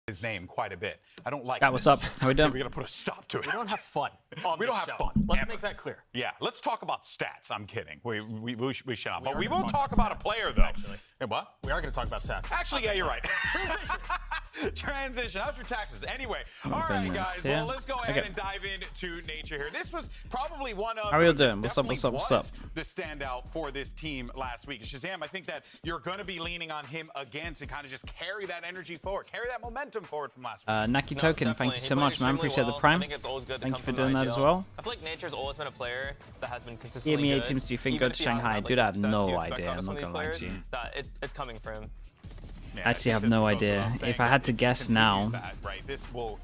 his name quite a bit. I don't like Got what's up? How we doing? We're gonna put a stop to it. We don't have fun. We don't have fun. Let's ever. make that clear. Yeah, let's talk about stats. I'm kidding. We should not. But we are will gonna talk talk about a about player, stats, though. actually. Hey, what? We are going to talk about stats. Actually, yeah, you're right. Transition. Transition. How's your taxes? Anyway, all right, goodness. guys. Yeah. Well, let's go ahead and dive into nature here. This was probably one of. How are you this doing? What's up, what's up, what's was up? The standout for this team last week. Shazam, I think that you're going to be leaning on him again to kind of just carry that energy forward, carry that momentum forward from last week. Naki Token, thank you He so played much, man. extremely Appreciate the well. prime. I think it's always good to Thank come you for from doing that IGL. as well. I feel like Nature's always been a player that has been consistently EMEA good. teams, do you think Even go if to he hasn't Shanghai? had, Dude, I have success no you expect idea. out of I'm some not of these gonna lie players, to you. that it's coming for him. Yeah, I actually have no idea. If I had to guess now, right, this will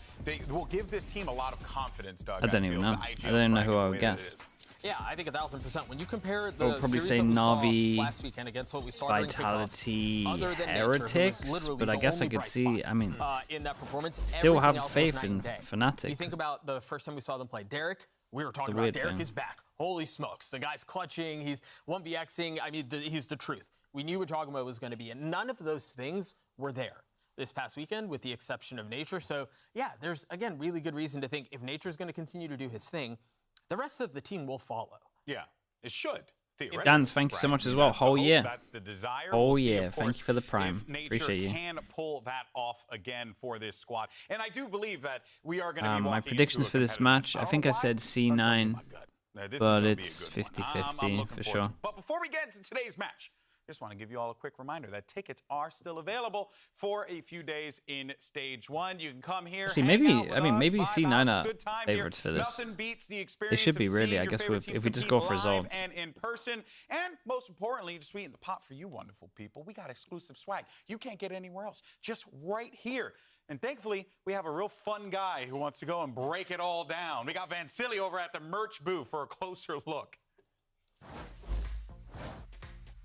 give this team a lot of confidence, Doug. I don't even know. I don't even know who I would guess. Yeah, I think 1,000%. When you compare the I'll probably series say that we saw Na'Vi, last weekend against what we saw during Vitality, kickoff, other than Nature, who was Heretics, literally but I the guess I only could bright see. spot, I mean, in that performance, still everything have else was faith night in and day. Fnatic. You think about the first time we saw them play Derek. We were talking The about weird Derek thing. is back. Holy smokes, the guy's clutching. He's 1vxing. I mean, he's the truth. We knew what Jogamo was going to be, and none of those things were there this past weekend, with the exception of Nature. So, yeah, there's, again, really good reason to think if Nature's going to continue to do his thing, the rest of the team will follow. Yeah, it should. theoretically, Gans, thank you so much as well. That's the Whole hope, year. That's the desire. Whole We'll see, year. of Thank course, you for the prime. if Nature Appreciate you. can pull that off again for this squad. And I do believe that we are going to be walking My predictions into a for this competitive match, I think I said C9, but it's 50-50 for sure. But before we get into today's match, I just want to give you all a quick reminder that tickets are still available for a few days in Stage 1. You can come here. Actually, hang maybe out with I mean us, maybe vibe C9 out, are good time favorites here. for this. Nothing beats the They experience should be of really. seeing I your guess favorite if teams we just compete go for live resolved. and in person, and most importantly, just sweeten the pot for you wonderful people. We got exclusive swag you can't get anywhere else, just right here. And thankfully, we have a real fun guy who wants to go and break it all down. We got Vansili over at the merch booth for a closer look.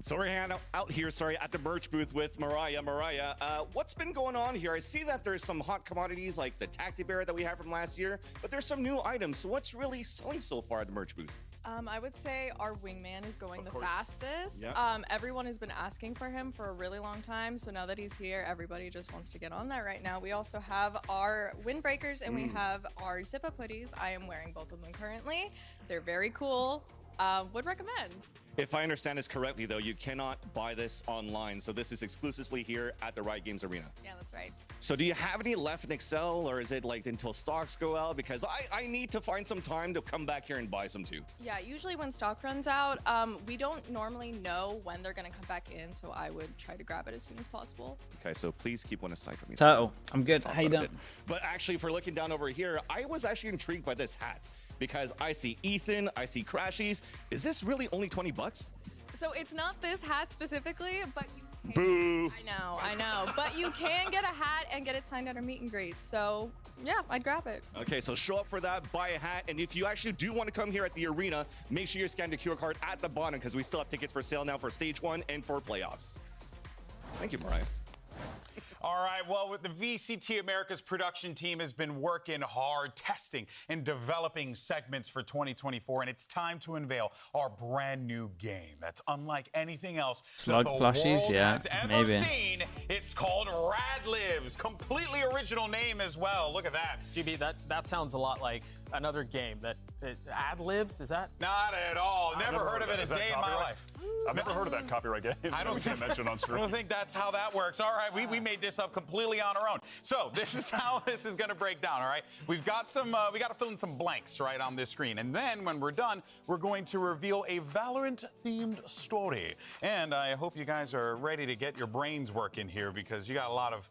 So we're out here, at the merch booth with Mariah. Mariah, what's been going on here? I see that there's some hot commodities like the Tacti Bear that we had from last year, but there's some new items. So what's really selling so far at the merch booth? I would say our wingman is going the fastest. Yep. Everyone has been asking for him for a really long time, so now that he's here, everybody just wants to get on that right now. We also have our windbreakers and we have our zip-up hoodies. I am wearing both of them currently. They're very cool. Would recommend. If I understand this correctly, though, you cannot buy this online. So this is exclusively here at the Riot Games Arena. Yeah, that's right. So do you have any left in Excel, or is it like until stocks go out? Because I need to find some time to come back here and buy some too. Yeah, usually when stock runs out, we don't normally know when they're going to come back in, so I would try to grab it as soon as possible. Okay, so please keep one aside for me. Turtle, I'm good. How you Awesome. doing? But actually, if we're looking down over here, I was actually intrigued by this hat because I see Ethan, I see Crashies. Is this really only 20 bucks? So it's not this hat specifically, but you can. Boo! I know. But you can get a hat and get it signed at our meet and greet. So yeah, I'd grab it. Okay, so show up for that, buy a hat, and if you actually do want to come here at the arena, make sure you scan the QR code at the bottom because we still have tickets for sale now for Stage 1 and for playoffs. Thank you, Mariah. All right, well, with the VCT Americas production team has been working hard, testing and developing segments for 2024, and it's time to unveil our brand new game that's unlike anything else Slug that the plushies, world yeah, has ever maybe. seen. It's called Rad Libs, completely original name as well. Look at that. GB, that sounds a lot like another game. Ad Libs, is that? Not at all. Never heard of it a day in my life. I've never heard of that copyright game. I don't think that's how that works. All right, we made this up completely on our own. So this is how this is going to break down. All right, we've got some. We got to fill in some blanks right on this screen, and then when we're done, we're going to reveal a Valorant-themed story. And I hope you guys are ready to get your brains working here because you got a lot of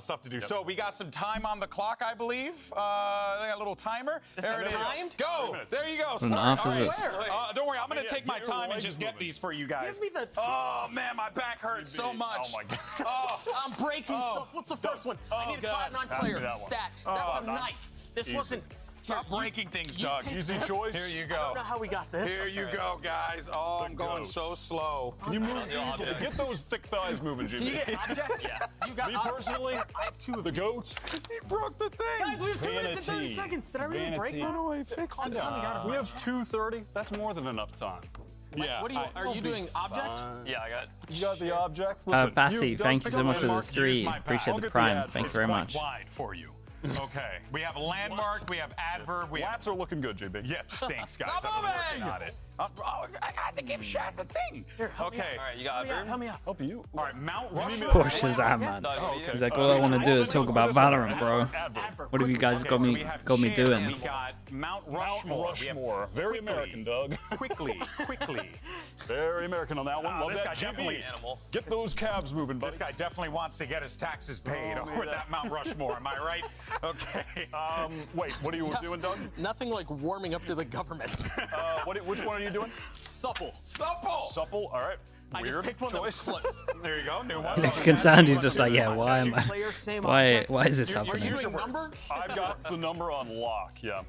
stuff to do. So we got some time on the clock, I believe. I got a little timer. There it is. Timed? Go. There you go. An Start. off is it? Don't worry, I'm going to take my time and just get these for you guys. Give me the. Oh man, my back hurts so much. Oh my God. Oh, I'm breaking stuff. What's the first one? I need a God. cotton on Pass me clear. that one. Stat. That's a knife. This Easy. wasn't. stop Here, breaking things, you Doug. take Easy this. choice. Here you I don't go. know how we got this. Here you go, guys. Oh, I'm going ghost. so slow. Can you move? Get those thick thighs moving, Can you Jimmy. get object? Yeah. You got Me personally, I have two of the these. goat. He broke the thing. Guys, we have 2 minutes and 30 Vanity. seconds. Did I really break Vanity. one? No, I fixed Calm it. down. We got We have 2:30. That's more than enough time. Yeah. What are you doing? Object? Yeah, I got. You got the objects. Listen, Bassy, don't thank you think so I'm much for the landmark. 3. Appreciate I'll the get prime. ad Thank you first. very Quite much. wide for you. Okay. We have landmark. We have adverb. We have. Lats are looking good, JB. Yeah, thanks, guys. Stop I've been working moving! on it. I had to give Shaz a thing. Okay. All right, you got Help me out. Help you. All right, Mount Rushmore. Poor Shazam, man. Doug, what do you He's do? like, all I want to do is talk about Valorant, bro. Adverb. What have you guys Okay, got so me we have got me chair, doing? We got Mount Mount Rushmore. We have Rushmore. Very quickly. American, Doug. Quickly. Very American on that one. Love this that. guy GB. definitely- Animal. Get those calves moving, buddy. This guy definitely wants to get his taxes paid Oh, with that Mount Rushmore. Am I right? Okay. Wait, what are you doing, Doug? Nothing like warming up to the government. Which one are you doing? Supple. Supple. Supple. All right. I Weird just picked one that was choice. close. There you go. New one. Mexican sound, he's just like, yeah, why am I? Player, same Why object. is this Are you happening? doing number? I've got the number on lock. Yeah.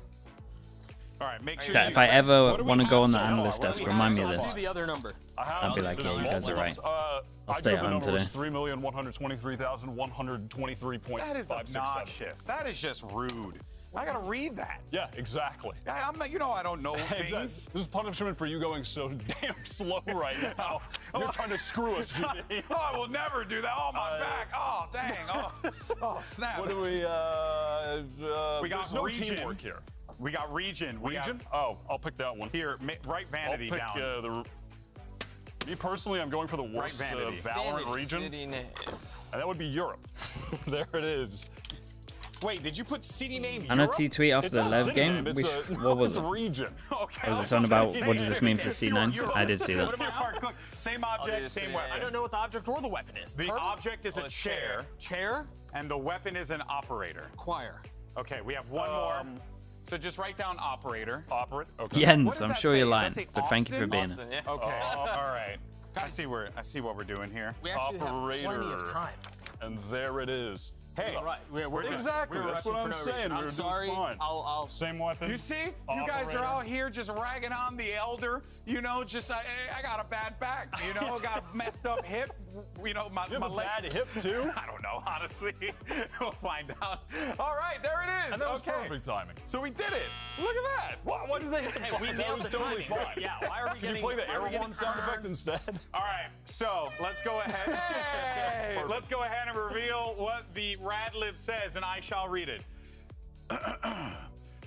All right, make sure. Yeah, you, if I ever what do we want to have go on the so far? analyst What do desk, we remind me have of so this. Do the other number. I'll be like, yeah, you guys are right. I'll stay at home today. 3,123,123.567. That is obnoxious. That is just rude. I gotta read that. Yeah, exactly. I'm, I don't know Exactly. things. This is punishment for you going so damn slow right now. You're trying to screw us, GB. Oh, I will never do that. Oh, my back. Oh, dang. Oh, snap. What do we? We got there's no region. teamwork here. We got region. We Region? have- Oh, I'll pick that one. here, write I'll vanity pick down. me personally, I'm going for the worst vanity. Valorant region, City name. and that would be Europe. There it is. Wait, did you put city name And a Europe? T-tweet after It's the not a Lev city game. name, it's What was it's it? a region. Okay. Was it something about what does this mean for C9? I did see that. Same do object, the same same. weapon. I don't know what the object or the weapon is. The Turtle? object is a it's chair, Chair? and the weapon is an operator. Choir. Okay, we have one more. So just write down operator. Operate. Okay. What Jens, does I'm that sure say? you're Does that lying, say but thank you for Austin? being Austin, it. yeah. Okay. All right. I see what we're doing here. We actually have plenty Operator. of time. And there it is. Hey, Right. We're Exactly. We're That's what I'm rushing for no saying. reason. We're I'm doing sorry. fine. I'll Same weapon. you see? You guys are out here just ragging on the elder. Just I got a bad back. Got a messed up hip. My You have my a leg. bad hip too. I don't know, honestly. We'll find out. All right, there it is. And that was okay. perfect timing. So we did it. Look at that. What did they? we that nailed was the totally timing. fine. Yeah, why are we Can getting... you play the why are we air horn getting sound effect earned? instead? All right, so let's go ahead. Hey, let's go ahead and reveal what the Rad Lib says, and I shall read it.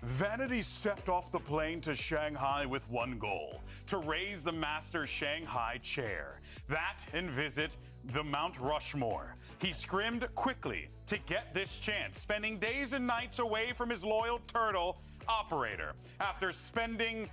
Vanity stepped off the plane to Shanghai with one goal: to raise the Master Shanghai chair. That and visit the Mount Rushmore. He scrimmed quickly to get this chance, spending days and nights away from his loyal turtle operator. After spending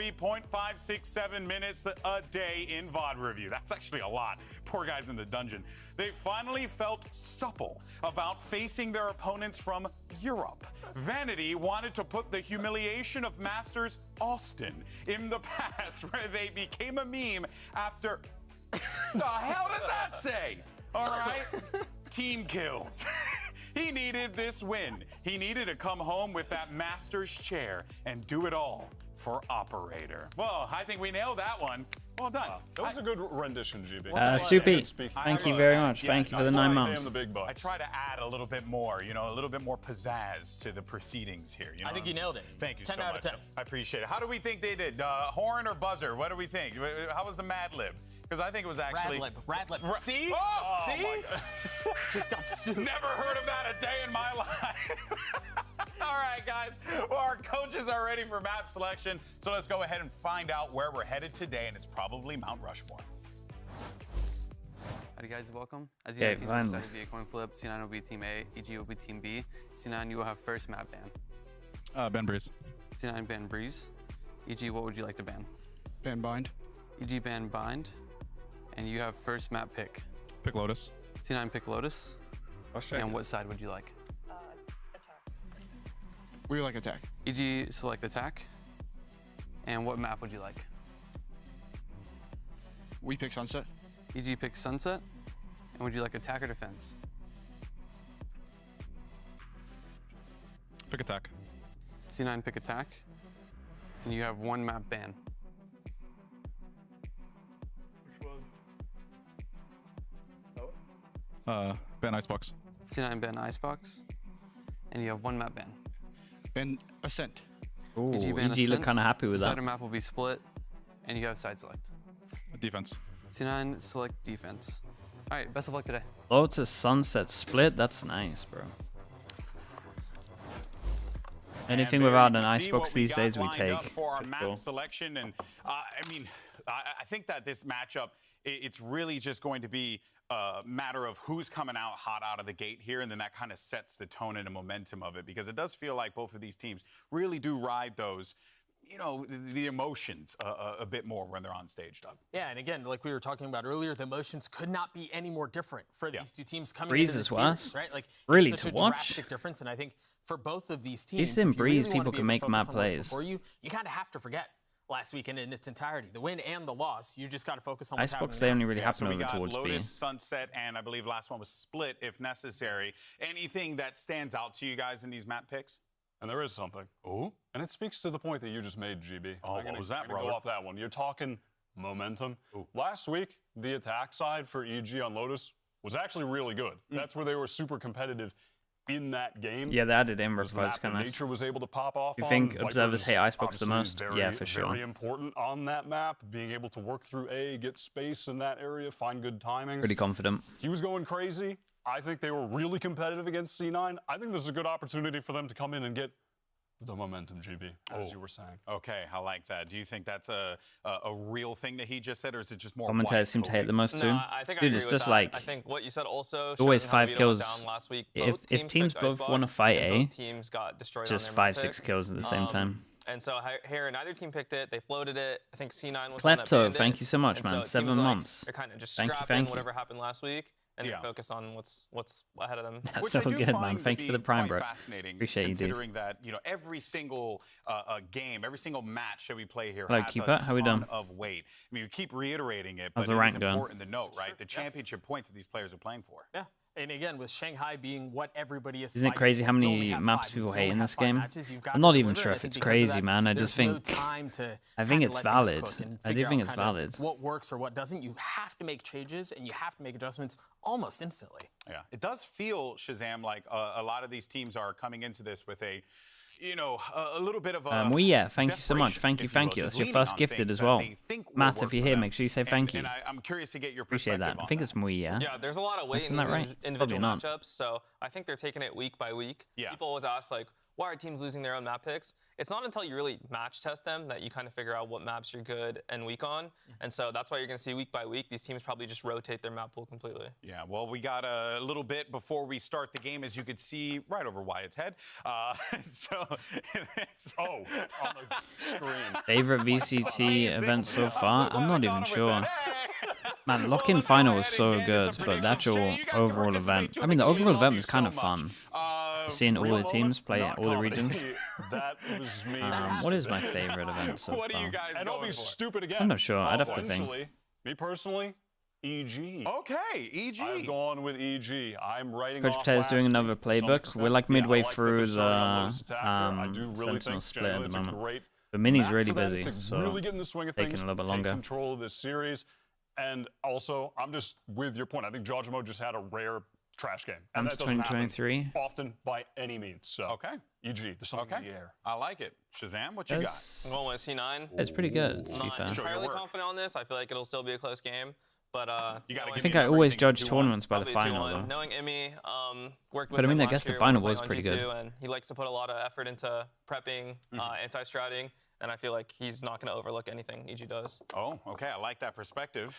3,123,123.567 minutes a day in VOD review. That's actually a lot. Poor guys in the dungeon. They finally felt supple about facing their opponents from Europe. Vanity wanted to put the humiliation of Masters Austin in the past, where they became a meme after... The hell does that say? All right? Team kills. He needed this win. He needed to come home with that Master's chair and do it all for Operator. Well, I think we nailed that one. Well done. That was a good rendition, GB. Soupy, Speaking. thank you very much. Thank you for the 9 months. The big bucks. I try to add a little bit more, a little bit more pizzazz to the proceedings here. I think you nailed it. Thank you 10 so out much. of 10. I appreciate it. How do we think they did? Horn or buzzer? What do we think? How was the Mad Lib? Because I think it was actually... Rad Lib. See? Oh, See? my God. Just got sued. Never heard of that a day in my life. All right, guys. Well, our coaches are ready for map selection. So let's go ahead and find out where we're headed today, and it's probably Mount Rushmore. Howdy guys, welcome. As you know, teams will finally. decide to be a coin flip. C9 will be team A, EG will be team B. C9, you will have first map ban. Ben Breeze. C9 ban Breeze. EG, what would you like to ban? Ben Bind. EG ban Bind. And you have first map pick. Pick Lotus. C9 pick Lotus. And what side would you like? We like attack. EG select attack. And what map would you like? We pick Sunset. EG pick Sunset. And would you like attack or defense? Pick attack. C9 pick attack. And you have one map ban. Ben Icebox. C9 ban Icebox. And you have one map ban. Ben Ascent. Ooh, EG ban EG look Ascent. kind of happy with Side that. of map will be split, and you have side select. Defense. C9 select defense. All right, best of luck today. Lotus Sunset split. That's nice, bro. Anything without an icebox these days, we take. For our map Sure. selection, and I mean, I think that this matchup, it's really just going to be a matter of who's coming out hot out of the gate here, and then that kind of sets the tone and the momentum of it, because it does feel like both of these teams really do ride those, you know, the emotions a bit more when they're on stage, Doug. Yeah, and again, like we were talking about earlier, the emotions could not be any more different for these two teams coming Breeze into the is series, worse. right? Like Really it's such to a watch. drastic difference, and I think for both of these teams, Least in if you really Breeze, wanna people be can able to make focus map on what's plays. before you kind of have to forget last weekend in its entirety, the win and the loss. You just got to focus on what's Icebox, happening they now. only really Yeah, happen so we over got towards B. Lotus, Sunset, and I believe last one was Split, if necessary. Anything that stands out to you guys in these map picks? And there is something. Oh? And it speaks to the point that you just made, GB. Oh, I'm what was that, gonna brother? go off that one. You're talking momentum. Ooh. Last week, the attack side for EG on Lotus was actually really good. That's where they were super competitive in that game. Yeah, they added in Was the repos, map kind that of nice. Nature was able to pop off You on. think Viper's observers hate Icebox the obviously most? very, Yeah, for sure. Very important on that map, being able to work through A, get space in that area, find good timings. Pretty confident. He was going crazy. I think they were really competitive against C9. I think this is a good opportunity for them to come in and get the momentum, GB, as you were saying. Okay, I like that. Do you think that's a real thing that he just said, or is it just more Commentators white seem to hate the most too. No, I think I Dude, agree it's with just that. like I think what you said also always shows how 5 Vito kills. went down last week. If Both teams teams picked both Icebox, want to fight and A, both teams got destroyed just on their map 5-6 pick. kills at the same time. And so here, neither team picked it. They floated it. I think C9 was Klepto, on that bandit. thank you so much, And man. so it 7 seems like months. They're kind of just Thank you, scrapping thank you. whatever happened last week and Yeah. then focus on what's ahead of them. That's Which so I do good, man. find to Thank you for be the prime, quite bro. fascinating, Appreciate you, dude. considering that, you know, every single game, every single match that we play here Hello, has Keeper. a How we ton doing? of weight. I mean, we keep reiterating it, How's but the it rank is going? important to note, right? The championship points that these players are playing for. Yeah. And again, with Shanghai being what everybody is Isn't it fighting crazy for, how you many only have maps 5 people weeks, you hate only in have this 5 game? matches, you've got I'm to not even deliver. sure I if think it's because of crazy, that, man. I there's just think no time to I think kinda it's let things valid. cook and I do figure think out it's kinda valid. what works or what doesn't. You have to make changes and you have to make adjustments almost instantly. Yeah, it does feel, Shazam, like a lot of these teams are coming into this with a, you know, a little bit of a. Well, yeah, thank you so much. desperation, Thank you, if will, thank you. just That's your leaning first on gifted things as that well. they think will Matt, work if you're for here, them. make sure you say thank you. And I'm curious to get your Appreciate perspective that. I on think it's Mui, yeah? Yeah, there's a lot of weight Isn't in that these right? individual Probably not. matchups, so I think they're taking it week by week. Yeah. People always ask, like, why are teams losing their own map picks? It's not until you really match test them that you kind of figure out what maps you're good and weak on. And so that's why you're going to see week by week, these teams probably just rotate their map pool completely. Yeah, well, we got a little bit before we start the game, as you could see right over Wyatt's head. So it's, Oh, on the screen. Favorite VCT event so far? I'm not even sure. Man, Well, lock-in let's final go was ahead so and get good, into some but the predictions. actual Jay, you guys can overall participate event. too I in mean, the game. overall We love event you was so kind of much. fun. Seeing all Real the teams moment, play not all the comedy. regions. That was me. What is my favorite event so What are far? you guys And I'll going be for? stupid again. I'm not sure. I'd have to think. Potentially, me personally, EG. Okay, EG. I've gone with EG. I'm writing Coach off Potato's last doing week another to some playbook. extent. We're like Yeah, I midway like that through they're starting on Lotus the Attacker. I do really Sentinel think split generally at the it's a moment. great But Mini's map really for them busy, to so really get in the swing of taking things, a little bit take longer. control of this series. And also, I'm just with your point. I think Jojimo just had a rare trash game. And that doesn't happen 2023. often by any means. So, Okay. EG, there's something Okay. in the air. I like it. Shazam, what you got? I'm going with C9. It's pretty good, to I'm be not fair. Show your entirely work. confident on this. I feel like it'll still be a close game. But You gotta knowing- give I think me a I number. always He thinks judge 2-1. tournaments by the Probably final, 2-1. though. Knowing Emmy, worked with But I mean, him I guess last the year final when we was played on pretty G2, good. And he likes to put a lot of effort into prepping, anti-stratting, and I feel like he's not going to overlook anything EG does. Oh, okay. I like that perspective.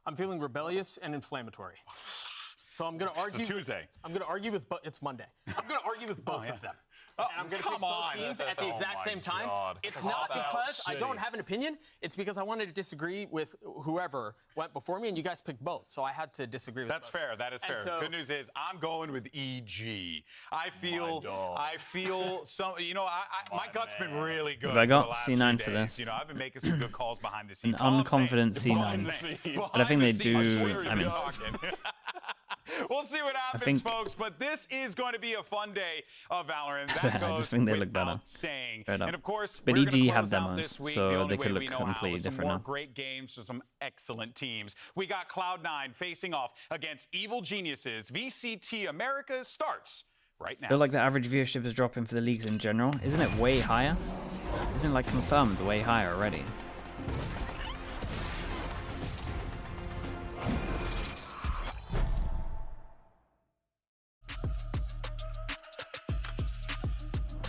I'm feeling rebellious and inflammatory. So I'm going to It's a argue. Tuesday. I'm going to argue with, it's Monday. I'm going to argue with both of them. Oh, And I'm going to come pick both on. teams at the Oh exact my same time. God. It's It's not about because I don't City. have an opinion. It's because I wanted to disagree with whoever went before me, and you guys picked both. So I had to disagree with That's both. fair. That is And fair. so- Good news is I'm going with EG. I feel dog. some. You know, my gut's been really good. Have I got for the last C9 few for days. this? You know, I've been making some good calls behind the An scenes. All I'm saying. unconfident Behind C9. the scenes. But I think they Behind the scenes. do- I mean- We'll see what happens, think- folks. But this is going to be a fun day of Valorant. I That goes just think they look better. without saying. Straight up. And of course, But we're EG gonna have close demos, out this week so the only they could way look we know how, completely with some different more now. great games from some excellent teams. We got Cloud9 facing off against Evil Geniuses. VCT Americas starts right now. I feel like the average viewership is dropping for the leagues in general. Isn't it way higher? Isn't like confirmed way higher already?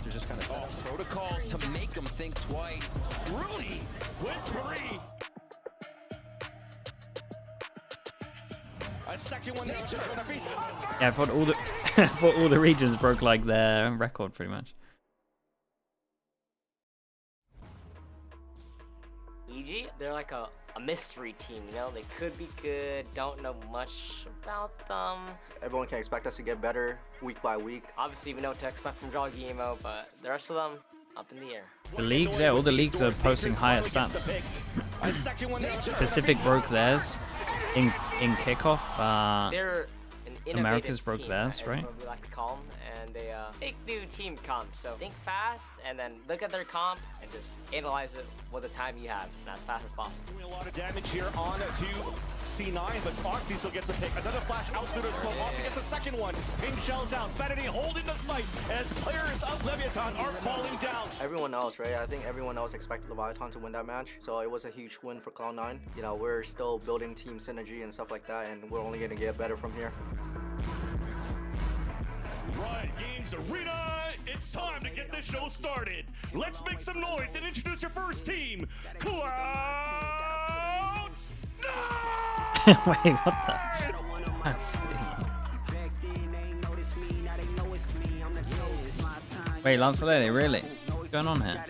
You just gotta set protocols to make them think twice. Rooney with 3. A second one. Yeah, I thought all the I thought all the regions broke like their record pretty much. EG, they're like a mystery team, you know? They could be good, don't know much about them. Everyone can expect us to get better week by week. Obviously, we know what to expect from Jog Emo, but the rest of them, up in the air. The leagues, yeah, all the leagues are posting higher stats. Pacific broke theirs in kickoff. They're an innovative Americas broke team, theirs, is right? what we like to call them, and they big new team comp. So think fast, and then look at their comp and just analyze it with the time you have, and as fast as possible. Doing a lot of damage here on to C9, but Oxy still gets a pick. Another flash out through the smoke. Oxy gets a second one. Ping shells out. Vanity holding the site as players of Leviathan are falling down. Everyone else, right? I think everyone else expected Leviathan to win that match, so it was a huge win for Cloud9. You know, we're still building team synergy and stuff like that, and we're only going to get better from here. Riot Games Arena, it's time to get this show started. Let's make some noise and introduce your first team, Cloud9! Wait, what the? That's Wait, Lancelot, really? What's going on here?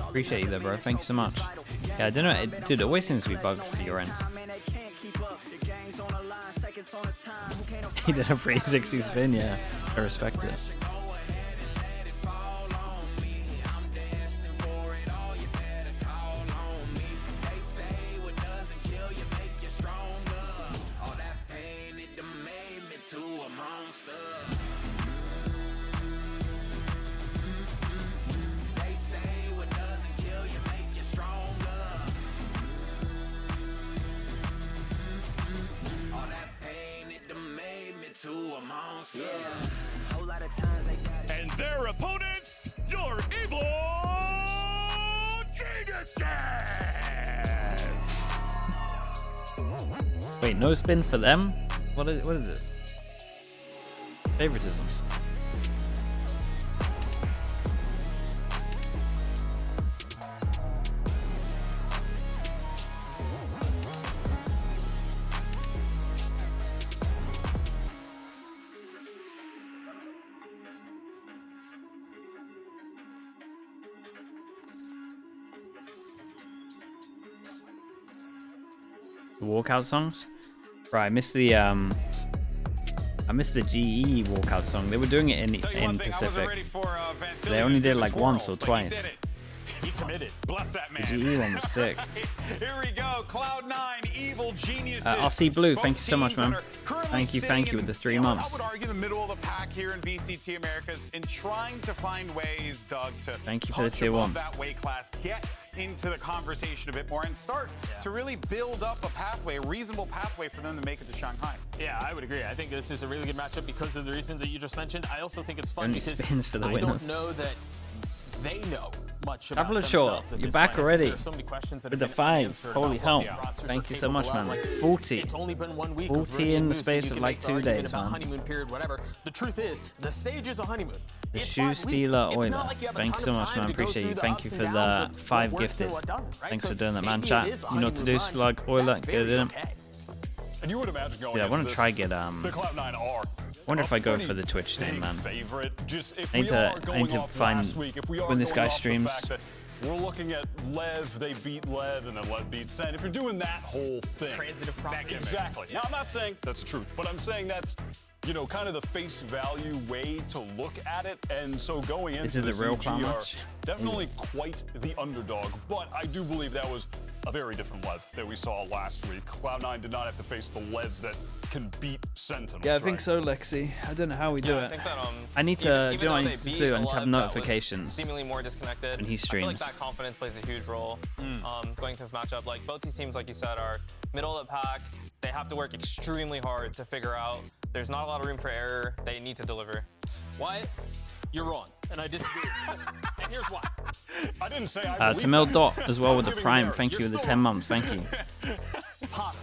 Appreciate you though, bro. Thank you so much. Yeah, I don't know. Dude, it always seems to be bugged for your end. He did a 360 spin, yeah. I respect it. And their opponents, your evil geniuses! Wait, no spin for them? What is this? Favoritism. The walkout songs? Right, I missed the GE walkout song. They were doing it in Pacific. They only did it like once or twice. He committed. Bless that man. The GE one was sick. Here we go. Cloud9, evil geniuses. RC Blue, thank you so much, man. Thank you with the 3 months. I would argue the middle of the pack here in VCT Americas in trying to find ways, Doug, to thank you for the punch tier above 1. that weight class, get into the conversation a bit more, and start to really build up a pathway, a reasonable pathway for them to make it to Shanghai. Yeah, I would agree. I think this is a really good matchup because of the reasons that you just mentioned. I also think it's fun Only because spins for the I winners. don't know that they know much about Double short, themselves at you're this back point. already. There's so many questions that With have the been 5. unanswered Holy about hell. what the rosters Thank are you so much, capable man. of. Like, 40. It's only been 1 week. 40 in the space You of can like make the 2 argument days, about man. honeymoon period, whatever. The truth is, the stage is a honeymoon. The It's shoe 5 weeks. stealer It's Euler. not like you have a Thank ton you so of much, time man. to go Appreciate through you. the Thank ups you and for downs the of 5 what works and gifted. what doesn't, right? Thanks So for doing that, man. maybe Chat, it is a you know what to do. honeymoon Slug, run. Euler, That's get very it in. okay. And you would imagine going Yeah, I into want to this, try get the Cloud9 are wonder if a I go pretty for the Twitch name, big man. favorite. Just if I need we to- are I need going to off find last week, if we are when this going guy off the streams. fact that we're looking at Lev, they beat Lev, and then Lev beat Sen. If you're doing that whole thing, Transitive property. exactly. Now I'm not saying that's the truth, but I'm saying that's, you know, kind of the face value way to look at it. And so going into Is it the this real EG are climax? definitely quite the underdog, but I do believe that was a very different Lev that we saw last week. Cloud9 did not have to face the Lev that can beat Sentinels. Yeah, I think right? so, Lexi. I don't know how we do Yeah, I it. think that, I need to, even do you know what I though need they to beat do? I a need to have Lev that was notifications. seemingly more disconnected. when he I feel like streams. that confidence plays a huge role going to this matchup. Like both these teams, like you said, are middle of the pack. They have to work extremely hard to figure out. There's not a lot of room for error. They need to deliver. Wyatt, you're wrong. and I disagree with you. And here's why. I didn't say I believe Tamil that. Dot as well I with was the giving Prime. there. Thank you You're with the still 10 months. Thank you. Potter.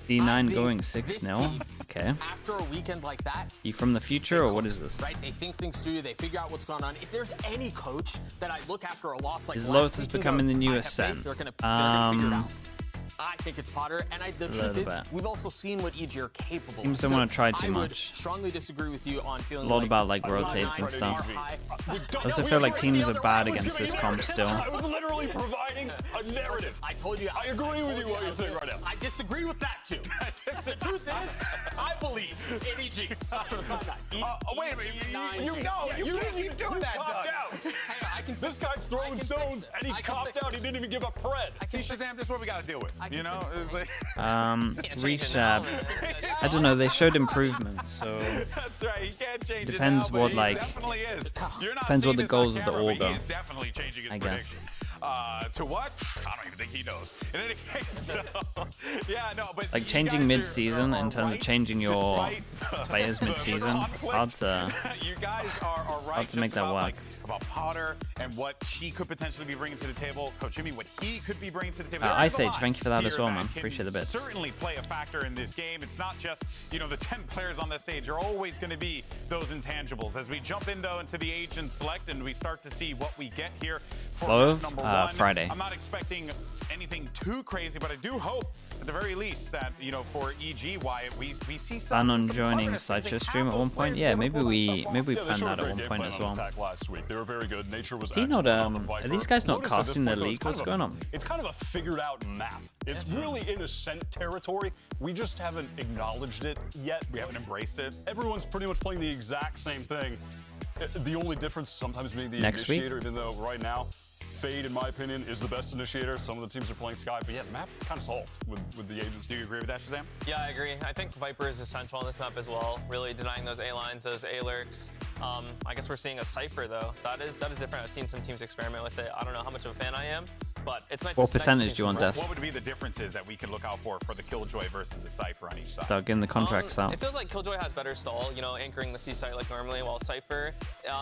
D9 going 6-0. Okay. After a weekend like that, You from the future or what is this? right? They think things through. They figure out what's going on. If there's any coach that I look after a loss like Is last Lotus week, becoming the I new have faith Ascent? They're gonna figure it out. I think it's Potter, and the truth little is, bit. we've also seen what EG are capable Teams of. don't wanna try too I would much. strongly disagree with you on feeling A lot like about like Cloud9 rotates and are stuff. high. I also feel like teams are bad against this comp still. I was literally providing a narrative. I told you. I agree with you what you're saying right now. I disagree with that too. The truth is, I believe in EG. Wait a minute. You can't keep doing that, copped Doug. out. Hey, I can This fix guy's this. I throwing can fix stones this. and he I can copped fix out. He this. didn't even give up cred. See, Shazam, this is what we got to deal with. You know? It's like, Reshab. I don't know, they showed improvement, so that's right. He can't change Depends it now, what, but he like- definitely is. You're not depends what seeing the this goals on of the camera, but order, He is definitely changing his I guess. prediction. To what? I don't even think he knows. In any case, yeah, no, but like you changing guys mid-season are in terms right, of changing your despite players the mid-season. conflict. Hard to You guys are right hard to make just that about, work. like, about Potter and what she could potentially be bringing to the table. Coach Jimmy, what he could be bringing to the table. There Ice is a Age, lot thank you for that here as well, that man. can Appreciate the bits. Certainly play a factor in this game. It's not just, you know, the 10 players on the stage. Are always going to be those intangibles. As we jump in, though, into the agent select and we start to see what we get here for Love, map number 1. Friday. I'm not expecting anything too crazy, but I do hope, at the very least, that, you know, for EG, Wyatt, we see some. Plan on some joining progress because they Sideshow have stream at those one point. players Yeah, never maybe pulled that we stuff off. maybe Yeah, they planned showed a that at great one game point plan as on well. attack last week. They were very good. Nature was Do you not, excellent on the are Viper. these guys not Notice at this casting the point, though, league? it's kind What's of a- going on? It's kind of a figured out map. It's really in Ascent territory. We just haven't acknowledged it yet. We haven't embraced it. Everyone's pretty much playing the exact same thing. The only difference sometimes being the Next week? initiator, even though right now, Fade, in my opinion, is the best initiator. Some of the teams are playing Sky, but yeah, the map kind of solved with the agents. Do you agree with that, Shazam? Yeah, I agree. I think Viper is essential on this map as well. Really denying those A lines, those A lurks. I guess we're seeing a Cypher though. That is different. I've seen some teams experiment with it. I don't know how much of a fan I am, but it's nice. What to see percentage do you want, some Des? What would be the differences that we can look out for the Killjoy versus the Cypher on each side? Start getting the contracts out. It feels like Killjoy has better stall, you know, anchoring the C site like normally, while Cypher,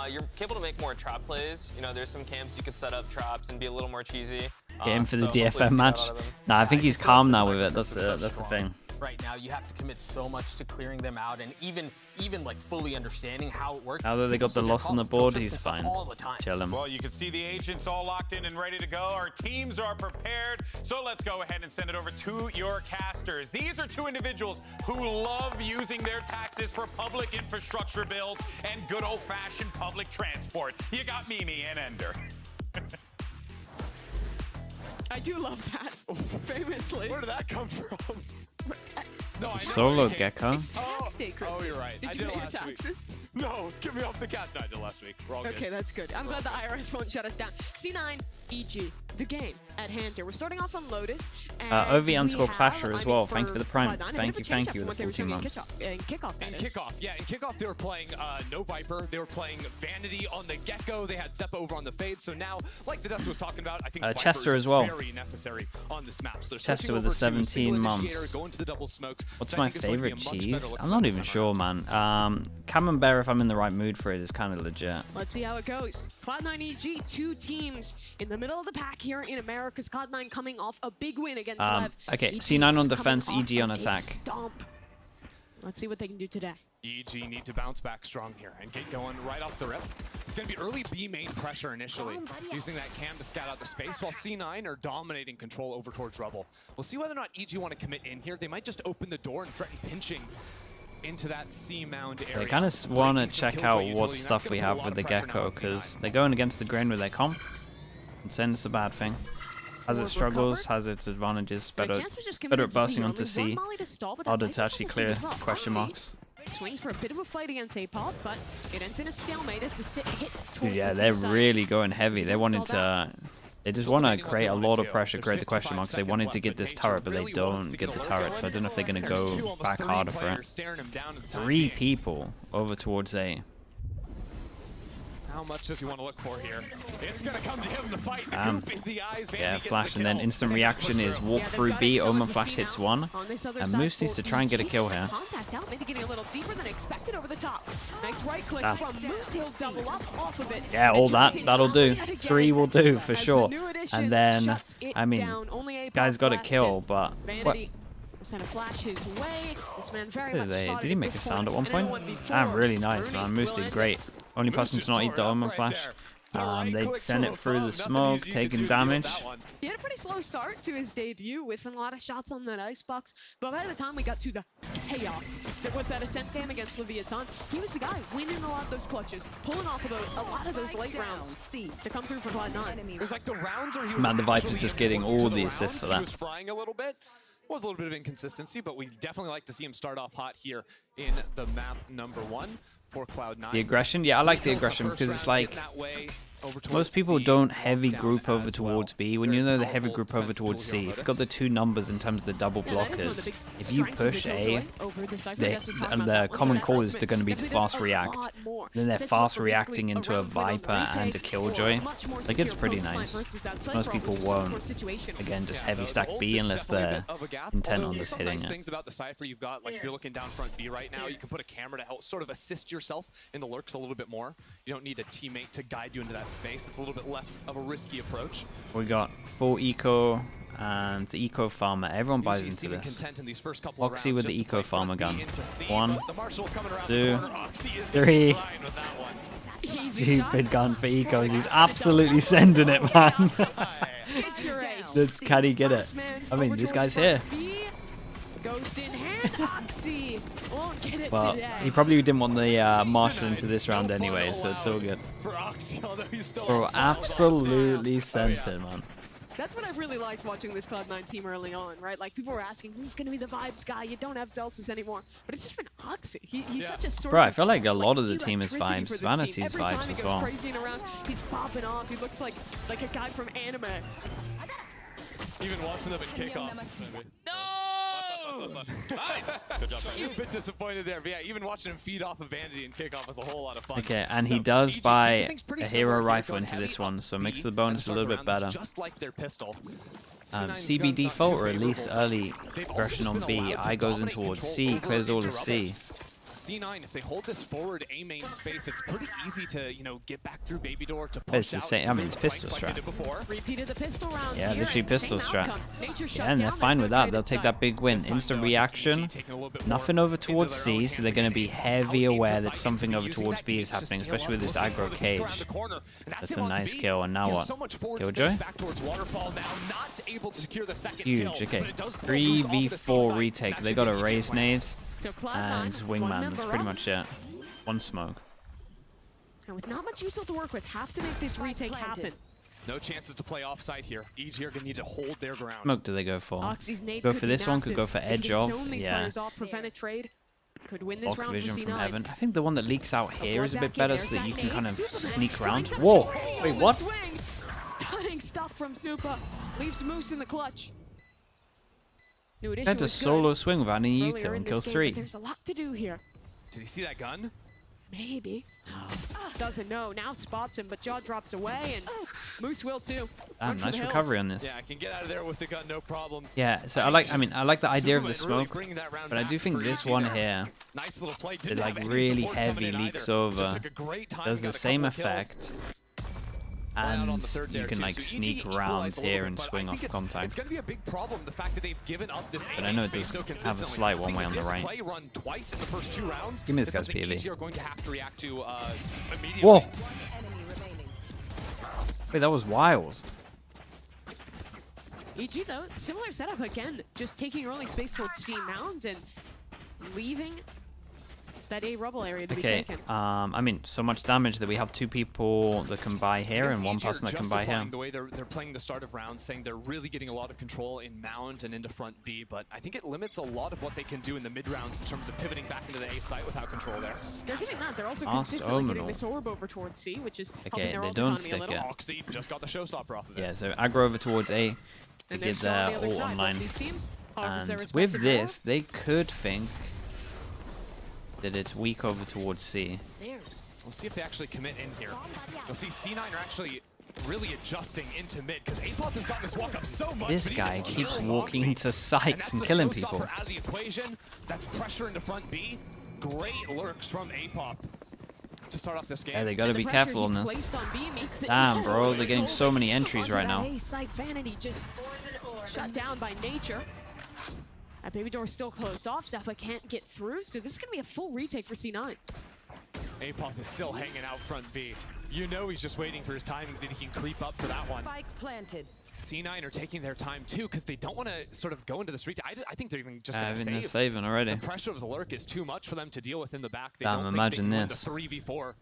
you're capable to make more trap plays. You know, there's some camps you could set up traps and be a little more cheesy. Get him for the so hopefully we DFM see that match. out of him. Nah, I think I he's just feel like calm the now with Cypher it. That's defense the is so thing. Right now, you have to commit so much to clearing them out, and even like fully understanding how it works. Now that they People got the still get loss on the calls, kill board, trips he's and stuff fine. all the time. Chill him. Well, you can see the agents all locked in and ready to go. Our teams are prepared. So let's go ahead and send it over to your casters. These are two individuals who love using their taxes for public infrastructure bills and good old-fashioned public transport. You got Mimi and Ender. I do love that, famously. Where did that come from? No, I know Solo it came- Gecko. It's tax day, Chris. Oh, you're right. Did I you did pay it your last week. taxes? No, get me off the cast. No, I did it last week. We're all Okay, good. that's good. I'm glad the IRS won't shut us down. C9, EG, the game at hand here. We're starting off on Lotus. OV and underscore we Clasher have, as I mean, well. Thank you for the Prime. Cloud9, a Thank bit you, of a thank change you up with from the what they were 14 doing months. in kickoff, that In is. kickoff, yeah. In kickoff, they were playing no Viper. They were playing Vanity on the Gecko. They had Zeppa over on the Fade. So now, like the Dust was talking about, I think Viper Chester is as well. very necessary on this map. So they're Chester switching with the over to 17 single months. initiator, going to the double smokes, What's which I my think is going to be a favorite much cheese? better look I'm for not them even this time sure, around. man. Camembert, if I'm in the right mood for it, is kind of legit. Let's see how it goes. Cloud9 EG, two teams in the middle of the pack here in America's. Cloud9 coming off a big win against Lev. Okay, EG C9 on coming defense, off EG on of a attack. Stomp. Let's see what they can do today. EG need to bounce back strong here and get going right off the rip. It's going to be early B main pressure initially, using that cam to scout out the space, while C9 are dominating control over towards Rebel. We'll see whether or not EG want to commit in here. They might just open the door and threaten pinching into that C mound area. They kind of want to Breaking some check Killjoy out utility, what and that's stuff gonna we put a have lot with of the pressure now Gecko, on C9. because they're going against the grain with their comp. And saying it's a bad thing. Has its struggles, has its advantages. Better at bursting onto C. Harder to actually clear question marks. Swings for a bit of a fight against Apov, but it ends in a stalemate as the sit hit Dude, towards yeah, the they're C-side. really going heavy. They wanted stalled out. to... They just want to create a lot of pressure, create the question marks. They wanted to get this turret, but they don't get the turret, so I don't know if they're going to go back harder for it. 3 people over towards A. How much does he want to look for here? It's going to come to him, the fight. The goop in the eyes. Yeah, Vandy flash gets the and then kill. instant reaction is walk through B. Omen flash hits one. And Moose needs to try and get a kill here. Contact out, maybe getting a little deeper than expected over the top. Nice right clicks Ah. from Moose. He'll double up off of it. Yeah, all that'll do. 3 will do for sure. And then, I mean, guys got a kill, but what? Sent a flash his way. This man very Did much spotted he at make a this sound at point, one and point? in a 1v4. Ah, really nice, man. Moose did great. Only person to not eat the Omen flash. They send it through the smoke, taking damage. He had a pretty slow start to his debut, with a lot of shots on that icebox. But by the time we got to the chaos that was that Ascent game against Leviathan, he was the guy winning a lot of those clutches, pulling off of a lot of those late rounds to come through for Cloud9. It was like the rounds where he was Man, the Viper's actually just getting all the rounds. assists for He that. was frying a little bit. Was a little bit of inconsistency, but we definitely like to see him start off hot here in the map #1 for Cloud9. The aggression? Yeah, I like the aggression because it's like most people don't heavy group over towards B. When you know the heavy group over towards C, if you've got the 2 numbers in terms of the double blockers, if you push A, the common call is they're going to be to fast react. Then they're fast reacting into a Viper and a Killjoy. Like, it's pretty nice. Most people won't, again, just heavy stack B unless they're intent on just hitting Nice it. things about the Cypher you've got, like if you're looking down front B right now, you can put a camera to help sort of assist yourself in the lurks a little bit more. You don't need a teammate to guide you into that space. It's a little bit less of a risky approach. We got full eco and the eco farmer. Everyone buys into Seeming this. content in these first couple of Oxy rounds with the just to eco play farmer front gun. B into C, 1, but the Marshall coming around 2, the corner. Oxy is 3. fine with that one. Stupid gun for ecos. He's absolutely sending it, man. Can he get it? I mean, this guy's here. Ghost in hand, Oxy won't get it Well, today. he probably didn't want the Marshall into this round anyway, so it's all good. For Oxy, although he's still Bro, absolutely sent it, man. That's what I've really liked watching this Cloud9 team early on, right? Like, people were asking, who's going to be the vibes guy? You don't have Zelsus anymore. But it's just been Oxy. He's such a source Bro, I of feel like a lot of the team is electricity vibes. for this Vanna team. sees Every time vibes he as goes well. crazy and around, he's popping off. He looks like a guy from anime. Even watching them in kickoff. No! Nice! Good job. A bit disappointed there, but yeah, even watching him feed off of Vanity and kickoff was a whole lot of fun. Okay, and he So, does EG buy keeping things pretty a similar hero here, rifle going into heavy this one, up so B makes the at bonus a start little of bit rounds, better. Just like their pistol. C9's CB guns not default, too or at least favorable. early They've also aggression just on been B. allowed to I goes in dominate towards control C, over clears all into to Rebel. C. C9, if they hold this forward A main space, it's pretty easy to, you know, get back through Baby Door to push It's the out same. I mean, it's through pistol flanks like they strat. did before. Repeated the pistol rounds Yeah, here, literally and pistol same strat. outcome. Nature shut Yeah, and they're down, fine there's with no that. trade They'll take inside. that big win. This time, Instant though, I think reaction. EG taking a little bit Nothing more over towards into their own C, so they're hands going to and be getting heavy out aware into that sight something to over using towards that B is gauge to happening, scale especially up, with this looking aggro for the pick around cage. the corner, and That's him a onto nice B. kill, and now He has what? so much forward Killjoy? space back towards Waterfall now, not able to secure the second Huge, kill, okay. but it does pull Bruce off the C 3v4 side, retake. and They actually got a get EG raise flanks. nades So Cloud9, and one wingman. That's member pretty up. much it. One smoke. And with not much util to work with, have to make this retake happen. No chances to play offside here. EG are going to need to hold their ground. Smoke do they go for? Oxy's nade Go could for be this one, could massive. go for If edge he can of. zone these Yeah. players off, prevent a trade. Could win this Bulk round for vision from C9. heaven. I think the one that leaks out here is a bit Blood back in, better so that there's you that can kind of nade. Superman sneak around. brings up Whoa! the Wait, on what? the swing. Stunning stuff from Supa. Leaves Moose in the clutch. New addition Had to was good solo swing without any earlier util in and this kill game, but 3. There's a lot to do here. Did he see that gun? Maybe. Doesn't know. Now spots him, but Jaw drops away, and Moose will too. Run for Nice the hills. recovery on this. Yeah, I can get out of there with the gun, no problem. Yeah, so I like the idea of the Superman really smoke, bringing that round but I do back think for this EG one there. here, Nice little play. it Didn't like have any really support coming heavy in leaks either. over, Just took a great time, does got the a same couple kills. effect, Out on and the third you there, can too. like So EG sneak equalized around a little here bit, and but I swing think off It's contact. going to be a big problem, the fact that they've given up this But I know it space does so have a consistently. slight one way on the Seeing this right. play run twice in the first 2 rounds. Give me this is guy's something POV. EG are going to have to react to immediately. Whoa! Wait, that was wild. EG though, similar setup again, just taking early space towards C Mound and leaving that A rubble area to be Okay, taken. I mean, so much damage that we have 2 people that can buy here and 1 person that can buy here. The way they're playing the start of rounds, saying they're really getting a lot of control in Mound and into front B, but I think it limits a lot of what they can do in the mid rounds in terms of pivoting back into the A site without control there. They're getting that. They're also Us consistently getting Omenal. this orb over towards C, which is helping Okay, their they ult don't economy a stick little. it. Oxy just got the showstopper off of it. Yeah, so aggro over towards A. They And get they're their still on the other ult side. online. Both these teams harvest their And respective with this, they could think that it's weak over towards C. We'll see if they actually commit in here. We'll see C9 are actually really adjusting into mid because Apoth has gotten this walk up so much. This but he guy just keeps kills walking Oxy. into sites and killing people. Out of the equation. That's pressure into front B. Great lurks from Apoth to start off this game. Yeah, they got to be careful on this. Damn, bro, they're getting so many entries right now. Site vanity just shut down by nature. That baby door still closed off. Zephyr can't get through, so this is gonna be a full retake for C9. Apoth is still hanging out front B. You know he's just waiting for his timing that he can creep up for that one. Spike planted. C9 are taking their time too because they don't want to sort of go into this retake. I think they're even just going to I think they're save. saving already. The pressure of the lurk is too much for them to deal with in the back. They Damn, don't imagine think they can this. win the 3v4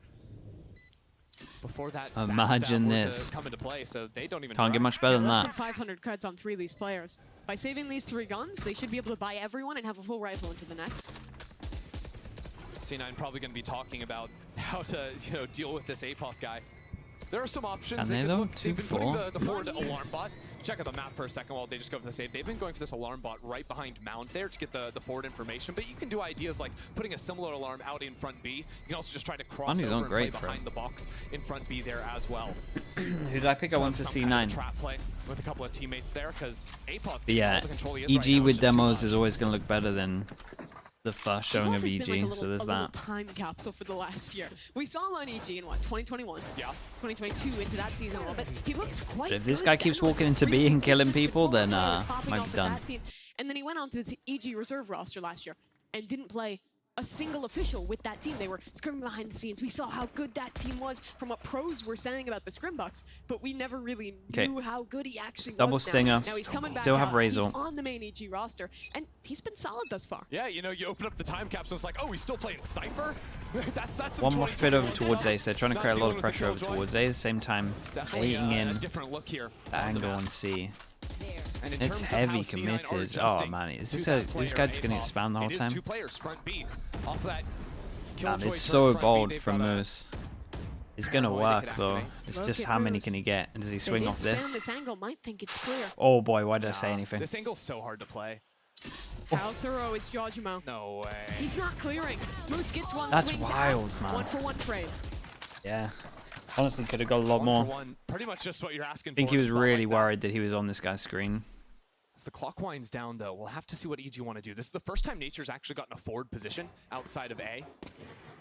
before that Imagine backstab were this. to come into play, so they don't even Can't get try. much better than Less that. than 500 creds on 3 of these players. By saving these 3 guns, they should be able to buy everyone and have a full rifle into the next. C9 probably going to be talking about how to, deal with this Apoth guy. There are some options. Can they though? They've been putting 2-4. the forward alarm bot. Check out the map for a second while they just go for the save. They've been going for this alarm bot right behind Mount there to get the forward information. But you can do ideas like putting a similar alarm out in front B. You can also just try to cross Money's over not and play great for behind him. the box in front B there as well. Who did I pick? I went for Some kind of C9. trap play with a couple of teammates there because Apoth. But yeah, all the control he is right EG now with is just too demos much. is always going to look better than the first showing of Apoth has EG, been like so there's a little that. time capsule for the last year. We saw him on EG in what, 2021? Yeah. 2022 into that season a little bit. He looked quite But if this good guy then. keeps Was walking into pretty B and killing consistent people, then performance popping might off be of done. that team. And then he went on to the EG reserve roster last year and didn't play a single official with that team. They were scrimming behind the scenes. We saw how good that team was from what pros were saying about the Scrimbucks, but we never really knew how good he actually Double was. stinger. Now he's coming back Still have out. Razor. He's on the main EG roster, and he's been solid thus far. Yeah, you open up the time capsule, it's like, oh, he's still playing Cypher? that's some One more spit over 2021 towards stuff. A, so they're trying to Not create a lot dealing of with the pressure over killjoy. towards A, at the same time Definitely baiting a in different look here the on the angle map. on C. And in It's terms of heavy how C9 are committed. Oh adjusting man, is to this, that this player, guy just going to Apoth, expand the whole it is time? 2 players, front B. Off of that Damn, killjoy it's turn so front B, bold they've from got a- Moose. It's going to Boy, they work could though. activate. It's Look just at how many Moose. can he get? And does he They swing did off spam this? this angle, might think it's clear. Oh boy, why did I say anything? This angle's so hard to play. How thorough is Jojimo? No way. He's not clearing. Moose gets one, That's swings wild, out. man. 1-for-1 trade. Yeah. Honestly, could have got a lot 1 more. for 1. Pretty much just what you're asking I think for he in a was spot really like that. worried that he was on this guy's screen. As the clock winds down, though, we'll have to see what EG want to do. This is the first time Nature's actually gotten a forward position outside of A.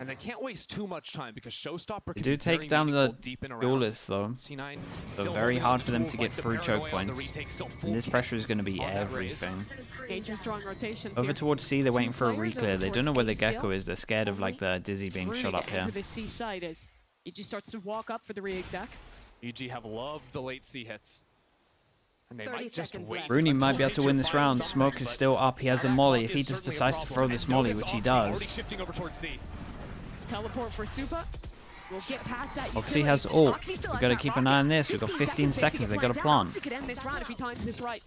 And they can't waste too much time because Showstopper They can do be very take down the meaningful deep and around. duelists though. C9 So still very holding hard on for them tools to like get the through choke paranoia on the points. retake, still full And this kit pressure is going to be on that raise. everything. Nature's drawing rotations Over here. towards C, they're waiting for a players reclear. over They don't towards know where A the still. Gecko is. They're scared of like the Dizzy being Rooney shot up to here. enter the C side as he just starts to walk up for the re-exec. EG have loved the late C hits. And they 30 might just seconds wait. left. Rooney might be until able to win Nature this round. finds Smoke something, is but still up. He has a that molly. clock If he is just certainly a decides to problem. throw And this molly, notice which he Oxy already does, shifting over towards C. Teleport for Supa. We'll get past that. Oxy utility. has ult. Oxy still We've has got to that keep an rocket. eye on this. We've got 15 seconds. They got to down. plant. Oxy could end this round if he times this right.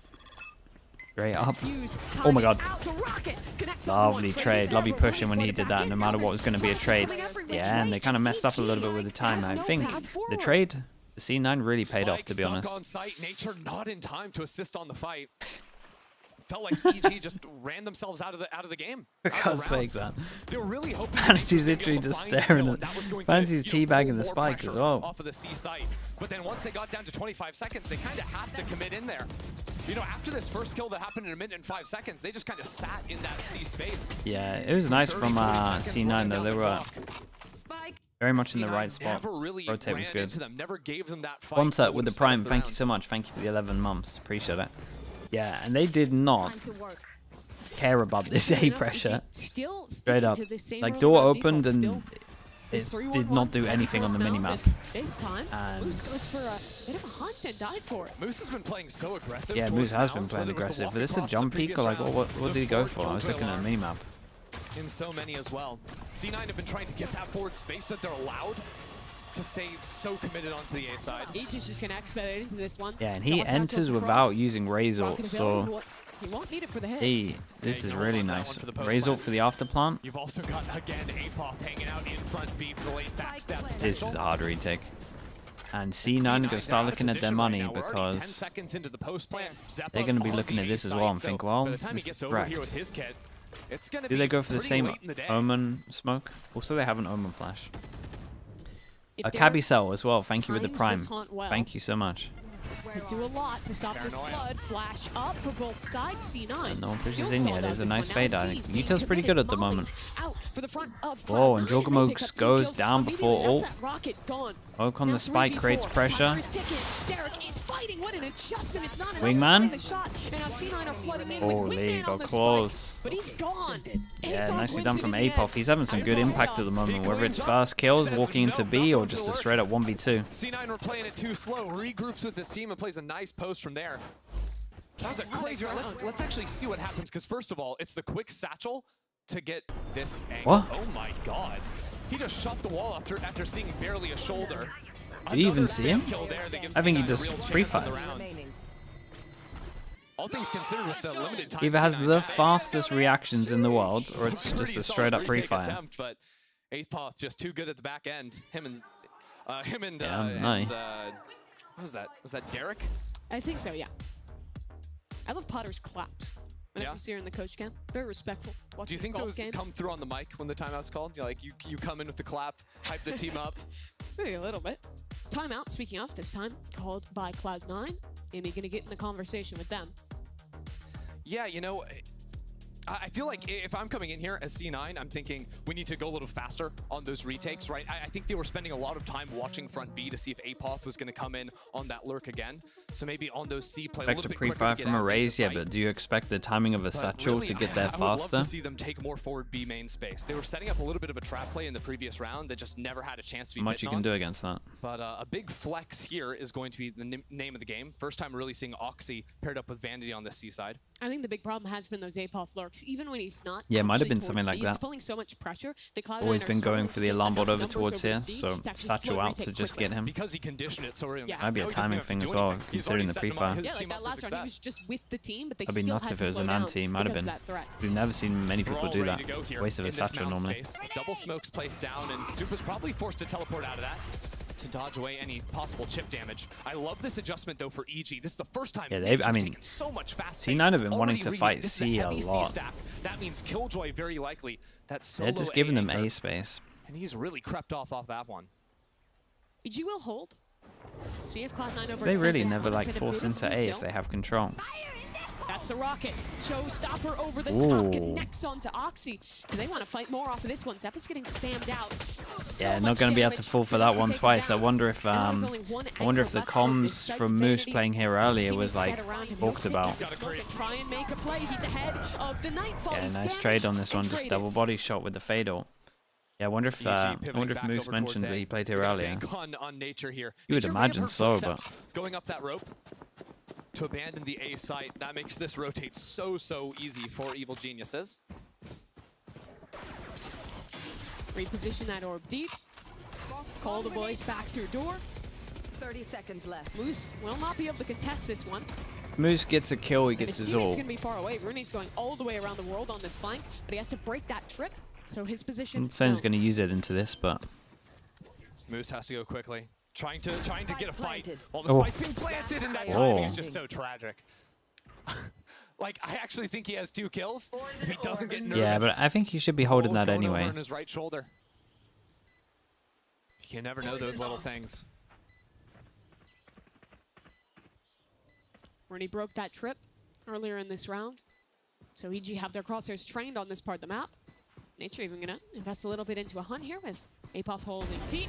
Straight up. Fuse, Oh my god. out to rocket. Connects onto Lovely one. trade. Lovely Several. pushing when he did that, no matter what was going to be a trade. Yeah, and they kind of messed up a little bit with the time. I think the trade, the C9 really paid off, to be Spike honest. stuck on site. Nature not in time to assist on the fight. Felt like EG just ran themselves out of the game. For out of God's the sakes, round. man. They were really hoping Fantasy's that they literally would be able to just find a staring kill, at. and that was going Fantasy's to, teabagging pull the more spike as pressure well. off of the C site. But then once they got down to 25 seconds, they kind of have to commit in there. After this first kill that happened in 1 minute and 5 seconds, they just kind of sat in that C space. Yeah, it was nice from 30-40 seconds C9 running though. down They the were clock. very much in the C9 right spot. Never really Rotate was ran good. into them, never gave them that fight Sponsor that with the would've sped up Prime. Thank you round. so much. Thank you for the 11 months. Appreciate it. Yeah, and they did not care about this A pressure. Still Straight up. to the same Like rule door about opened default, and still. it did not do anything on the minimap. This time, And Moose goes for a bit of a hunt and dies for it. Moose has been playing so aggressive. Yeah, towards Moose has Mound, been playing whether it was the aggressive. walk But this is a across the jump peak previous or like round, what did he those go forward for? I was killjoy looking at the alarms minimap. in so many as well. C9 have been trying to get that forward space that they're allowed to stay so committed onto the A side. Each is just going to expedite into this one. Yeah, and he Shots out enters goes without across. using Razor, Rocket so available. He won't need it for the hit. hey, this you is don't really want that nice. one for the post Razor plant. for the after plant. You've also got, again, Apoth hanging out in front B for the late backstab. This is potential. a hard retake. And C9 are going to start looking at their money We're already 10 because seconds into the post plant. they're going to be looking at this as well and So think, well, by the time he this gets is over here with wrecked. his kit, it's going to Do be they go for the pretty same late in the day. Omen smoke? Also, they have an Omen flash. If A Derek Cabby Cell as well. Thank you with the times prime. this haunt well, Thank you so much. could do a lot to stop this flood. Flash up for both sides. C9. No one still pushes in stalled yet. out There's a this nice one. fade. Now I C think is being Nito's pretty good at the committed. moment. Molly's out for the front of Whoa, and Cloud9. They pick Jorgamox up 2 goes kills down immediately. before ult. That's that rocket gone. Oak on Now the spike 3v4. creates pressure. Timer is ticking. Derek is fighting. What an adjustment. It's not enough Wingman? to find the shot. And now C9 are flooding in with Holy, Wingman on got the close. spike. But he's gone. Yeah, Apoth nicely wins done it from in the Apoth. end. He's having some good impact at the moment, whether it's fast kills, walking into B, or just a straight up 1v2. C9 were playing it too slow, regroups with his team and plays a nice post from there. That was a crazy round. Let's actually see what happens, because first of all, it's the quick satchel to get this angle. What? Oh my god. He just shot the wall after seeing barely a shoulder. Did you even see him? Kill there that gives I think he C9 a just real chance free in the fired. round. All things considered, with the limited time Either has C9 the had, fastest reactions in the world, or it's just pretty a straight up solid retake pre-fire. attempt, but Apoth just too good at the back end. Him and nice. what was that? Was that Derek? I think so, yeah. I love Potter's claps. Whenever you see her in the coach camp, very respectful. Do you think those come through on the mic when the timeout's called? You're like, you come in with the clap, hype the team up. Maybe a little bit. Timeout, speaking of, this time called by Cloud9. Amy gonna get in the conversation with them. Yeah, you know, I feel like if I'm coming in here as C9, I'm thinking we need to go a little faster on those retakes, right? I think they were spending a lot of time watching front B to see if Apoth was going to come in on that lurk again. So maybe on those C, play a Expect little a bit quicker pre-fire to get from a out into raise, yeah, sight. but do you expect the timing of a satchel Really, to get there I would love faster? to see them take more forward B main space. They were setting up a little bit of a trap play in the previous round that just never had a chance to be How much bitten you can on. do against that? But a big flex here is going to be the name of the game. First time really seeing Oxy paired up with Vanity on the C side. I think the big problem has been those Apoth lurks. Even when he's not Yeah, it might have actually been something towards like B, It's that. pulling so much pressure. The Cloud9 Always are been going struggling for to the get alarm enough board over numbers towards here, C so to actually satchel float out to retake just quickly. get him. Because he conditioned it so early. Yeah. Might be a Now he doesn't timing have to thing do as well, anything. He's considering already the setting him up pre-fire. his Yeah, like team that up last for round, he was success. just with the team, but they That'd be still nuts had if to it was slow an down anti. Might have because been. of that threat. We've never seen many We're people all do ready that. to go here Waste of in a this satchel mound normally. space. Double smokes placed down, and Super's probably forced to teleport out of that to dodge away any possible chip damage. I love this adjustment though for EG. This is the first time Yeah, EG's I mean, taken so much fast C9 have been wanting to fight C a lot. Stack. That means Killjoy very likely. That's solo They're just giving them anchor. A space. And he's really crept off that one. EG will hold. See if Cloud9 overextends They really this never one. like It's a force into beautiful A kill. if they have control. That's the rocket. Showstopper over the Ooh. top, connects onto Oxy. Do they want to fight more off of this one? Zepp's getting spammed out. So Yeah, not much going to be able to damage fall for enough that to one take him twice. I down. wonder if And now there's only one I wonder if anchor the left on this comms side. from Moose Vanity. playing here earlier His was teammates like get around him. talked He'll sit about. his smoke and try and make a play. He's ahead of the Nightfall. Yeah, He's nice damaged trade on this and one, just traded. double body shot with the fade ult. Yeah, I wonder if pivoting Moose back over mentioned towards that A. he played here They're gonna earlier. bank on Nature here. You would Nature may imagine have heard so, footsteps but going up that rope to abandon the A site, that makes this rotate so easy for Evil Geniuses. Reposition that orb deep. Call the boys back through door. 30 seconds left. Moose will not be able to contest this one. Moose gets a kill, he And gets his his teammate's ult. going to be far away. Rooney's going all the way around the world on this flank, but he has to break that trip. So his position. Sen's going to use it into this, but Moose has to go quickly. Trying to get a fight while the Oh. spike's being planted, and that Oh. timing is just so tragic. Like, I actually think he has 2 kills if he doesn't get nervous. yeah, but I think he should be holding Almost that going over anyway. on his right shoulder. You can never know those little things. Rooney broke that trip earlier in this round. So EG have their crosshairs trained on this part of the map. Nature even going to invest a little bit into a hunt here with Apoth holding deep.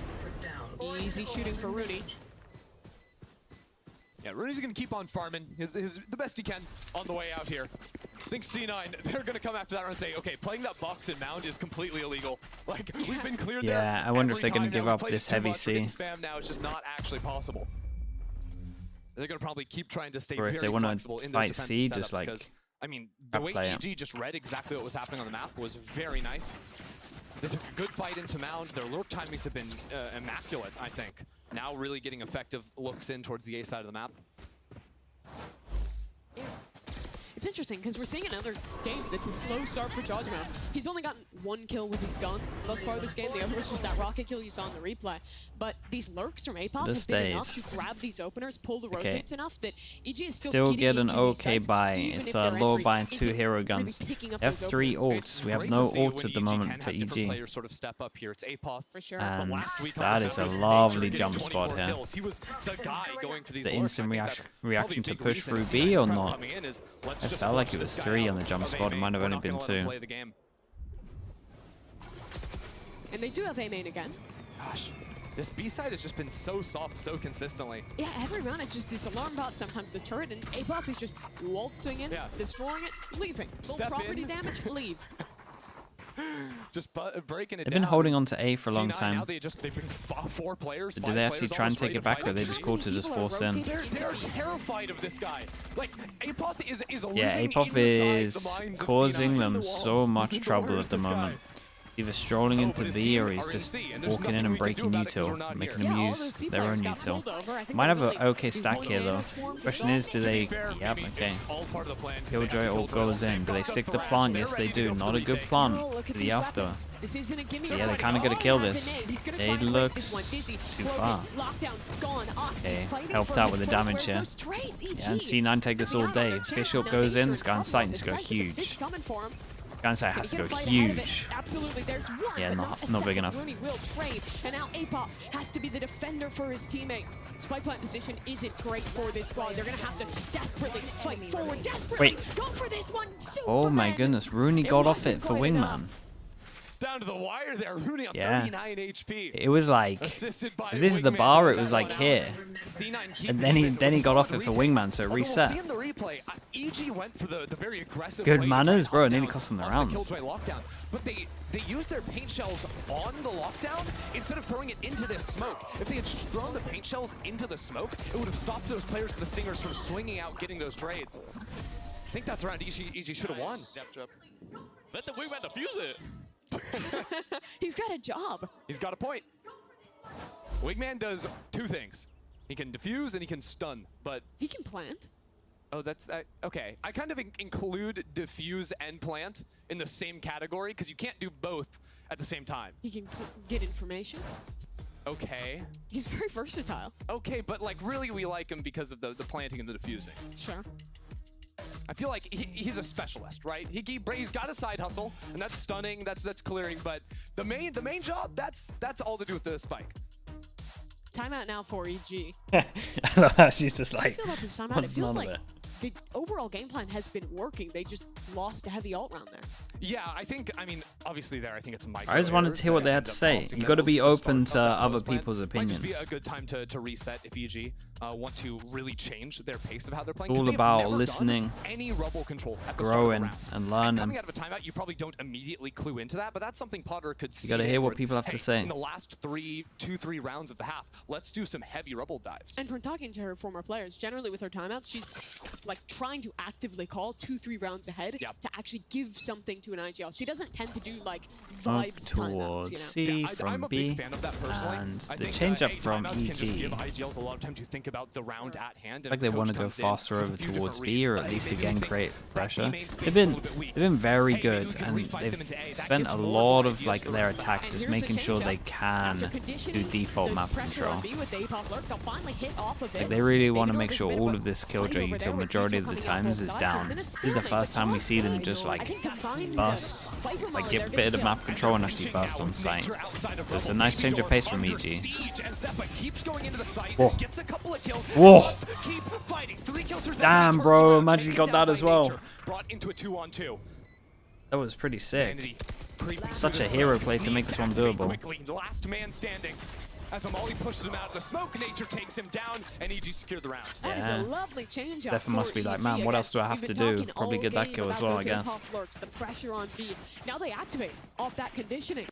Easy shooting for Rooney. Yeah, Rooney's going to keep on farming the best he can on the way out here. I think C9, they're going to come after that round and say, okay, playing that box and mound is completely illegal. Like, we've been cleared there. Yeah, I wonder if every they're going time to give now. up We've played this it too heavy much. We're C. getting spam now. It's just not actually possible. They're going to probably keep trying to stay Or if very they wanna flexible in those fight defensive C, setups, just, like, because, I mean, the way play it. EG just read exactly what was happening on the map was very nice. They took a good fight into mound. Their lurk timings have been immaculate, I think. Now really getting effective looks in towards the A side of the map. It's interesting because we're seeing another game that's a slow start for Judgment. He's only gotten 1 kill with his gun thus far this game. The other was just that rocket kill you saw in the replay. But these lurks from APOP have been enough to grab these openers, pull the rotates enough that EG is still get an into okay these buy. sites, It's if a their low entry buy and 2 isn't hero guns. really picking up They have those 3 openers. ults. We have Great no to see ults when at the EG moment can for have different EG. players sort of step up here. It's APOP For sure. And last week that is a lovely jump spot here. kills. He was the guy going for these The lurks. instant I think that's reaction to probably a push big through reason B or C9's not? coming in is, let's I just felt like flush it was this 3 guy on the out jump of spot. It A-main. might have We're only not been gonna let him 2. play the game. And they do have A-main again. Gosh, this B side has just been so soft so consistently. Yeah, every round it's just this alarm bot, sometimes the turret, and APOP is just waltzing in, destroying it, leaving. Little Step property in. damage, leave. Just breaking it They've down. been holding on to A for a long C9 time. Now they bring 4 players. Do 5 they actually players try and almost take ready it to back, fight. or they just call to just force in? They're terrified of this guy. Like, APOP is Yeah, living APOP inside the is minds of causing C9. them so much trouble at the moment. Either strolling into B or he's just walking in and breaking util, making them use their own util. Might have an okay stack here though. Question is, do they... Yep, okay. Killjoy all goes in. Do they stick the plant? Yes they do. Not a good plant for the after. Yeah, they kind of got to kill this. It looks too far. Okay, helped out with the damage here. Yeah, and C9 take this all day. Fish up goes in, this guy on site needs to go huge. Gansai has to go huge. Yeah, not big enough. Rooney will trade, and now APOP has to be the defender for his teammate. Spike plant position isn't great for this squad. They're gonna have to desperately fight forward. Desperately go for this one. Oh my goodness, Rooney got off it for wingman. Down to the wire there, Rooney on Yeah. 39 HP. It was like, Assisted by if this is the wingman. bar, it was like here. C9 And then he got off it for wingman, so it Although reset. We'll see in the replay, EG went for the very aggressive Good play to manners, try bro. and It nearly lock cost them the down rounds. Killjoy lockdown, but they used their paint shells on the lockdown instead of throwing it into this smoke. If they had thrown the paint shells into the smoke, it would have stopped those players with the Stingers from swinging out, getting those trades. I think that's around EG should have won. Let the wingman defuse it. He's got a job. He's got a point. Wingman does 2 things. He can defuse and he can stun, but... He can plant. Oh, that's... okay. I kind of include defuse and plant in the same category, because you can't do both at the same time. He can get information. Okay. He's very versatile. Okay, but like really we like him because of the planting and the defusing. Sure. I feel like he's a specialist, right? He's got a side hustle, and that's stunning, that's clearing, but the main job, that's all to do with the spike. Timeout now for EG. I love how she's just I like, feel about this timeout. It what's feels none like of it? the overall game plan has been working. They just lost a heavy ult round there. Yeah, I mean, obviously there, I think it's micro I just wanted errors to hear what that they had end to up say. costing You them got to be most of the open start to of that other post plan. people's Might opinions. just be a good time to reset if EG want to really change their pace of how they're playing. It's all 'cause they've about never done listening, any rubble control at the start of growing, the round. and learning. Coming out of a timeout, you probably don't immediately clue into that, but that's something Potter could see. You got to hear where what it's, people have to hey, say. In the last 3 rounds of the half, let's do some heavy rubble dives. And from talking to her former players, generally with her timeout, she's like trying to actively call 2-3 rounds ahead to actually give something to an IGL. She doesn't tend to do like Up vibes towards timeouts, you know? C I'm from a B, big fan of that personally. and I the think, change up hey, from timeouts can just give EG. IGLs a lot of time to think about the round at hand. Like they want to go faster over towards B, or at least again create pressure. They've been very good, and they've spent a lot of like their attack just making sure they can do default map control. Like they really want to make sure all of this Killjoy util majority of the times is down. This is the first time we see them just like bust, like get a bit of map control and actually bust on site. So it's a nice change of pace from EG. Whoa. Whoa. Damn, bro, imagine he got that as well. Brought into a 2-on-2. That was pretty sick. Such a hero play to make this one doable. Quickly, last man standing. As Amali pushes him out of the smoke, Nature takes him down, and EG secured the round. That is a lovely change up. Stefan must be like, man, what else do I have to do? Probably get that kill as well, I guess. The pressure on B. Now they activate off that conditioning.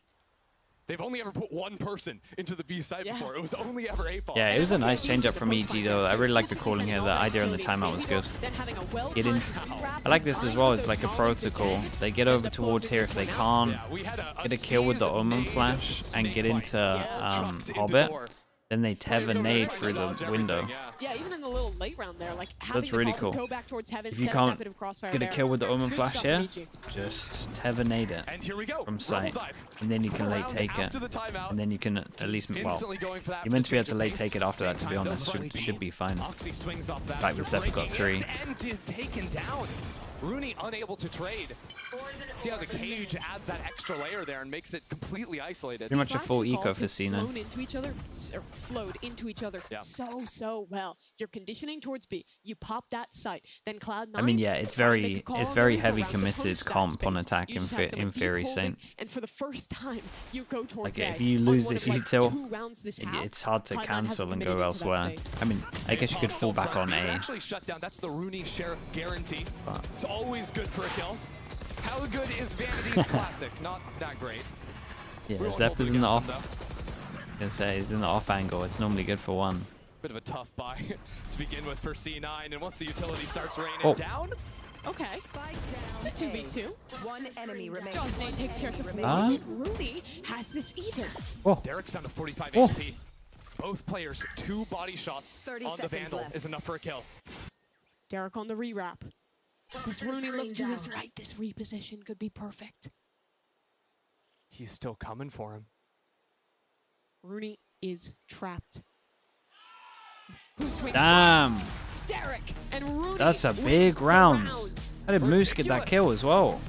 They've only ever put one person into the B side before. It was only ever A-Fall. Yeah, it was a nice change up from EG though. I really like the calling here. The idea on the timeout was good. Get in. I like this as well. It's like a protocol. They get over towards here if they can't get a kill with the Omen flash and get into Hobbit. Then they tether nade through the window. Yeah, even in the little late round there, like having That's really the cool. go back towards heaven, If you set can't that bit of crossfire get a there. kill with the Omen Good Flash stuff, here, AG. just tether nade it And here we go. from sight. And then you can late take it. And then you can at least, well, you're meant to be able to late take it after that, to be honest. Should be fine. Oxy swings off that. Fact, the Zephyr got 3. And is taken down. Rooney unable to trade. See how the cage adds that extra layer there and makes it completely isolated. Pretty much a full eco for Cena. Flowed into each other so well. You're conditioning towards B. You pop that sight. Then Cloud9. I mean, yeah, it's very heavy committed comp on attack in theory, Saint. And for the first time, you go towards Like, A. if you lose this util, half, it's hard to Cloud9 has cancel and committed go into that elsewhere. space. I mean, I guess you could fall back on A. Actually shut down. That's the Rooney Sheriff guarantee. It's always good for a kill. How good is Vanity's classic? Not that great. Yeah, Zephyr's in the off. I can say he's in the off angle. It's normally good for 1. Bit of a tough buy to begin with for C9, and once the utility starts raining down. Okay. It's a 2v2. One enemy remaining. Josh Nate takes care of Sophia. Huh? And Rooney has this even. Oh. Derek's down to 45 HP. Both players, 2 body shots 30 on the seconds Vandal left. is enough for a kill. Derek on the rewrap. Does Rooney look to his right? This reposition could be perfect. He's still coming for him. Rooney is trapped. Who swings Damn. first? Derek and Rooney. That's a wins big the round. round. How did Moose get that kill as well?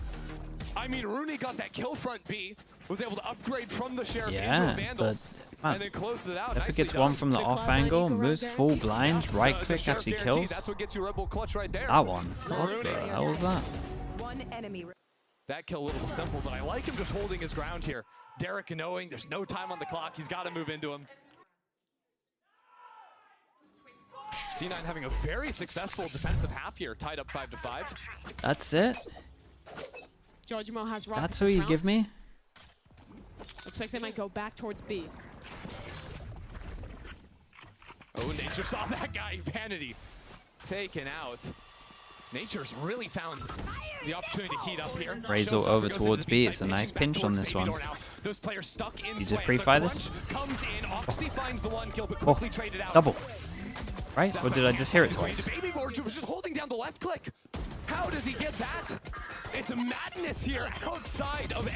I mean, Rooney got that kill front B, was able to upgrade from the Sheriff into a Yeah, Vandal, but man, and then closed it out. Zephyr Nicely gets 1 done. from the off angle. Moose full blind, right The click Sheriff actually guarantee, kills. That's what gets you Red Bull clutch right there. That one. What the hell was that? One enemy. That kill a little simple, but I like him just holding his ground here. Derek knowing there's no time on the clock. He's got to move into him. C9 having a very successful defensive half here, tied up 5-5. That's it? Giorgimo has rockets That's what you round. give me? Looks like they might go back towards B. Oh, Nature saw that guy. Vanity taken out. Nature's really found the opportunity to heat up here. Razor over towards B. It's a nice pinch on this one. Those players stuck in You just Slam, pre-fire but this? Lunch comes in. Oxy finds the 1 kill, but quickly traded out. Double. Right? Or did I just hear it His way to twice? Baby Board was just holding down the left click. How does he get that? It's a madness here outside of A.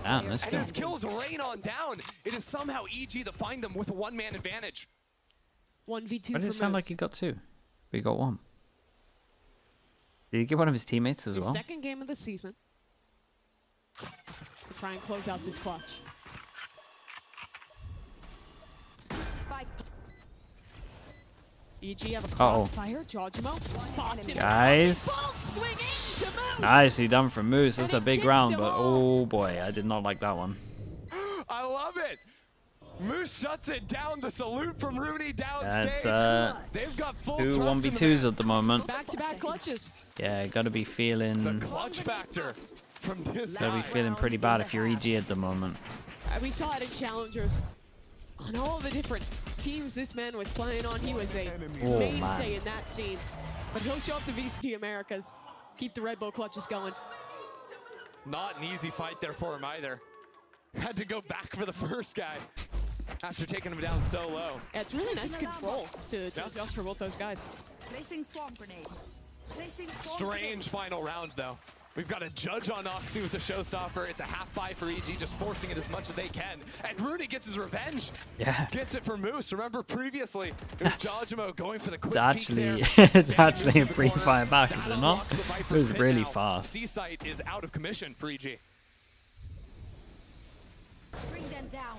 Damn, that's and good. his kills rain on down. It is somehow EG to find them with a 1-man advantage. 1v2 Why did for it sound like Moose. he got 2? But he got 1. Did he get one of his teammates as His well? second game of the season. To try and close out this clutch. Spike. EG have a Uh-oh. crossfire. Giorgimo spots him. Guys. Both swinging to Moose. Nicely done from Moose. That's a And big it round, gets but him oh boy, I did not like that one. I love it. Moose shuts it down. The salute from Rooney That's downstage. They've got full 2 trust in the 1v2s man. at the moment. Back-to-back clutches. Yeah, gotta be feeling The clutch factor from this gotta guy. be feeling pretty bad if you're EG at the moment. We saw it in Challengers. On all the different teams this man was playing on, he was a Oh, mainstay man. in that scene. But he'll show up to VCT Americas. Keep the Red Bull clutches going. Not an easy fight there for him either. Had to go back for the first guy after taking him down so low. Yeah, it's really nice control to adjust for both those guys. Placing swamp grenade. Placing swamp grenade. Strange final round though. We've got a judge on Oxy with the showstopper. It's a half buy for EG, just forcing it as much as they can. And Rooney gets his revenge. Yeah. Gets it for Moose. Remember previously, it was Giorgimo going for the quick It's actually peek there. it's actually a free fire back, is it not? Unlocks the It Viper's was pit really now. fast. C-Site is out of commission for EG. Bring them down.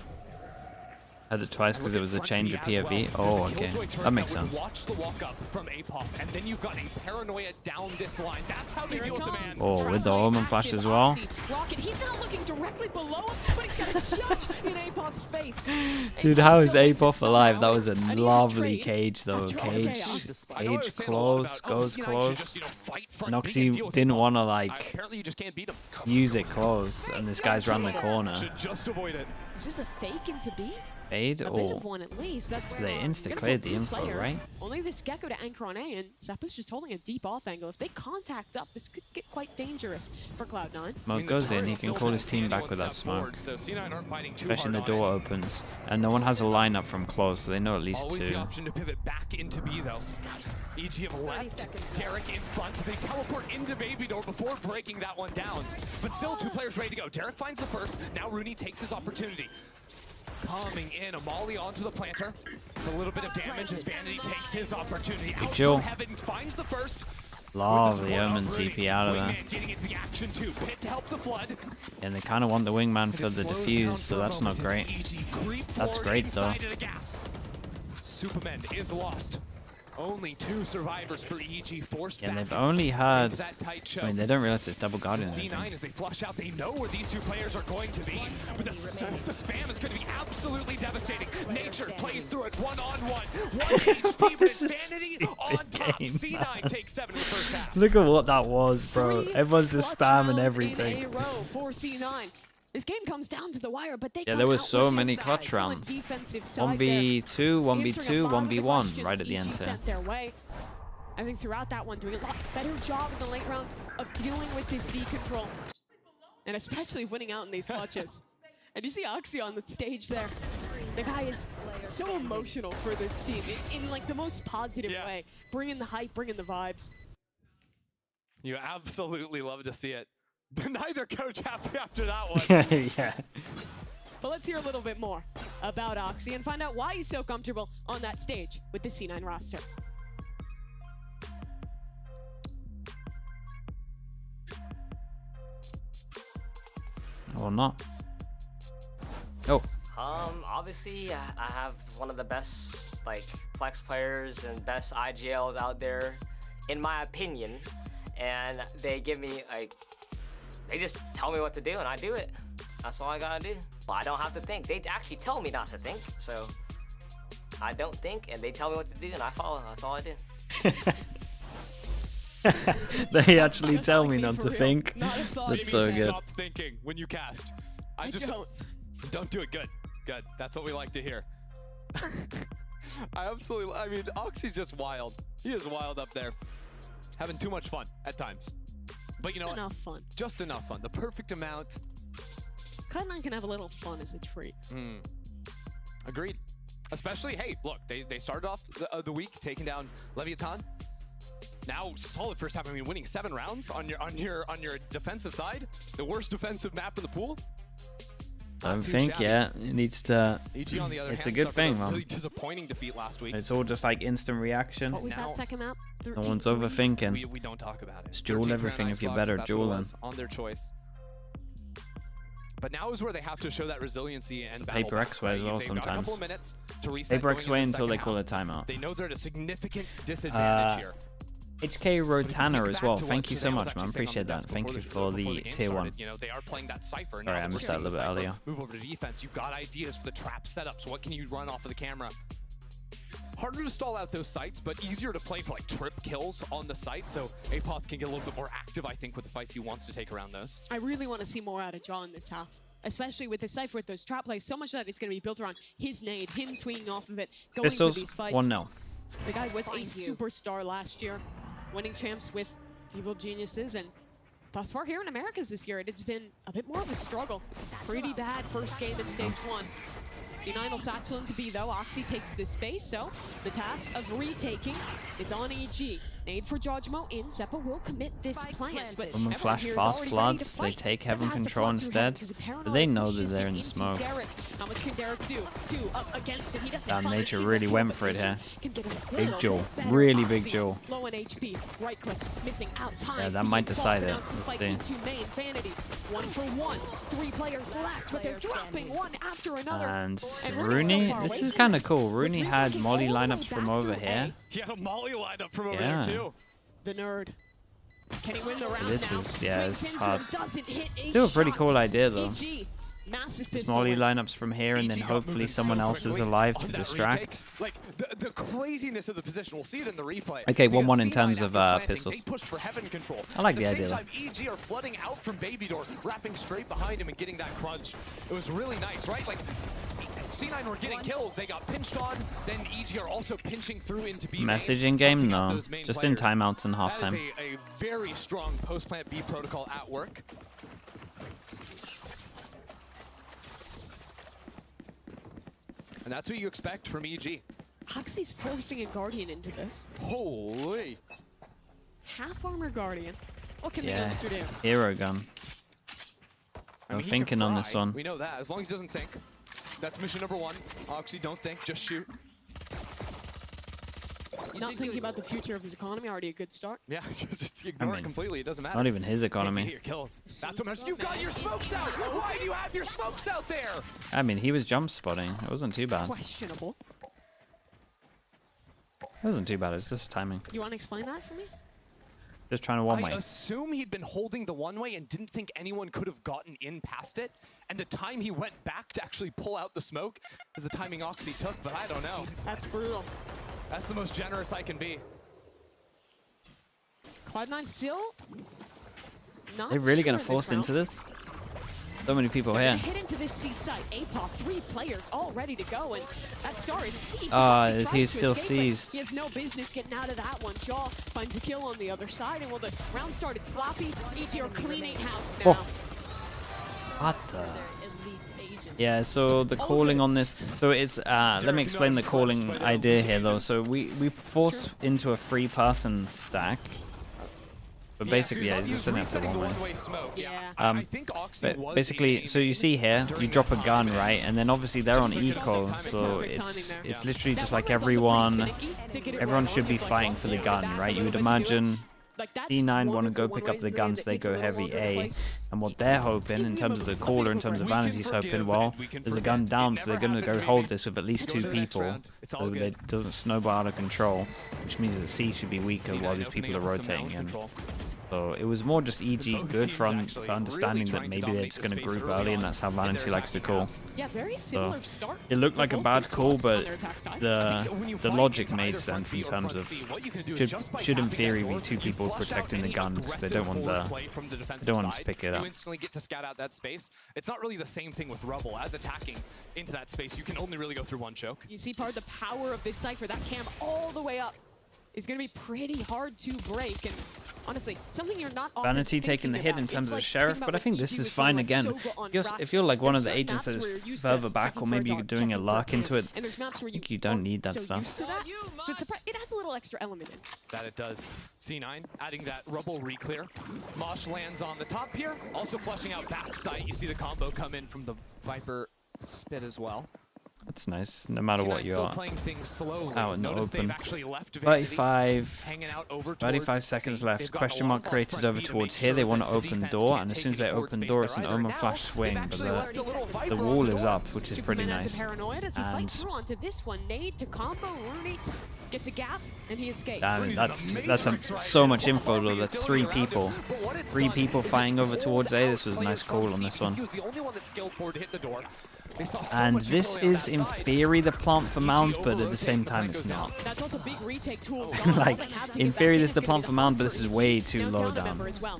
Had it twice because it was a change of POV. Oh, okay. That makes sense. Watch the walk up from APOP, and then you've got a paranoia down this line. That's how they deal with the man. Oh, with the Omen Flash as well. Rocket, he's not looking directly below him, but he's got a judge in Apop's face. Dude, how is Apoff alive? That was a lovely cage though. Cage close, goes close. Noxy didn't want to like Apparently you just can't beat him. use it close, and this guy's around the corner. Should just avoid it. Is this a fake into B? Fade A bit or of one at least. That's they gonna insta-cleared pull the two info, players. right? Only this Gecko to anchor on A, and Seppa's just holding a deep off angle. If they contact up, this could get quite dangerous for Cloud9. Smoke goes in, he can call his team back with that smoke. So C9 aren't fighting too Especially hard the on door it. opens. And no one has a lineup from close, so they know at least Always the two. option to pivot back into B though. EG have left, Derek in front. They teleport into Baby Door before breaking that one down. But still 2 players ready to go. Derek finds the first, now Rooney takes his opportunity. Coming in, a molly onto the planter. A little bit of damage as Vanity takes his opportunity. Out Jill. from Heaven finds the first. Lovely Omen TP out of there. Wingman getting into the action too. Pit to help the flood. And they kind of want the wingman for the defuse, so that's not great. That's great though. Superman is lost. Only 2 survivors for EG forced Yeah, back they've only had. into that tight choke. I mean, they don't realize it's double guardian. I C9 think. as they flush out, they know where these 2 players are going to be. But the spam is going to be absolutely devastating. Nature plays through it one-on-one. 1 HP, but it's Vanity on top. C9 takes 7 in the first half. Look at what that was, bro. Everyone's just Clutch spamming rounds everything. In a row for C9. This game comes down to the wire, but they Yeah, come there was out so with many an clutch excellent rounds. defensive side 1v2, 1v2, Answering a lot of the 1v1 questions right at the EG end there. sent their way. I think throughout that one, doing a lot better job in the late round of dealing with this B control. And especially winning out in these clutches. And you see Oxy on the stage there. The guy is so emotional for this team in like the most positive way. Bringing the hype, bringing the vibes. You absolutely love to see it. But neither coach happy after that one. Yeah. But let's hear a little bit more about Oxy and find out why he's so comfortable on that stage with the C9 roster. Or not. Oh. Obviously, I have one of the best like flex players and best IGLs out there, in my opinion. And they give me like, they just tell me what to do and I do it. That's all I gotta do. Well, I don't have to think. They actually tell me not to think, so I don't think, and they tell me what to do and I follow. That's all I do. They actually tell me not to think. That's so good. Stop thinking when you cast. I just don't do it. Good. Good. That's what we like to hear. I mean, Oxy's just wild. He is wild up there. Having too much fun at times. But you know what? Enough fun. Just enough fun. The perfect amount. Cloud9 can have a little fun as a treat. Agreed. Especially, hey, look, they started off the week taking down Leviathan. Now, solid first half. I mean, winning 7 rounds on your defensive side. The worst defensive map in the pool. I don't think, yeah. It needs to. EG, on the other It's a hand, good suffered thing, a man. really disappointing defeat last week. It's all just like instant reaction. What was that second map? No one's overthinking. We don't talk about it. Just duel 13 everything if you're Xbox, better that's what it dueling. was on their choice. But now is where they have to show that resiliency and Paper battle back, X-way as right? well They've got a couple sometimes. of minutes to reset Paper going X-way into the until they second call a half. timeout. They know they're at a significant disadvantage here. HK Rotana as well. Thank you so Chanel was much, man. actually saying on Appreciate the that. desk Thank you before for the game tier 1. started. You know, they are playing that Cypher. Sorry, I missed that a little bit earlier. Move over to defense. You've got ideas for the trap setups. What can you run off of the camera? Harder to stall out those sites, but easier to play for like trip kills on the site. So Apoth can get a little bit more active, I think, with the fights he wants to take around those. I really want to see more out of Jaw in this half. Especially with the Cypher, with those trap plays, so much of that is going to be built around his nade, him swinging off of it, going Pistols, for these fights. 1-0. The guy was a superstar last year, winning champs with Evil Geniuses, and thus far here in Americas this year, it's been a bit more of a struggle. Pretty bad first game in stage 1. C9 will satchel into B though. Oxy takes this space, so the task of retaking is on EG. Nade for Jojmo in. Seppa will commit this plant, but When we everyone flash here is fast already ready to floods, they fight. take Seppa heaven has to control flood through heaven instead. because the But paranoid they know that pushes they're him in the into smoke. Derek. How much can Derek do? 2 up against him. He doesn't Damn, find a Nature single really kill, went but for it EG here. can get a Big little Joel. bit better. Really big Oxy, Joel. Low on HP. Right clicks. Missing out time. Yeah, that Being might decide fought, it. announced the fight Let's see. into main. Vanity. 1 for 1. 3 players left, but they're dropping one after another. And Rooney's so Rooney, far this away is from kind of this. cool. Rooney Was had rethinking molly all the way lineups from back over to here. He had a molly lineup from over Yeah. there too. The nerd. Can he win the round This now? is, yeah, Swings it's into hard. him, doesn't hit a Still a pretty shot. cool idea though. EG, massive Just pistol molly win. lineups from here, and then hopefully someone else is alive to distract. Like the craziness of the position, we'll see it in the replay. Okay, Because 1-1 in C9 terms of after planting, pistols. They push for heaven control. I like At the the idea, same time, EG are flooding out from Baby Door, wrapping straight behind him and getting that crunch. It was really nice, right? Like C9 were getting kills. They got pinched on. Then EG are also pinching through into B main. Messaging game? hunting out No. those main Just in players. timeouts and That is halftime. a very strong post-plant B protocol at work. And that's what you expect from EG. Oxy's forcing a Guardian into this. Holy. Half armor Guardian. What can the Yeah. youngster do? Hero gun. I No mean, he can thinking on this fry. one. We know that. As long as he doesn't think. That's mission number 1. Oxy, don't think, just shoot. Not thinking about the future of his economy, already a good start. Yeah, just ignore mean, it completely. It doesn't matter. Not even his If economy. you hit your kills. That's what matters. You've got your smokes out. Why do you have your smokes out there? I mean, he was jump spotting. It wasn't too bad. Questionable. It wasn't too bad. It's just timing. You want to explain that for me? Just trying to one I way. assume he'd been holding the one way and didn't think anyone could have gotten in past it. And the time he went back to actually pull out the smoke is the timing Oxy took, but I don't know. That's brutal. That's the most generous I can be. Cloud9 still not They're really sure gonna in force this round. into this? So many people They're here. gonna hit into this C site. APOP, 3 players all ready to go, and that star is seized. Ah, He he's tries to still escape, but seized. He has no business getting out of that one. Jaw finds a kill on the other side, and well, the round started sloppy. EG are cleaning house now. Oh. What the? Yeah, so the calling on this, so it's, let me explain the calling idea here though. So we force into a 3-person stack, but basically, yeah, he's just sitting at the one way. But basically, so you see here, you drop a gun, right, and then obviously they're on eco, so it's literally just like everyone should be fighting for the gun, right? You would imagine D9 want to go pick up the guns, they go heavy A, and what they're hoping in terms of the caller, in terms of Vanity's hoping, well, there's a gun down, so they're going to go hold this with at least 2 people, so that it doesn't snowball out of control, which means that C should be weaker while these people are rotating in. So it was more just EG good for understanding that maybe they're just going to group early, and that's how Vanity likes to call. Yeah, very So similar start. it looked like a bad call, but the logic made sense in terms of should in theory be 2 people protecting the gun because they don't want them to pick it up. You instantly get to scout out that space. It's not really the same thing with Rebel. As attacking into that space, you can only really go through 1 choke. You see part of the power of this Cypher, that cam all the way up is going to be pretty hard to break, and honestly, something you're not often Vanity taking the hit about. in terms It's of like the Sheriff, thinking but I about think what this EG is was fine doing, again. like, so If on you're like one of the There's agents that certain maps where is you're used to further back, checking or for maybe a you're dog, doing a checking for lark into it, and there's maps where I think you don't need that so stuff. used to that. So it adds a little extra element in. That it does. C9 adding that Rebel re-clear. Mosh lands on the top here, also flushing out backside. You see the combo come in from the Viper spit as well. That's nice, no matter what you still are. playing things slowly. Out in the Notice they've open. actually left Vanity 35 hanging out over 35 towards seconds C. left. They've got Question a mark lot created front over B to towards make here. They sure want to that the open defense door, can't and as take soon as any they forward open space door, there it's an either. Omen Now, flash swing, they've but actually left a little Viper the on wall the is door. up, which is pretty Superman has nice. a paranoid as he And fights through onto this one. Nade to combo. Rooney gets a gap, and he escapes. damn, that's so much info though. That's 3 people. 3 people fighting over towards A. This was a nice call on this one. He was the only one that scaled forward to hit the door. They saw so And much this utility on is that in side. theory the plant for Mound, but at the same time it's not. That's also big retake tools. Like, in theory this is the plant for Mound, but this is way too low down. As well.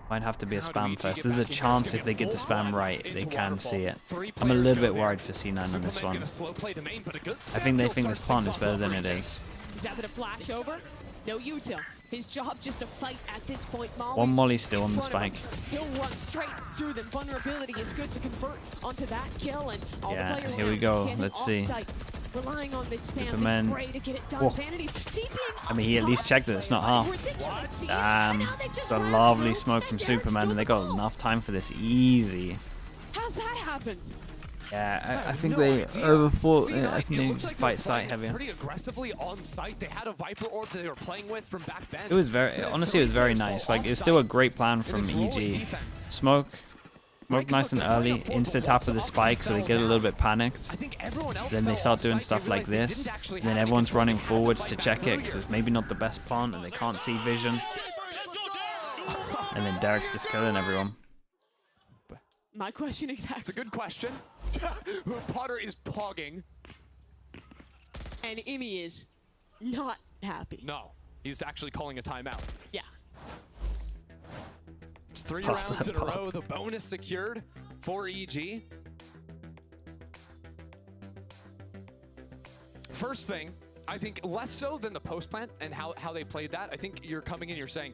Might have to be a spam fest. There's a chance if they get the spam right, they can see it. I'm a little bit worried for C9 on this one. I think they think this plant is better than it is. Zap it a flash over. No util. His job just to fight at this point. One Molly still on the spike. He'll run straight through them. Vulnerability is good to convert onto that kill, and all Yeah, the players here we now go. standing Let's see. off-site, relying on this spam, Superman. this spray to get it done. Whoa. Vanity's TPing I mean, he at least checked that it's not half. It's a lovely smoke from Superman, and they got enough time for this easy. How's that happened? Yeah, I think they overthought. I think they just fight site heavier. Pretty aggressively on site. They had a Viper orb that they were playing with from back then. It was very, honestly, it was very nice. Like, it was still a great plan from EG. Smoke nice and early, insta tap of the spike, so they get a little bit panicked. Then they start doing stuff like this. And then everyone's running forwards to check it, because it's maybe not the best plant, and they can't see vision. And then Derek's just killing everyone. My question exactly. It's a good question. Potter is pogging. And Imi is not happy. No, he's actually calling a timeout. Yeah. It's 3 Oh, rounds that in a pog. row. The bonus secured for EG. First thing, I think less so than the post plant and how they played that. I think you're coming in, you're saying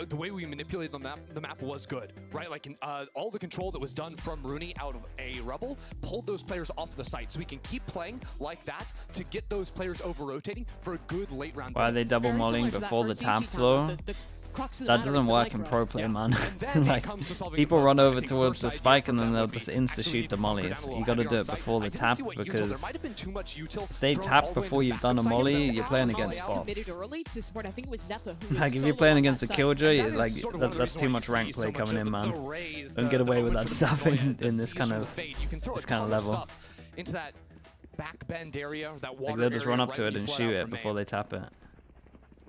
the way we manipulated the map was good, right? Like all the control that was done from Rooney out of a Rebel pulled those players off the site, so we can keep playing like that to get those players over rotating for a good late round. Why are they double mollying before the tap though? That doesn't work in pro play, man. Like, people run over towards the spike and then they'll just insta-shoot the mollies. You gotta do it before the tap, because if they tap before you've done a molly, you're playing against bots. Like, if you're playing against a Killjoy, like, that's too much rank play coming in, man. Don't get away with that stuff in this kind of level. Into that back bend area, that water like, they'll just run up to right it and shoot it before they tap it.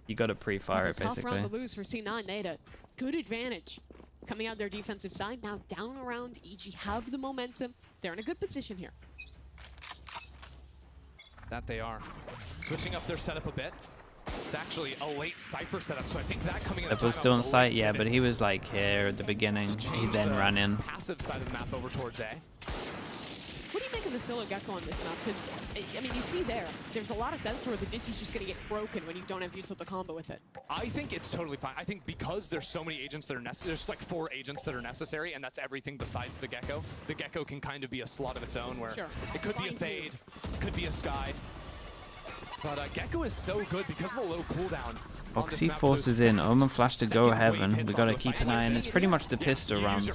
You got to pre-fire it, basically. Tough round to lose for C9. They had a good advantage coming out their defensive side. Now down around, EG have the momentum. They're in a good position here. That they are. Switching up their setup a bit. It's actually a late Cypher setup, so I think that coming in. That was still on site, yeah, but he was like here at the beginning. He then ran in. Passive side of the map over towards A. What do you think of the solo Gecko on this map? Because, I mean, you see there's a lot of sense where the Dizzy's just going to get broken when you don't have util to combo with it. I think it's totally fine. I think because there's so many agents that are necessary, there's like 4 agents that are necessary, and that's everything besides the Gecko. The Gecko can kind of be a slot of its own where it could be a Fade, could be a Sky. But Gecko is so good because of the low cooldown. Oxy forces in, Omen flash to go heaven. We gotta keep an eye on. It's pretty much the pistol rounds.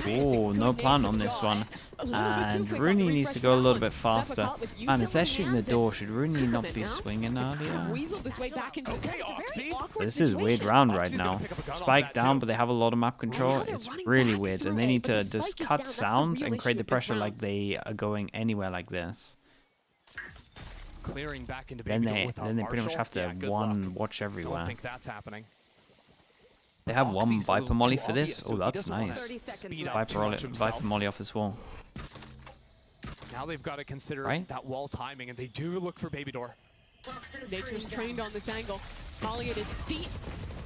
Oh, no plant on this one. And Rooney needs to go a little bit faster. Man, is that shooting the door? Should Rooney not be swinging earlier? This is a weird round right now. Spike down, but they have a lot of map control. It's really weird, and they need to just cut sounds and create the pressure like they are going anywhere like this. Clearing back into Then they pretty much have to watch everywhere. I don't think that's happening. They have one Viper molly for this. Oh, that's nice. Viper molly off this wall. Now they've got to consider that wall timing, and they do look for Baby Door. Nature's trained on this angle. Molly at his feet.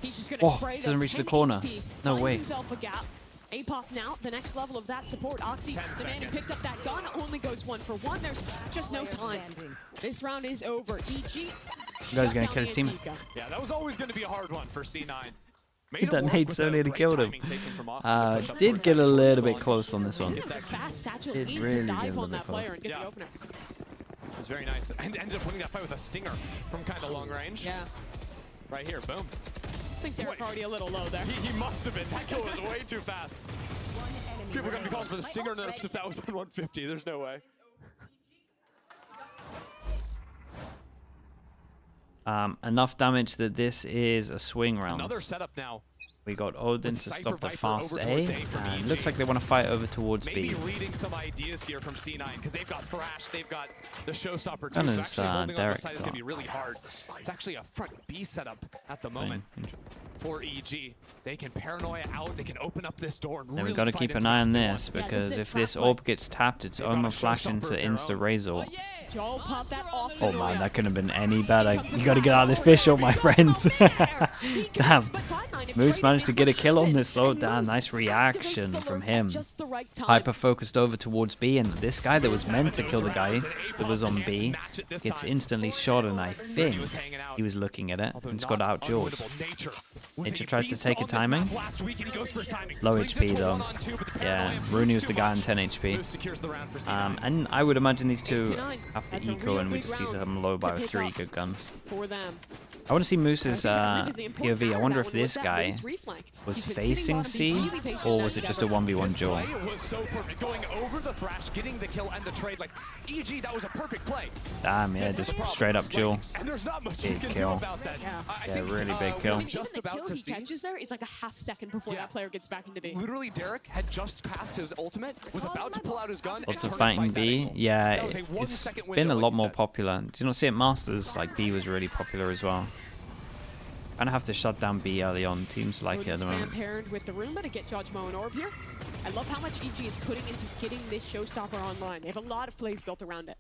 He's just going to spray doesn't reach the corner. No way. Himself a gap. Apop now, the next level of that support. Oxy, the man who picks up that gun, only goes 1-for-1. There's just no time. This round is over. EG. You guys gonna kill his team? Yeah, that was always going to be a hard one for C9. That nade so nearly killed him. Did get a little bit close on this one. Did really get a little bit close. It was very nice. And ended up winning that fight with a stinger from kind of long range. Yeah. Right here, boom. I think Derek already a little low there. He must have been. That kill was way too fast. People are going to be calling for the stinger nerfs if that was on 150. There's no way. Enough damage that this is a swing round. Another setup now. We got Odin to stop the fast A, and looks like they want to fight over towards B. Maybe reading some ideas here from C9, because they've got Thrash, they've got the Showstopper too, That so is, actually holding on the side is Derek going to be really hard. It's actually a front B setup at the moment for EG. They can paranoia out, they can open up this door and Then really we got to fight keep into an eye it on if they this, want. because if this orb gets tapped, it's Omen flash into insta Razor. Joel popped that off. Oh man, that couldn't have been any better. You got to get out of this fish up, my friends. Damn. Moose managed to get a kill on this though. Damn, nice reaction from him. Hyper focused over towards B, and this guy that was meant to kill the guy that was on B gets instantly shot, and I think he was looking at it and just got out George. Nature tries to take a timing. Low HP though. Yeah, Rooney was the guy on 10 HP. And I would imagine these two have to eco, and we just see some low by 3 good guns. I want to see Moose's POV. I wonder if this guy was facing C, or was it just a 1v1 duel? Was so perfect, going over the Thrash, getting the kill and the trade. Like EG, that was a perfect play. Damn, yeah, just straight up duel. And there's not much Big kill. Yeah, really big kill. Just about to see. He catches there is like a half second before that player gets back into B. Literally, Derek had just cast his ultimate, was about to pull out his gun. Lots of fighting B. Yeah, it's been a lot more popular. Do you not see it Masters? Like B was really popular as well. Kind of have to shut down B early on. Teams like it at the moment. Paired with the Roomba to get Judgmo and Orb here. I love how much EG is putting into getting this Showstopper online. They have a lot of plays built around it.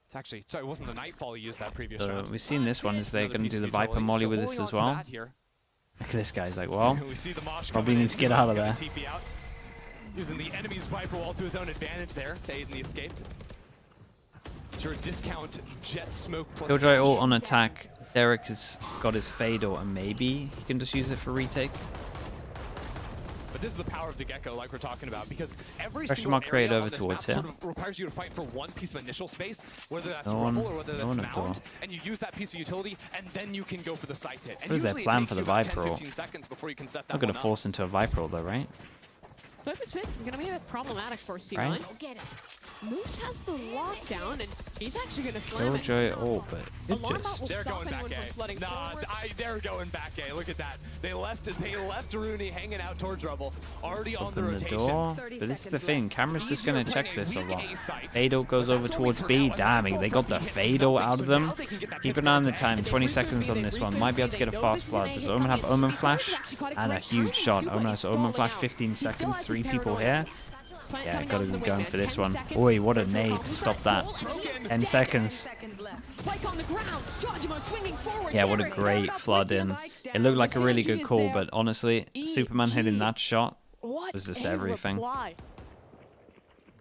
It's actually, sorry, it wasn't the Nightfall he used that previous round. We've seen this one, is they're going to do the Viper molly with this as well. Look at this guy's like, well, probably needs to get out of there. Using the enemy's Viper wall to his own advantage there to aid in the escape. Sure, discount jet smoke plus Killjoy dash. ult on attack. Derek has got his fade ult, and maybe he can just use it for retake. But this is the power of the Gecko, like we're talking about, because every Question single mark area create on over this towards map here. sort of requires you to fight for one piece of initial space, whether that's No one- rubble or whether no that's one at all. mound, and you use that piece of utility, and then you can go for the site hit. And What is their usually plan it for takes the you about Viper 10, ult? 15 seconds before you can set that Not gonna one up. force into a Viper ult though, right? Flip is going to be a bit problematic for C9. Right. Moose has the lockdown, and he's actually going to slam it. Killjoy ult, but it Alarm bot just... will They're stop going back anyone from A. flooding Nah, forward. they're going back A. Look at that. They left Rooney hanging out towards rubble, already on the Open the rotations. door. But this is the thing, camera's just Easier gonna playing check a this a weak lot. A site, Fade ult goes but over that's only towards for B. now. Damn, they got the fade ult out of them. Keep an eye on the time, 20 seconds on this one. Might be able to get a fast flood. Does Omen have Omen Flash? And a huge shot. Omen has Omen Flash, 15 seconds, 3 people here. Yeah, gotta be going for this one. Oi, what a nade to stop that. 10 seconds. Spike on the ground. Giorgimo swinging forward. Yeah, what a Derek great going up flood with in. the It looked like a The really synergy good is call, there. but honestly, Superman hitting that shot What was just a everything. reply.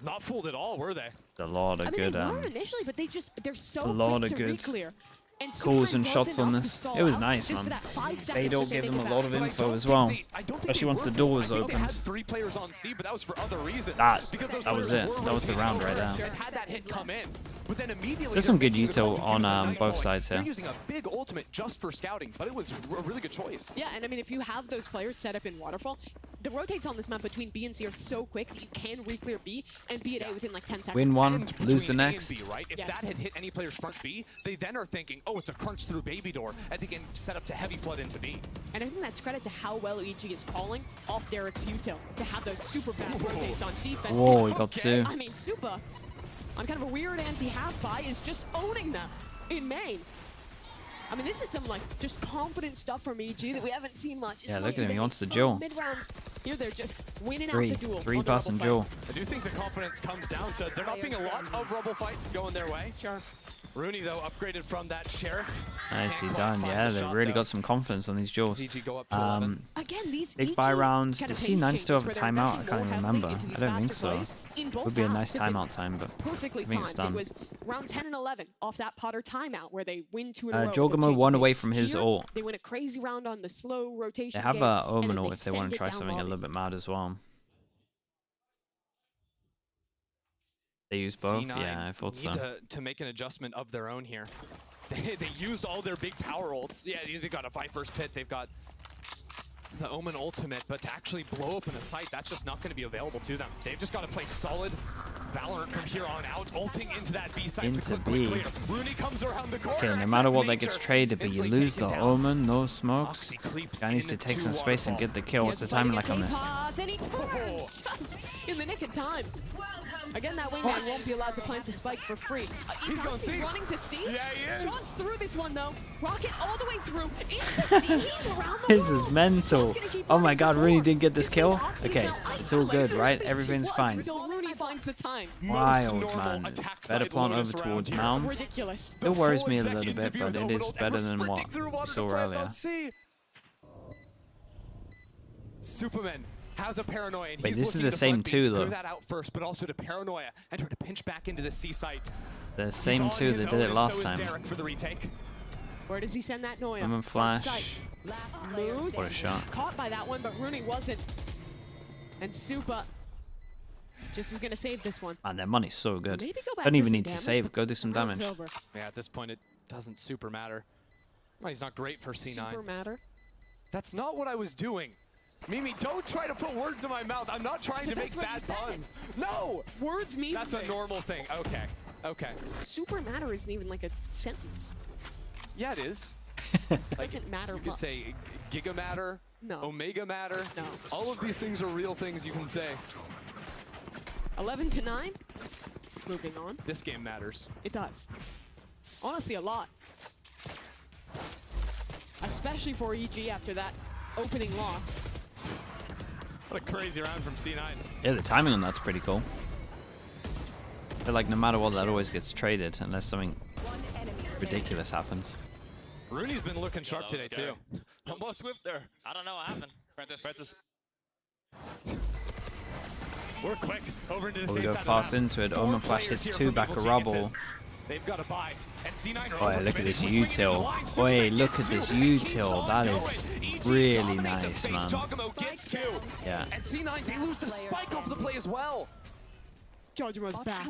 Not fooled at all, were they? A lot of I mean, good they were initially, but they're so a lot quick of to good re-clear. And calls and Superman shots does on enough to this. stall It was out nice, just for man. that 5 Fade seconds ult that gave they them a give lot back. of But I info don't as think well. they- I don't think Especially they once were the fooled. door I was think they had opened. 3 players on C, but that was for other reasons. That Because those was players it. were That was the rotating round over right there. And had that hit come in. But then immediately There's some they're good making the call util to on use the both Nightfall. sides They're here. using a big ultimate just for scouting, but it was a really good choice. Yeah, and I mean, if you have those players set up in Waterfall, the rotates on this map between B and C are so quick that you can re-clear B and be at A within like 10 seconds. Win one, And lose the between A and next. B, right? If Yes. that had hit any player's front B, they then are thinking, oh, it's a crunch through baby door, and they can set up to heavy flood into B. And I think that's credit to how well EG is calling off Derek's util to have those super fast rotates on defense. Whoa, And he got two. I mean, Super, on kind of a weird anti-half buy, is just owning them in main. I mean, this is some like just confident stuff from EG that we haven't seen much. Yeah, look mostly at him, he been wants the these duel. Mid-rounds. Here they're just winning out Three, the duel. three-person on the duel. rubble I do think the confidence comes down to there not being a lot of rubble fights going their way. Sure. Rooney, though, upgraded from that Sheriff. Nicely Can't quite done. find Yeah, the they've shot, really though. got some confidence on these duels. ZG go up to 11. Again, these Big EG buy rounds. kind Does of pace C9 still have a changes where they're timeout? I investing can't more even heavily remember. into I these don't think faster so. plays in both Would be a nice halves. They've been timeout time, but perfectly I think it's timed. done. It was round 10 and 11 off that Potter timeout where they win 2 in a row. with a Jorgamo change one of away pace. from his Here, ult. They win a crazy round on the slow rotation They have game, a and Omen then ult if they send want to it try down something a lobby. little bit mad as well. They use both? C9 Yeah, I thought so. need to make an adjustment of their own here. They used all their big power ults. Yeah, they've got a Viper's Pit. They've got the Omen ultimate, but to actually blow open a site, that's just not going to be available to them. They've just got to play solid Valorant from here on out, ulting into that B site. Into quick B. clear. Rooney comes around the corner. Okay, no Actions matter what that nature. gets traded, but you Instantly lose the taken down. Omen, no smokes. Oxy creeps Guy needs to take some space and get the kill. What's the timing like on this? Pass, and he turns just in the nick of time. Again, that wingman won't be allowed to plant the spike for free. He's going actually C. running to C. Yeah, he is. John's through this one though. Rocket all the way through into C. He's around the This is world. mental. John's gonna keep Oh my running god, for Rooney more. did get this This kill? means Oxy's Okay, now it's all good, isolated. right? This Everything's was fine. Until Rooney finds the time. Wild, normal man. attack Better side plant Lotus over round towards here. mounds. Ridiculous. Still worries me a Full little exec bit, but interview, it though, is will better ever than what sprinting through we water saw to plant earlier. on C. Superman has a paranoia, and Wait, he's this is looking the to same front B two, to though. clear that out first, but also to paranoia and try to pinch back into the C site. The same two that did it last time. Derek for the retake. Where does he send that Noya? Omen Front flash. sight. Moves. What a shot. Caught by that one, but Rooney wasn't. And Supa just is going to save this one. Man, their money's so good. Maybe go back Don't for even some need to damage, save. but Go do some the round's damage. over. Yeah, at this point, it doesn't super matter. Well, he's not great for C9. Super matter. That's not what I was doing. Mimi, don't try to put words in my mouth. I'm not trying to make That's what bad you said. puns. No! Words mean That's a things. normal thing. Okay. Okay. Super matter isn't even like a sentence. Yeah, it is. It doesn't matter You could much. say giga matter, No. omega matter. No. All of these things are real things you can say. 11 to 9. Moving on. This game matters. It does. Honestly, a lot. Especially for EG after that opening loss. What a crazy round from C9. Yeah, the timing on that's pretty cool. But like, no matter what, that always gets traded unless something ridiculous happens. Rooney's been looking sharp today, too. Humble Swift there. I don't know what happened. Francis. We're quick. Over into the We safe go side of fast the map. into it. 4 Omen flash players hits here 2 from back Evil a rubble. Geniuses. They've got to buy. And C9 are Boy, look at this util. Boy, look at this util. That is really nice, man. Yeah. And C9, they lose the spike off the play as well. Jawjimo's back.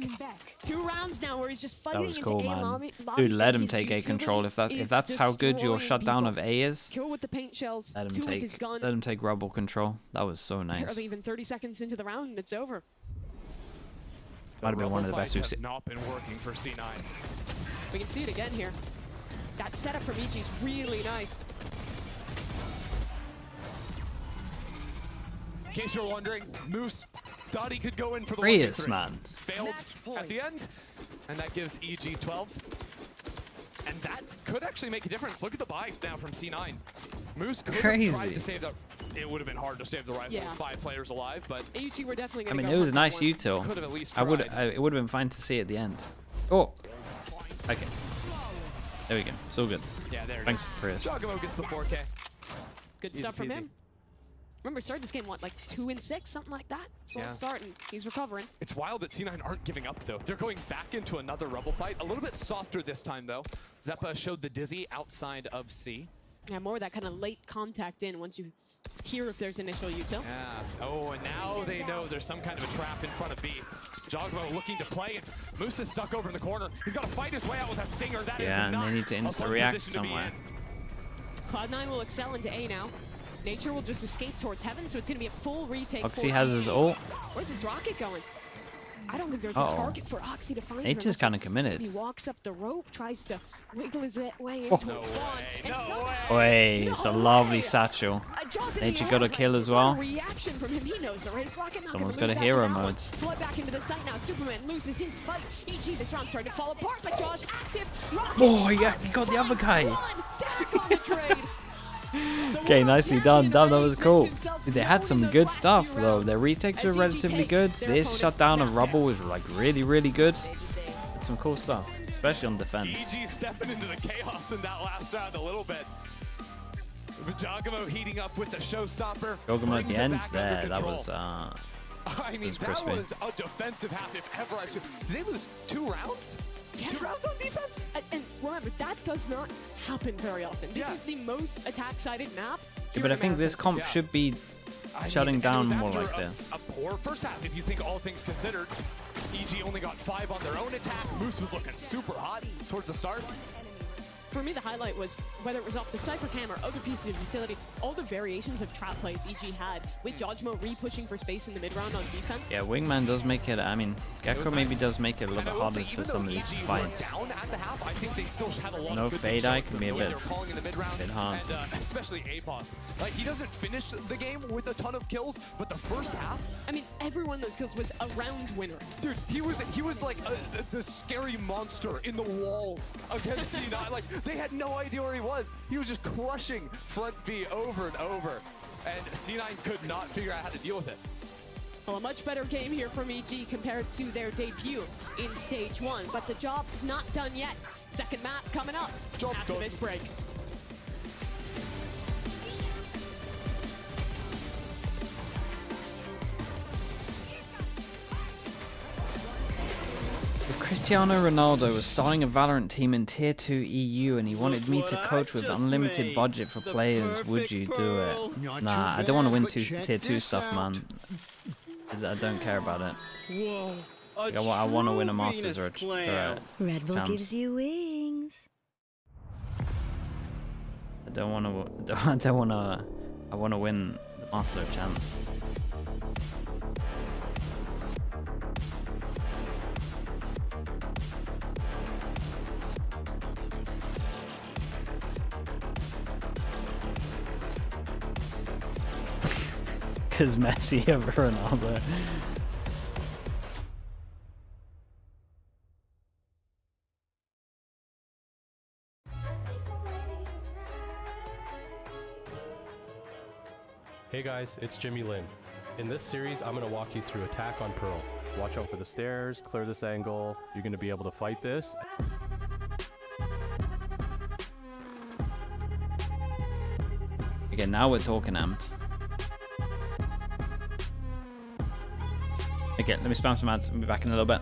2 rounds now where he's just fighting That was cool, into A man. lobby. Dude, let him take A control. If that's how good your shutdown of A is, Kill with the paint shells. let him 2 with his gun. take rubble control. That was so nice. Barely even 30 seconds into the round and it's over. Might have been one of the best we've seen. Not been working for C9. We can see it again here. That setup from EG is really nice. In case you're wondering, Moose thought he could go in for the Prius, 1v3. man. Failed at the end, and that gives EG 12. And that could actually make a difference. Look at the buy now from C9. Moose could have tried to save the... It would have been hard to save the rival with 5 players alive, but... AUT were definitely I going to mean, it was a nice util. Could have at least it would tried. have been fine to see at the end. Oh. Okay. There we go. So good. Yeah, there it Thanks, is. Prius. Jawjimo gets the 4K. Good Easy stuff from peasy. him. Remember, started this game, what, like 2-6, something like that? Slow start, and he's recovering. It's wild that C9 aren't giving up, though. They're going back into another Rebel fight. A little bit softer this time, though. Zeppa showed the Dizzy outside of C. Yeah, more of that kind of late contact in once you hear if there's initial util. Yeah. Oh, and now they know there's some kind of a trap in front of B. Jawjimo looking to play it. Moose is stuck over in the corner. He's got to fight his way out with a stinger. That is Yeah, and not they need to a fun insta-react position to be somewhere. in. Cloud9 will excel into A now. Nature will just escape towards heaven, so it's going to be a full retake. Oxy has his ult. Where's his rocket going? I don't think there's a target for Oxy to find. Nature's kind of committed. He walks up the rope, tries to wiggle his way into a spawn. Wait, it's a lovely satchel. Nature got a kill as well. Reaction from him. He knows the race rocket. Someone's got a hero mode. Flood back into the site now. Superman loses his fight. EG, this round starting to fall apart, but Jaw's active. Oh, yeah, he got the other guy. Okay, nicely done. Damn, that was cool. They had some good stuff, though. Their retakes were relatively good. This shutdown of rubble was like really, really good. Some cool stuff, especially on defense. EG stepping into the chaos in that last round a little bit. Jawjimo heating up with the showstopper. Jawjimo at the end there, that control. was I mean, that crispy. was a defensive half if ever I've seen. Did they lose 2 rounds? Yeah. 2 rounds on defense? And remember, that does not happen very often. This is the most attack-sided map. Yeah, but I think this comp should be shutting down more like after this. A poor first half, if you think all things considered. EG only got 5 on their own attack. Moose was looking super hot towards the start. For me, the highlight was whether it was off the Cypher Cam or other pieces of utility, all the variations of trap plays EG had, with Jawjimo re-pushing for space in the mid-round on defense. Yeah, Wingman does make it, I mean, Gecko maybe does make it a little bit harder for some of these fights. Down at the half, I think they still had a lot No of good fade eye can be a control. bit They're calling in the mid-rounds, hard. and especially Apop. Like, he doesn't finish the game with a ton of kills, but the first half, I mean, every one of those kills was a round winner. dude, he was like the scary monster in the walls against C9. Like, they had no idea where he was. He was just crushing front B over and over, and C9 could not figure out how to deal with it. Well, a much better game here from EG compared to their debut in Stage 1, but the job's not done yet. Second map coming up after this break. Cristiano Ronaldo was starting a Valorant team in Tier 2 EU and he wanted me to coach with unlimited budget for players. Would you do it? Nah, I don't want to win Tier 2 stuff, man. I don't care about it. Whoa, I want to win a Masters or a Red Bull Champs. gives you wings. I want to win the Master Champs. Because Messi over Ronaldo. Hey guys, it's Jimmy Lin. In this series, I'm going to walk you through Attack on Pearl. Watch out for the stairs, clear this angle. You're going to be able to fight this. Okay, now we're talking, Amped. Okay, let me spam some ads. I'll be back in a little bit.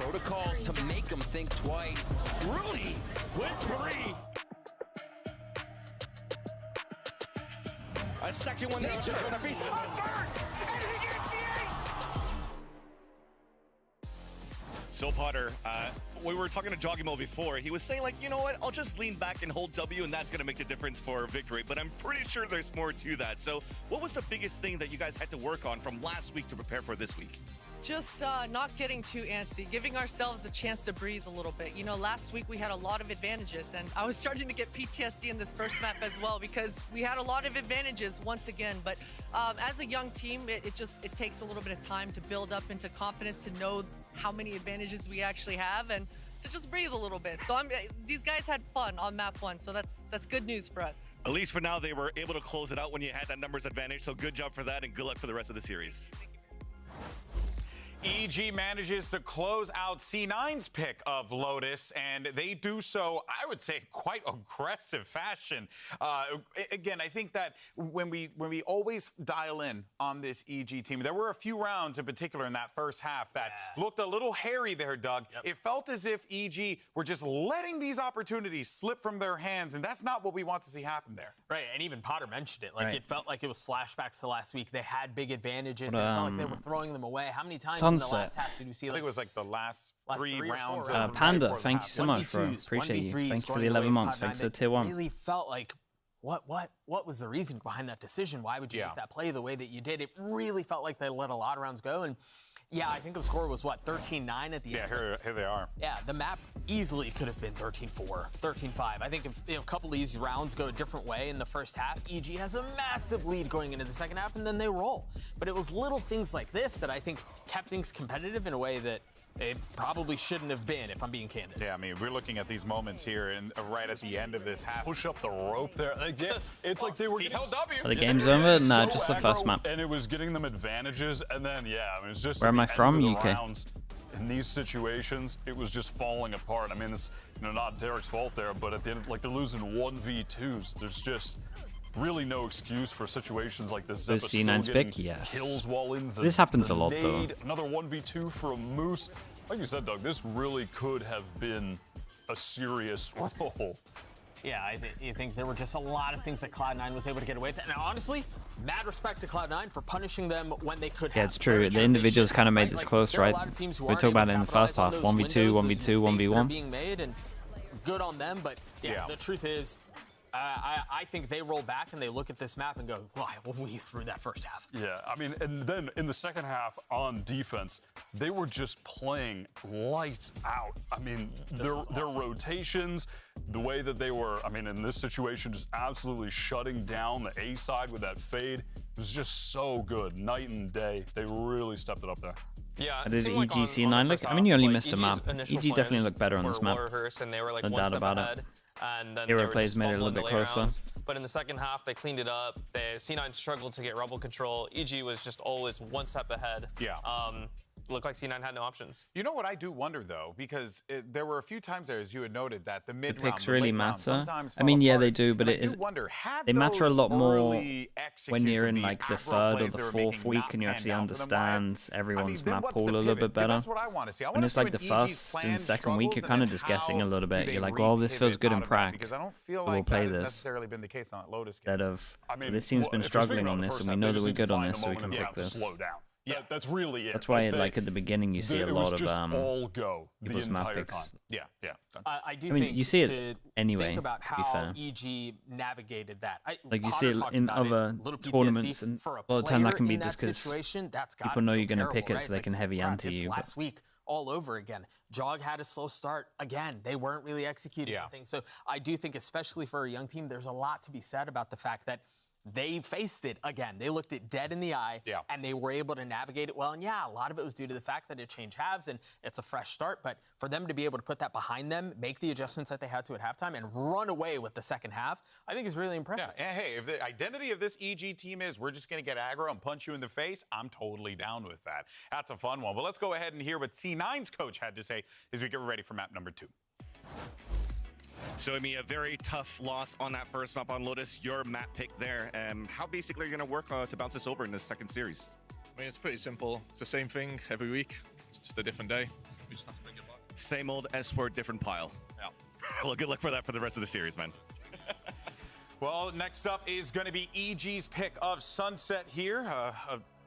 Protocol to make them think twice. Rooney with 3. A second one now. Just on the feet. A third, and he gets the ace. So Potter, we were talking to Joggimo before. He was saying, like, you know what? I'll just lean back and hold W, and that's going to make the difference for victory. But I'm pretty sure there's more to that. So what was the biggest thing that you guys had to work on from last week to prepare for this week? Just not getting too antsy, giving ourselves a chance to breathe a little bit. You know, last week we had a lot of advantages, and I was starting to get PTSD in this first map as well because we had a lot of advantages once again. But as a young team, it takes a little bit of time to build up into confidence, to know how many advantages we actually have, and to just breathe a little bit. So these guys had fun on map 1, so that's good news for us. At least for now, they were able to close it out when you had that numbers advantage. So good job for that, and good luck for the rest of the series. EG manages to close out C9's pick of Lotus, and they do so, I would say, quite aggressive fashion. Again, I think that when we always dial in on this EG team, there were a few rounds in particular in that first half that looked a little hairy there, Doug. Yep. It felt as if EG were just letting these opportunities slip from their hands, and that's not what we want to see happen there. Right, and even Potter mentioned it. Like, Right. it felt like it was flashbacks to last week. They had big advantages, and it felt like they were throwing them away. How many times in the last half did you see? I think it was like the last three rounds. Panda, thank you so much, bro. Appreciate you. Thank you for the 11 months. Thanks for tier 1. Really felt like, what was the reason behind that decision? Why would you make that play the way that you did? It really felt like they let a lot of rounds go, and yeah, I think the score was, what, 13-9 at the end? Yeah, here they are. Yeah, the map easily could have been 13-4, 13-5. I think if a couple of these rounds go a different way in the first half, EG has a massive lead going into the second half, and then they roll. But it was little things like this that I think kept things competitive in a way that it probably shouldn't have been, if I'm being candid. Yeah, I mean, we're looking at these moments here, and right at the end of this half. Push up the rope there. It's like they were held W. Are the game's over? Nah, so just the first map. And it was getting them advantages, and then, yeah, I mean, it's just Where am I from? UK. Rounds, in these situations, it was just falling apart. I mean, it's not Derek's fault there, but at the end, like, they're losing 1v2s. There's just really no excuse for situations like this. Those C9's pick? Yes. Kills while in the This happens a lot, though. Another 1v2 for a Moose. Like you said, Doug, this really could have been a serious roll. Yeah, you think there were just a lot of things that Cloud9 was able to get away with. And honestly, mad respect to Cloud9 for punishing them when they could have. Yeah, it's true. The individuals kind of made this close, right? We talked about it in the first half. 1v2, 1v2, 1v1. Being made, and good on them, but yeah, the truth is, I think they roll back and they look at this map and go, why? Well, we threw that first half. Yeah, I mean, and then in the second half on defense, they were just playing lights out. I mean, their rotations, the way that they were, I mean, in this situation, just absolutely shutting down the A side with that fade was just so good. Night and day. They really stepped it up there. Yeah, I did EG C9 look. I mean, you only missed a map. EG definitely looked better on this map. And they were like No one doubt step about ahead. it. And then Hero they plays made it a little bit closer. But in the second half, they cleaned it up. C9 struggled to get rebel control. EG was just always one step ahead. Yeah. Looked like C9 had no options. You know what I do wonder, though, because there were a few times there, as you had noted, that the mid-round, picks really matter. sometimes I mean, fell yeah, apart. they do, but And it I is. do wonder, had They matter a those lot more early when you're executes in of like the aggro third or plays the they were fourth making week, not and you panned actually out for them, why? understand everyone's then map what's pool the a little pivot? bit 'Cause better. that's what I want to see. I When want it's to see like the when EG's first plan and second week, struggles, you're kind of and just then guessing a how little do bit. they You're like, well, this feels repivot good out in of that? Prague. Because I don't feel We'll like play that has this. necessarily been the case on that Lotus game. Instead of, I mean, this team's been if you're speaking struggling about on the this, first and we half, know they that just we're need to good on find this, a so we moment can to pick this. slow down. Yeah, that's really it. That's why, They- like at the beginning, you see a it lot was of just all go the people's map entire picks. time. Yeah. I do I mean, think you see it to anyway, think about to be how fair. EG navigated that. Like you Potter see it talked in about other little PTSD. tournaments, and For a a lot of the time that player can be in just that because situation, that's people gotta know feel you're going to terrible, pick it, right? so It's they like, can heavy crap, ante it's you. last week all over again. Jog had a slow start again. They weren't really executing anything. So I do think, especially for a young team, there's a lot to be said about the fact that they faced it again. They looked it dead in the eye, and they were able to navigate it well. And yeah, a lot of it was due to the fact that it changed halves and it's a fresh start. But for them to be able to put that behind them, make the adjustments that they had to at halftime, and run away with the second half, I think is really impressive. Yeah, and hey, if the identity of this EG team is we're just going to get aggro and punch you in the face, I'm totally down with that. That's a fun one. But let's go ahead and hear what C9's coach had to say as we get ready for map number 2. So, I mean, a very tough loss on that first map on Lotus. Your map pick there. How basically are you going to work to bounce this over in this second series? I mean, it's pretty simple. It's the same thing every week. It's just a different day. We just have to bring it Same old S-word, different pile. Yeah. Well, good luck for that for the rest of the series, man. Well, next up is going to be EG's pick of Sunset here.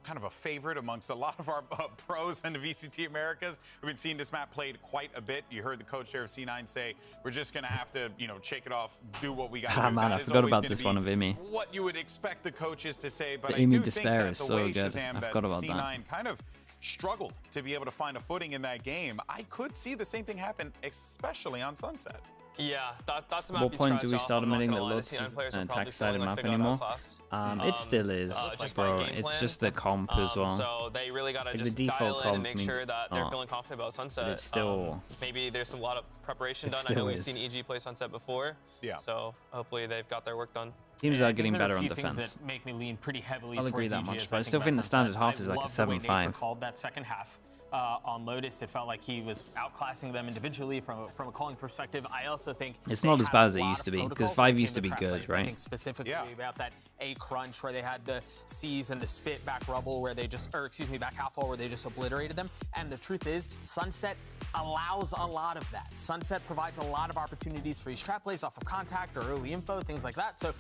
Kind of a favorite amongst a lot of our pros in the VCT Americas. We've been seeing this map played quite a bit. You heard the coach there of C9 say, we're just going to have to, shake it off, do what we got to do. Man, I forgot about this one of Imi. What you would expect the coaches to say, but The I do Imi think that is the so way good. Shazam, I that forgot about C9 that. kind of struggled to be able to find a footing in that game. I could see the same thing happen, especially on Sunset. Yeah, that's a map What you point do we scratch start off. I'm not admitting that gonna lie, Lotus the T9 is players are an probably attack-sided feeling like map they got anymore? outclassed. It still is, just bro. by game It's plan. just the comp as well. So they really got to Like, just the dial default in and comp make means sure that they're not. feeling confident about Sunset. It's still... Maybe there's a lot of preparation It done. I still know we've is. seen EG play Sunset before. Yeah. So hopefully they've got their work done. Teams are getting There better a on few things defense. that make me lean pretty heavily I'll agree towards that EG much, as but I still think the about standard Sunset. half is like a love the way Nature 7-5. called that second half on Lotus. It felt like he was outclassing them individually from a calling perspective. I also think It's they not as had bad a as it lot used of to be, because protocols 5 when it used to came be trap good, plays. I right? think specifically about that A crunch where they had the C's and the spit back rubble where they just, or excuse me, back half wall where they just obliterated them. And the truth is, Sunset allows a lot of that. Sunset provides a lot of opportunities for these trap plays off of contact or early info, things like that. So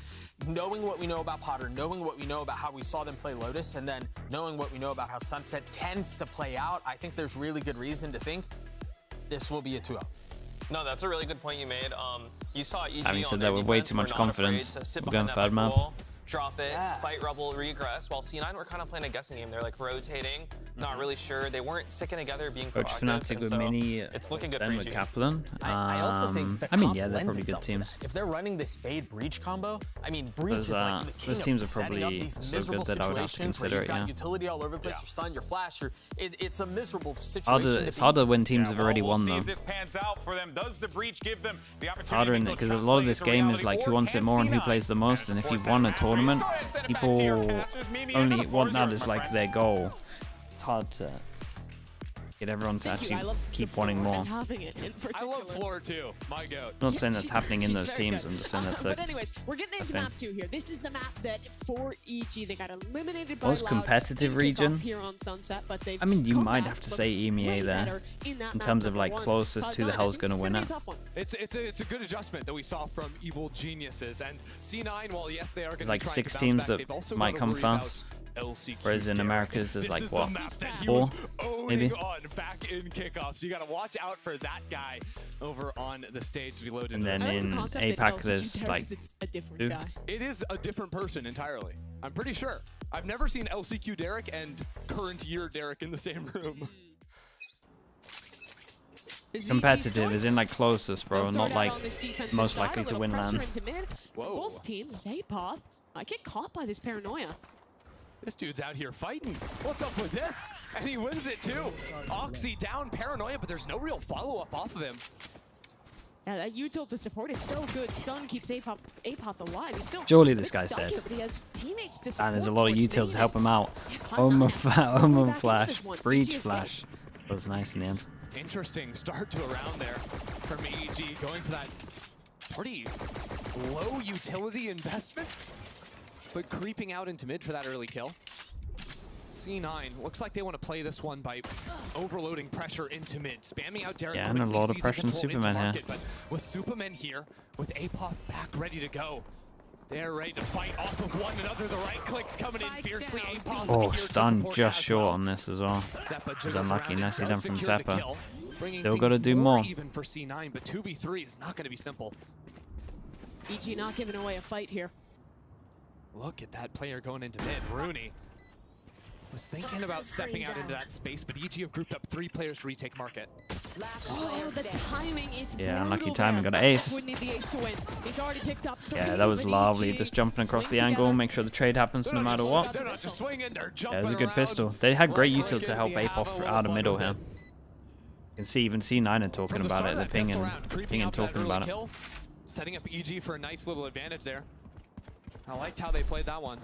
knowing what we know about Potter, knowing what we know about how we saw them play Lotus, and then knowing what we know about how Sunset tends to play out, I think there's really good reason to think this will be a 2-0. No, that's a really good point you made. You saw EG Having on said their that, with way defense too were much not confidence, afraid to sit we're behind going that third back map. wall, drop it, fight Rubble, regress, while C9 were kind of playing a guessing game. They're like rotating, not really sure. They weren't sticking together, being Coach proactive. Fnatic and with so Mini, it's looking good then for with EG. Kaplan. I also think the I mean, comp yeah, they're lends probably good itself to teams. that. If they're running this Fade Breach combo, I mean, Breach Those, is like the king those of teams are setting up probably these so miserable good that I would have to situations where consider you've it, got yeah. utility all over the place, your stun, your flash, it's a miserable situation. It's harder when teams have already we'll won, see though. if this pans out for them. Does the breach give them the opportunity Harder in to it, make because those a lot of shot this plays a game reality, is like who or wants it can more and who C9 plays the most, and if you've won a tournament, people only want that as like their goal. It's hard to get everyone to actually keep wanting more. And having it in particular. I love floor too. My goat. I'm not saying that's happening in She's those very teams, good. I'm just saying that's But a anyways, we're getting into thing. map 2 here. This is the map that for EG they got eliminated by Most Loud competitive in kickoff region? here on Sunset, but they've I mean, you come might back, have to looked say EMEA way there, better in that in map terms of number like 1. closest to the I hell's think going to it's win be it. a tough one. It's a good adjustment that we saw from Evil Geniuses, and C9, while yes they are going There's to like try 6 and teams bounce back, that they've also might gotta come worry about fast, LCQ whereas in Derek. Americas there's This like is what, the map that he 4 was owning maybe? on back in kickoffs. You got to watch out for that guy over on the stage to be loaded. And into then the in concept that APAC LCQ there's Derek like is a different 2. guy. It is a different person entirely. I'm pretty sure. I've never seen LCQ Derek and current year Derek in the same room. Competitive is in like closest, bro, They'll not start out like on this defensive most side, likely a to little win pressure lands. into mid. Whoa. Both teams, Zapoth, might get caught by this paranoia. This dude's out here fighting. What's up with this? And he wins it too. Oxy down, paranoia, but there's no real follow-up off of him. Yeah, that util to support is so good. Stun keeps Apoth alive. He's still Surely a this bit guy's stuck dead. here, but he has teammates to support And there's a lot of towards utils to main. help him out. Yeah, Omen back flash, into this one. breach EG flash. Was nice in the end. Interesting start to a round there from EG, going for that pretty low utility investment, but creeping out into mid for that early kill. C9 looks like they want to play this one by overloading pressure into mid, spamming out Derek. Yeah, and a quickly, lot of seizing pressure on control into Superman here. market, but with Superman here, with Apoth back ready to go. They're ready to fight off of one another. The right clicks coming in fiercely. Apoth Oh, here to stun support just as short well. on this as well. Zeppa Was jiggles unlucky. around and Nicely does done from secure the Zeppa. kill, bringing Still things got to do more. even for C9, but 2v3 is not going to be simple. EG not giving away a fight here. Look at that player going into mid. Rooney was thinking about stepping out into that space, but EG have grouped up 3 players to retake market. Oh, the timing is Yeah, unlucky brutal timing. there. Got an ace. Would need the ace to win. He's already picked up 3, Yeah, that was but lovely. EG Just jumping across the swing angle, together. make sure the trade happens no matter what. They're not just swinging, they're Yeah, jumping it was a good around. pistol. They had great Right util click to and help we have Apoth a little out of fun middle with here. it. You can see even C9 are talking From the about start it. of They're that pinging, pistol round, creeping pinging out for that talking about early it. kill, setting up EG for a nice little advantage there. I liked how they played that one.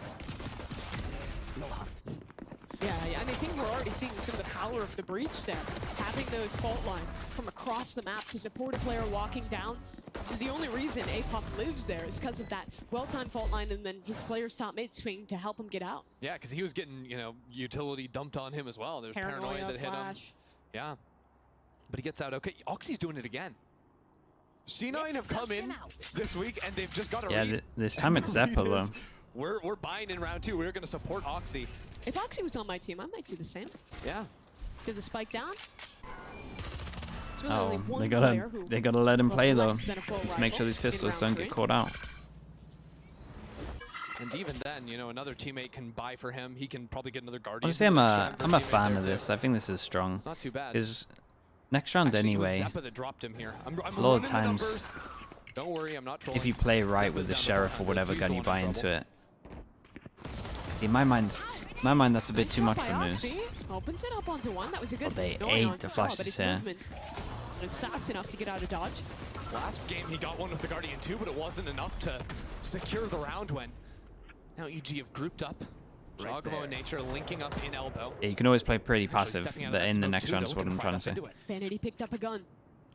Yeah, and I think we're already seeing some of the power of the breach there. Having those fault lines from across the map to support a player walking down. The only reason Apoth lives there is because of that well-timed fault line and then his player's top mid swing to help him get out. Yeah, because he was getting, you know, utility dumped on him as well. There's paranoia that hit him. flash. Yeah. but he gets out okay. Oxy's doing it again. C9 have come in this week, and they've just got a read. This time it's Zeppa, though. We're buying in round 2. We're going to support Oxy. If Oxy was on my team, I might do the same. Yeah. Did the spike down? It's really only Oh, one they gotta let him play, though. less than a full To make sure these rifle in pistols round don't get 3. caught out. And even then, you know, another teammate can buy for him. He can probably get another Guardian. Honestly, I'm a fan of this. I think this is strong. It's not too bad. Because next round Actually, it was anyway, Zeppa that dropped him here. I'm a lot of running the times, numbers. Don't worry, I'm not trolling. if you play right Zeppa's with the down to sheriff 500, or whatever so he's gun, the you one buy in into trouble. it. In my mind, that's a bit too much for Moose. Opens it up onto one. That was a good But they no ate on the top, but flashes his here. movement was fast enough to get out of dodge. Last game he got one with the Guardian too, but it wasn't enough to secure the round when now EG have grouped up. Jogamo and Nature linking up in elbow. Yeah, you can always play pretty Actually passive stepping out of that in the smoke next too, round though, is what looking I'm to trying to fight say. up into it. Vanity picked up a gun.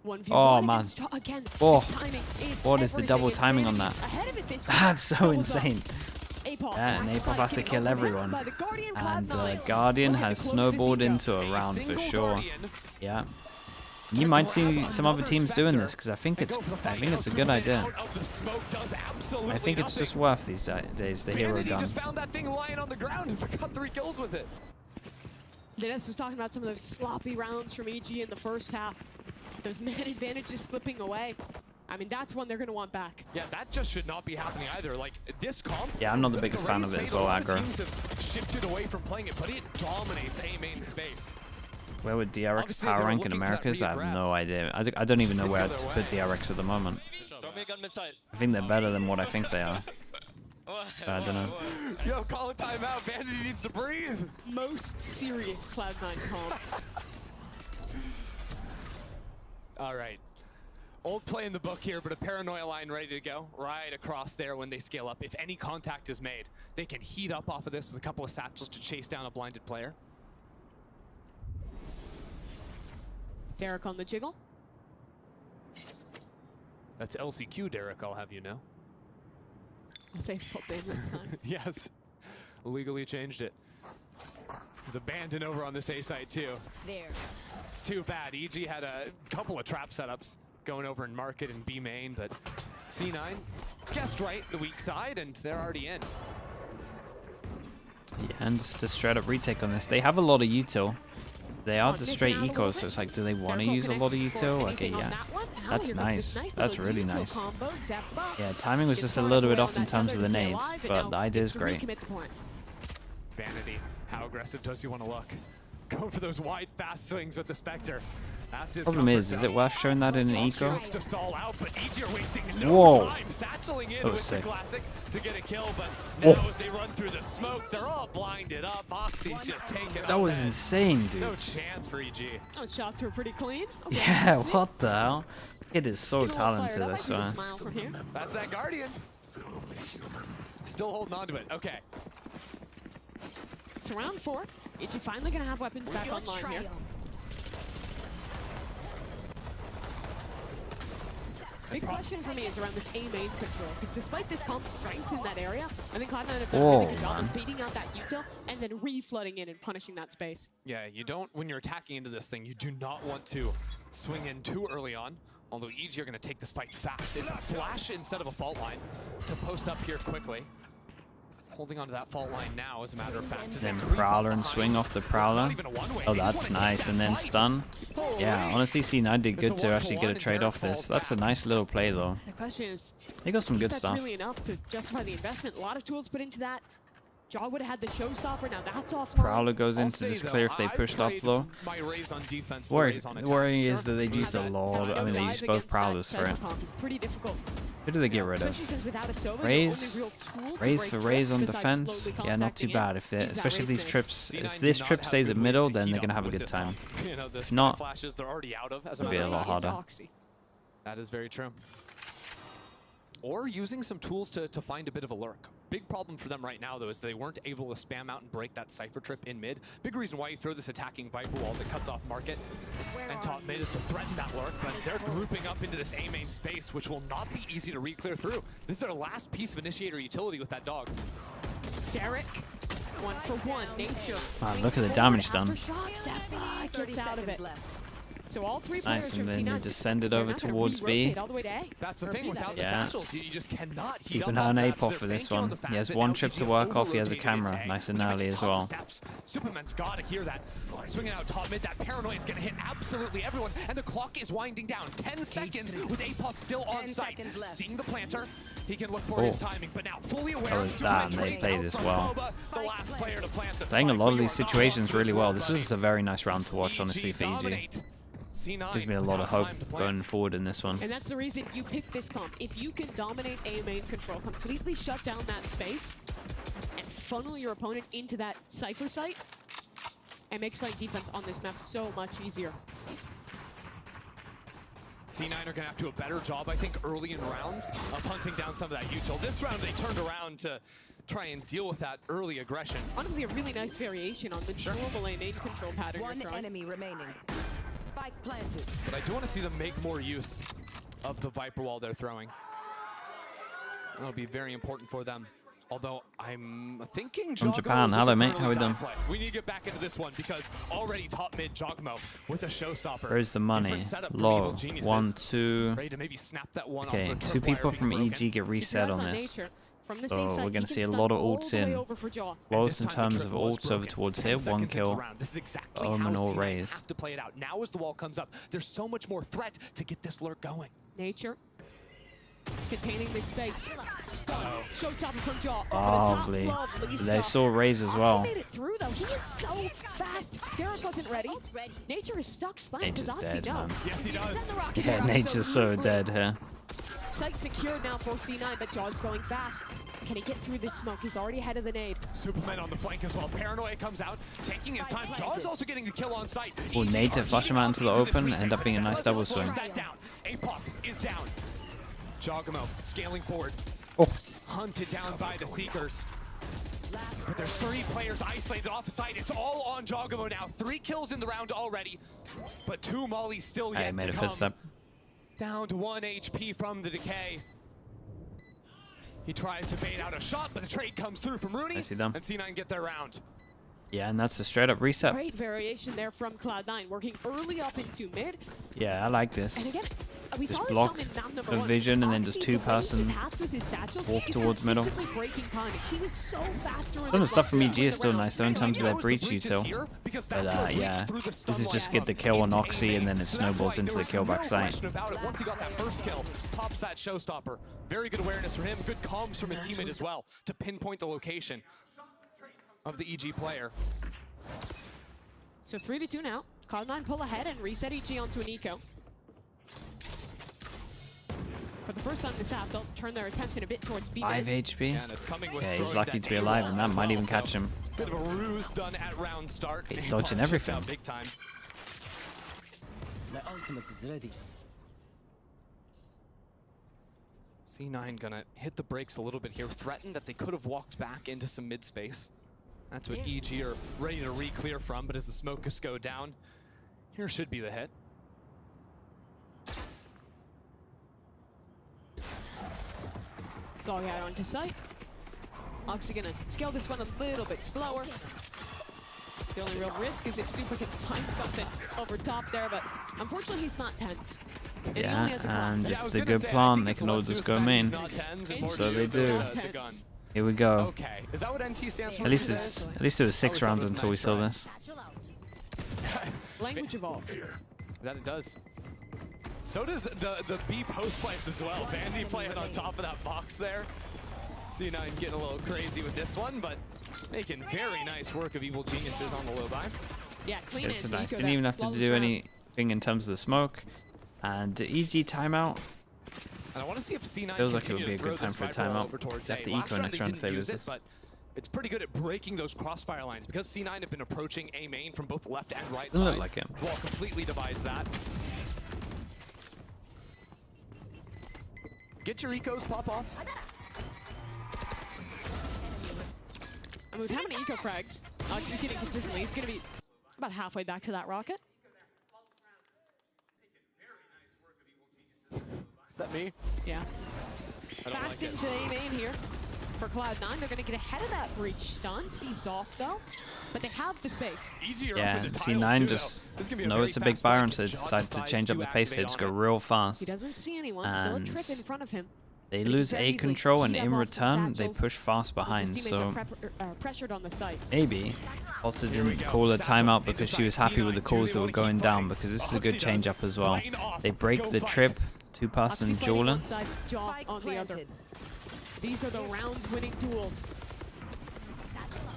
1v1 Oh, man. again. Oh. His timing is What is the double everything, timing and on Vanity that? ahead of it this That's time. so Doubles up. insane. Apop Yeah, and backside Apop has to getting kill overrun everyone. by the Guardian And the Cloud9. Guardian Look at has the closest snowballed he into got. a round for single sure. Guardian. Yeah. You might see some other teams doing this because I think it's a good idea. I think it's just worth these days, the hero Vanity gun. just found that thing lying on the ground and got 3 kills with it. Dennis was talking about some of those sloppy rounds from EG in the first half. Those man advantages slipping away. I mean, that's one they're going to want back. Yeah, that just should not be happening either. Like, this comp... Yeah, I'm not the biggest fan of it as well, Raze Fate, a lot aggro. of teams have shifted away from playing it, but it dominates A main space. Where would DRX Obviously, power they're rank in looking for that Americas? I have reaggress. no idea. I don't even know where to put DRX at the moment. Throw me a gun mid-side. I think they're better than what I think they are. But I don't know. Yo, call a timeout. Vanity needs to breathe. Most serious Cloud9 comp. All right. Old play in the book here, but a paranoia line ready to go right across there when they scale up. If any contact is made, they can heat up off of this with a couple of satchels to chase down a blinded player. Derek on the jiggle. That's LCQ, Derek, I'll have you know. I'll say spot ban next time. Yes. Legally changed it. He's abandoned over on this A site too. There. It's too bad. EG had a couple of trap setups going over in market and B main, but C9 guessed right the weak side, and they're already in. Yeah, and just a straight up retake on this. They have a lot of util. They are just straight eco, so it's like, do they want to use a lot of util? Okay, yeah. That's nice. That's really nice. Yeah, timing was just a little bit off in terms of the nades, but the idea is great. Vanity, how aggressive does he want to look? Going for those wide, fast swings with the Spectre. That's his Problem is it worth showing that in an eco? Looks to stall out, but EG are wasting no Whoa. time. Satcheling in That was with sick. the classic to get a kill, but Oh. now as they run through the smoke, they're all blinded up. Oxy's just taking That was insane, No dude. chance for EG. Those shots were pretty clean. Okay, Yeah, let's see. what the hell? It is so Get a little talented, fired up. I I see the swear. smile from here. That's that Guardian. Still holding on to it. Okay. So round 4. EG finally going to have weapons back online here. Big question for me is around this A main control, because despite this comp's strength in that area, I think Cloud9 have done a really good job of beating out that util and then re-flooding in and punishing that space. Yeah, you don't, when you're attacking into this thing, you do not want to swing in too early on. Although EG are going to take this fight fast. It's a flash instead of a fault line to post up here quickly. Holding onto that fault line now, as a matter of fact. as they Then creep up Prowler and behind. swing off the It's Prowler. not even a one-way. Oh, They just that's wanna take nice. that And then fight. stun. Yeah, Holy. honestly, C9 did It's good a to actually 1-for-1 get a and trade Derek off this. falls That's a back. nice little play, though. The question is, They got some good that's stuff. really enough to justify the investment. A lot of tools put into that. Jaw would have had the showstopper, now that's offline. Prowler goes I'll into say, this though, clear if they I pushed up played low. my Raze on defense, Worry, Raze on the attack. worry Sure. is that they've used a lot. I mean, they used both Prowlers for it. It's pretty difficult. Who do they get rid of? Especially since without a Sova, Raze, your only real tool to Raze break for Raze on trips besides defense. slowly Yeah, not too contacting bad. in If they, is that especially if Raze these thing. trips, C9 if do this not trip have stays good at ways middle, to then heat they're gonna up have a with good this time. comp. You know, the If not, flashes they're already out of as a it'll be matter a of lot fact. harder. Oxy. That is very true. Or using some tools to find a bit of a lurk. Big problem for them right now, though, is they weren't able to spam out and break that Cypher trip in mid. Big reason why you throw this attacking Viper wall that cuts off market and top mid is to threaten that lurk, but they're grouping up into this A main space, which will not be easy to re-clear through. This is their last piece of initiator utility with that dog. Derek, 1-for-1, Nature. Wow, look at the damage done. Aftershock, Zeppa gets out of it. So all three players Nice, from and then C9 he descended they're over not gonna towards B. re-rotate all the way to A. That's the Or thing, B, without that the is. satchels, you just cannot heat Keep up an that eye on fast. APOF They're for this banking on one. the fact He has that one now trip to EG work off. He has a over-rotated camera. into A. Nice They're gonna Anali make as tons of well. steps. Superman's got to hear that. Swinging out top mid, that paranoia is going to hit absolutely everyone, and the clock is winding down. 10 seconds with APOF still on site. Seeing the planter, he can look for his timing, but now fully aware Oh, of it's Superman that, and they trades played out this from well. Boba, the last player to plant the Playing a spike, lot but of you these are not situations off really to well. a This buddy. was a very nice round to watch, honestly, for EG. Dominate. C9 Gives me a lot of without hope time to plant. going forward in this one. And that's the reason you pick this comp. If you can dominate A main control, completely shut down that space, and funnel your opponent into that Cypher site, it makes playing defense on this map so much easier. C9 are going to have to do a better job, I think, early in rounds of hunting down some of that util. This round, they turned around to try and deal with that early aggression. Honestly, a really nice variation on the normal A main control pattern. One enemy remaining. Spike planted. But I do want to see them make more use of the Viper wall they're throwing. That'll be very important for them. Although I'm thinking From Jogmo Japan, is hello looking mate, for an how we early doing? back play. We need to get back into this one because already top mid Jogmo with a showstopper. Where's the money? Different setup from Low. Evil Geniuses. 1, 2. Ready to maybe snap that one Okay, off 2 people from EG get reset on this. So we're going to see a lot of ults in. Lowest in terms of ults over towards here, 1 kill. This is exactly Omen how or C9 Raze. have to play it out. Now as the wall comes up, there's so much more threat to get this lurk going. Nature. Containing this space. Stun. Showstopper from Jaw. Lovely. They saw Raze as well. Made it through though. He is so fast. Derek wasn't ready. Nature is stuck slam. Nature's dead, man. Yes, he does. Yeah, Nature's so dead here. Site secured now for C9, but Jaw's going fast. Can he get through this smoke? He's already ahead of the nade. Superman on the flank as well. Paranoia comes out, taking his time. Jaw's also getting the kill on site. Well, nade to flush him out into the open, end up being a nice double swing. That down. APOF is down. Jogamo scaling forward. Oh. Hunted down by the Seekers. But there's 3 players isolated off the site. It's all on Jogamo now. 3 kills in the round already, but 2 mollies still yet I made to a come. footstep. Down to 1 HP from the decay. He tries to bait out a shot, but the trade comes through from Rooney, I see them. and C9 get their round. Yeah, and that's a straight up reset. Great variation there from Cloud9, working early up into mid. Yeah, I like this. And again, we Just saw this block some in map number the 1. vision and then Oxy, just the way 2-person he hats with his satchels walk is towards middle. consistently breaking timings. He was so fast through Some of the stuff from EG is still around. nice though in terms of their breach util. But yeah, this is just get the kill on Oxy and then it snowballs into the kill back site. About it. Once he got that first kill, pops that showstopper. Very good awareness from him. Good comms from his teammate as well to pinpoint the location of the EG player. So 3-2 now. Cloud9 pull ahead and reset EG onto an eco. For the first time this half, they'll turn their attention a bit towards B. 5 HP. And it's coming with Yeah, he's throwing lucky that to be A alive wall and that as might well. even catch So, him. Bit of a ruse done at round start. He's APOF dodging checked everything. out big time. The ultimate is ready. C9 gonna hit the brakes a little bit here. Threatened that they could have walked back into some mid space. That's what EG are ready to re-clear from, but as the smokers go down, here should be the hit. Dog out onto site. Oxy gonna scale this one a little bit slower. The only real risk is if Super can find something over top there, but unfortunately he's not tense. And he only Yeah, has a plant. and it's the good plan. They can all just go main. So they do. Here we go. Okay, is that what NT stands for? At least it was 6 rounds until we saw this. Language evolves. That it does. So does the B post plants as well. Vandy playing on top of that box there. C9 getting a little crazy with this one, but making very nice work of Evil Geniuses on the low buy. Yeah, clean This is it. nice. Didn't even have to do anything in terms of the smoke. And EG timeout. And I want to see if C9 Feels like it would continue be a to throw good time this for a Viper timeout. over towards They have A. to Last eco round next they round didn't if they use lose it, this. but it's pretty good at breaking those crossfire lines because C9 have been approaching A main from both left and right Doesn't side. look like him. Wall completely divides that. Get your ecos pop off. And with how many eco frags Oxy's getting consistently, he's gonna be about halfway back to that rocket. Is that me? Yeah. I don't Fast like it. into A main here. for Cloud9. They're going to get ahead of that breach stun. Seized off, though. But they have the space. Yeah, C9 just know it's a big Byron, so they decided to change up the pace. They just go real fast. He doesn't see anyone. Still a trip in front of him. They lose A control, and in return, they push fast behind. So pressured on the site. maybe also didn't call a timeout because she was happy with the calls that were going down, because this is a good change up as well. They break the trip, two-person jeweler. On the other. These are the rounds winning duels.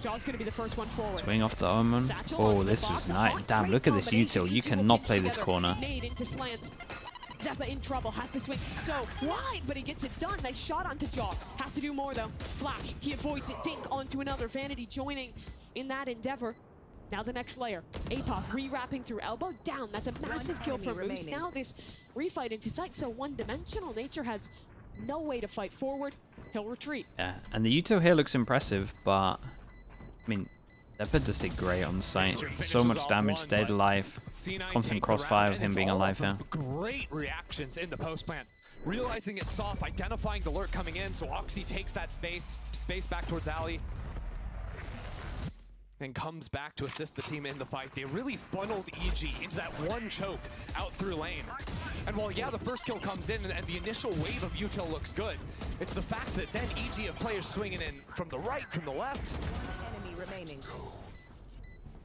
Jaw's going to be the first one forward. Swing off the Omen. Oh, this was nice. Damn, look at this util. You cannot play this corner. Zeppa in trouble, has to swing so wide, but he gets it done. Nice shot onto Jaw. Has to do more though. Flash, he avoids it. Dink onto another. Vanity joining in that endeavor. Now the next layer. Apoth re-wrapping through elbow. Down. That's a massive kill for Moose. Now this refight into sight so one-dimensional. Nature has no way to fight forward. He'll retreat. Yeah, and the util here looks impressive, but I mean, Zeppa just did great on site. So much damage, stayed alive. Constant crossfire of him being alive here. Great reactions in the post plant. Realizing it's soft, identifying the lurk coming in, so Oxy takes that space back towards Alley. And comes back to assist the team in the fight. They really funneled EG into that one choke out through lane. And while, yeah, the first kill comes in and the initial wave of util looks good, it's the fact that then EG have players swinging in from the right, from the left. Enemy remaining.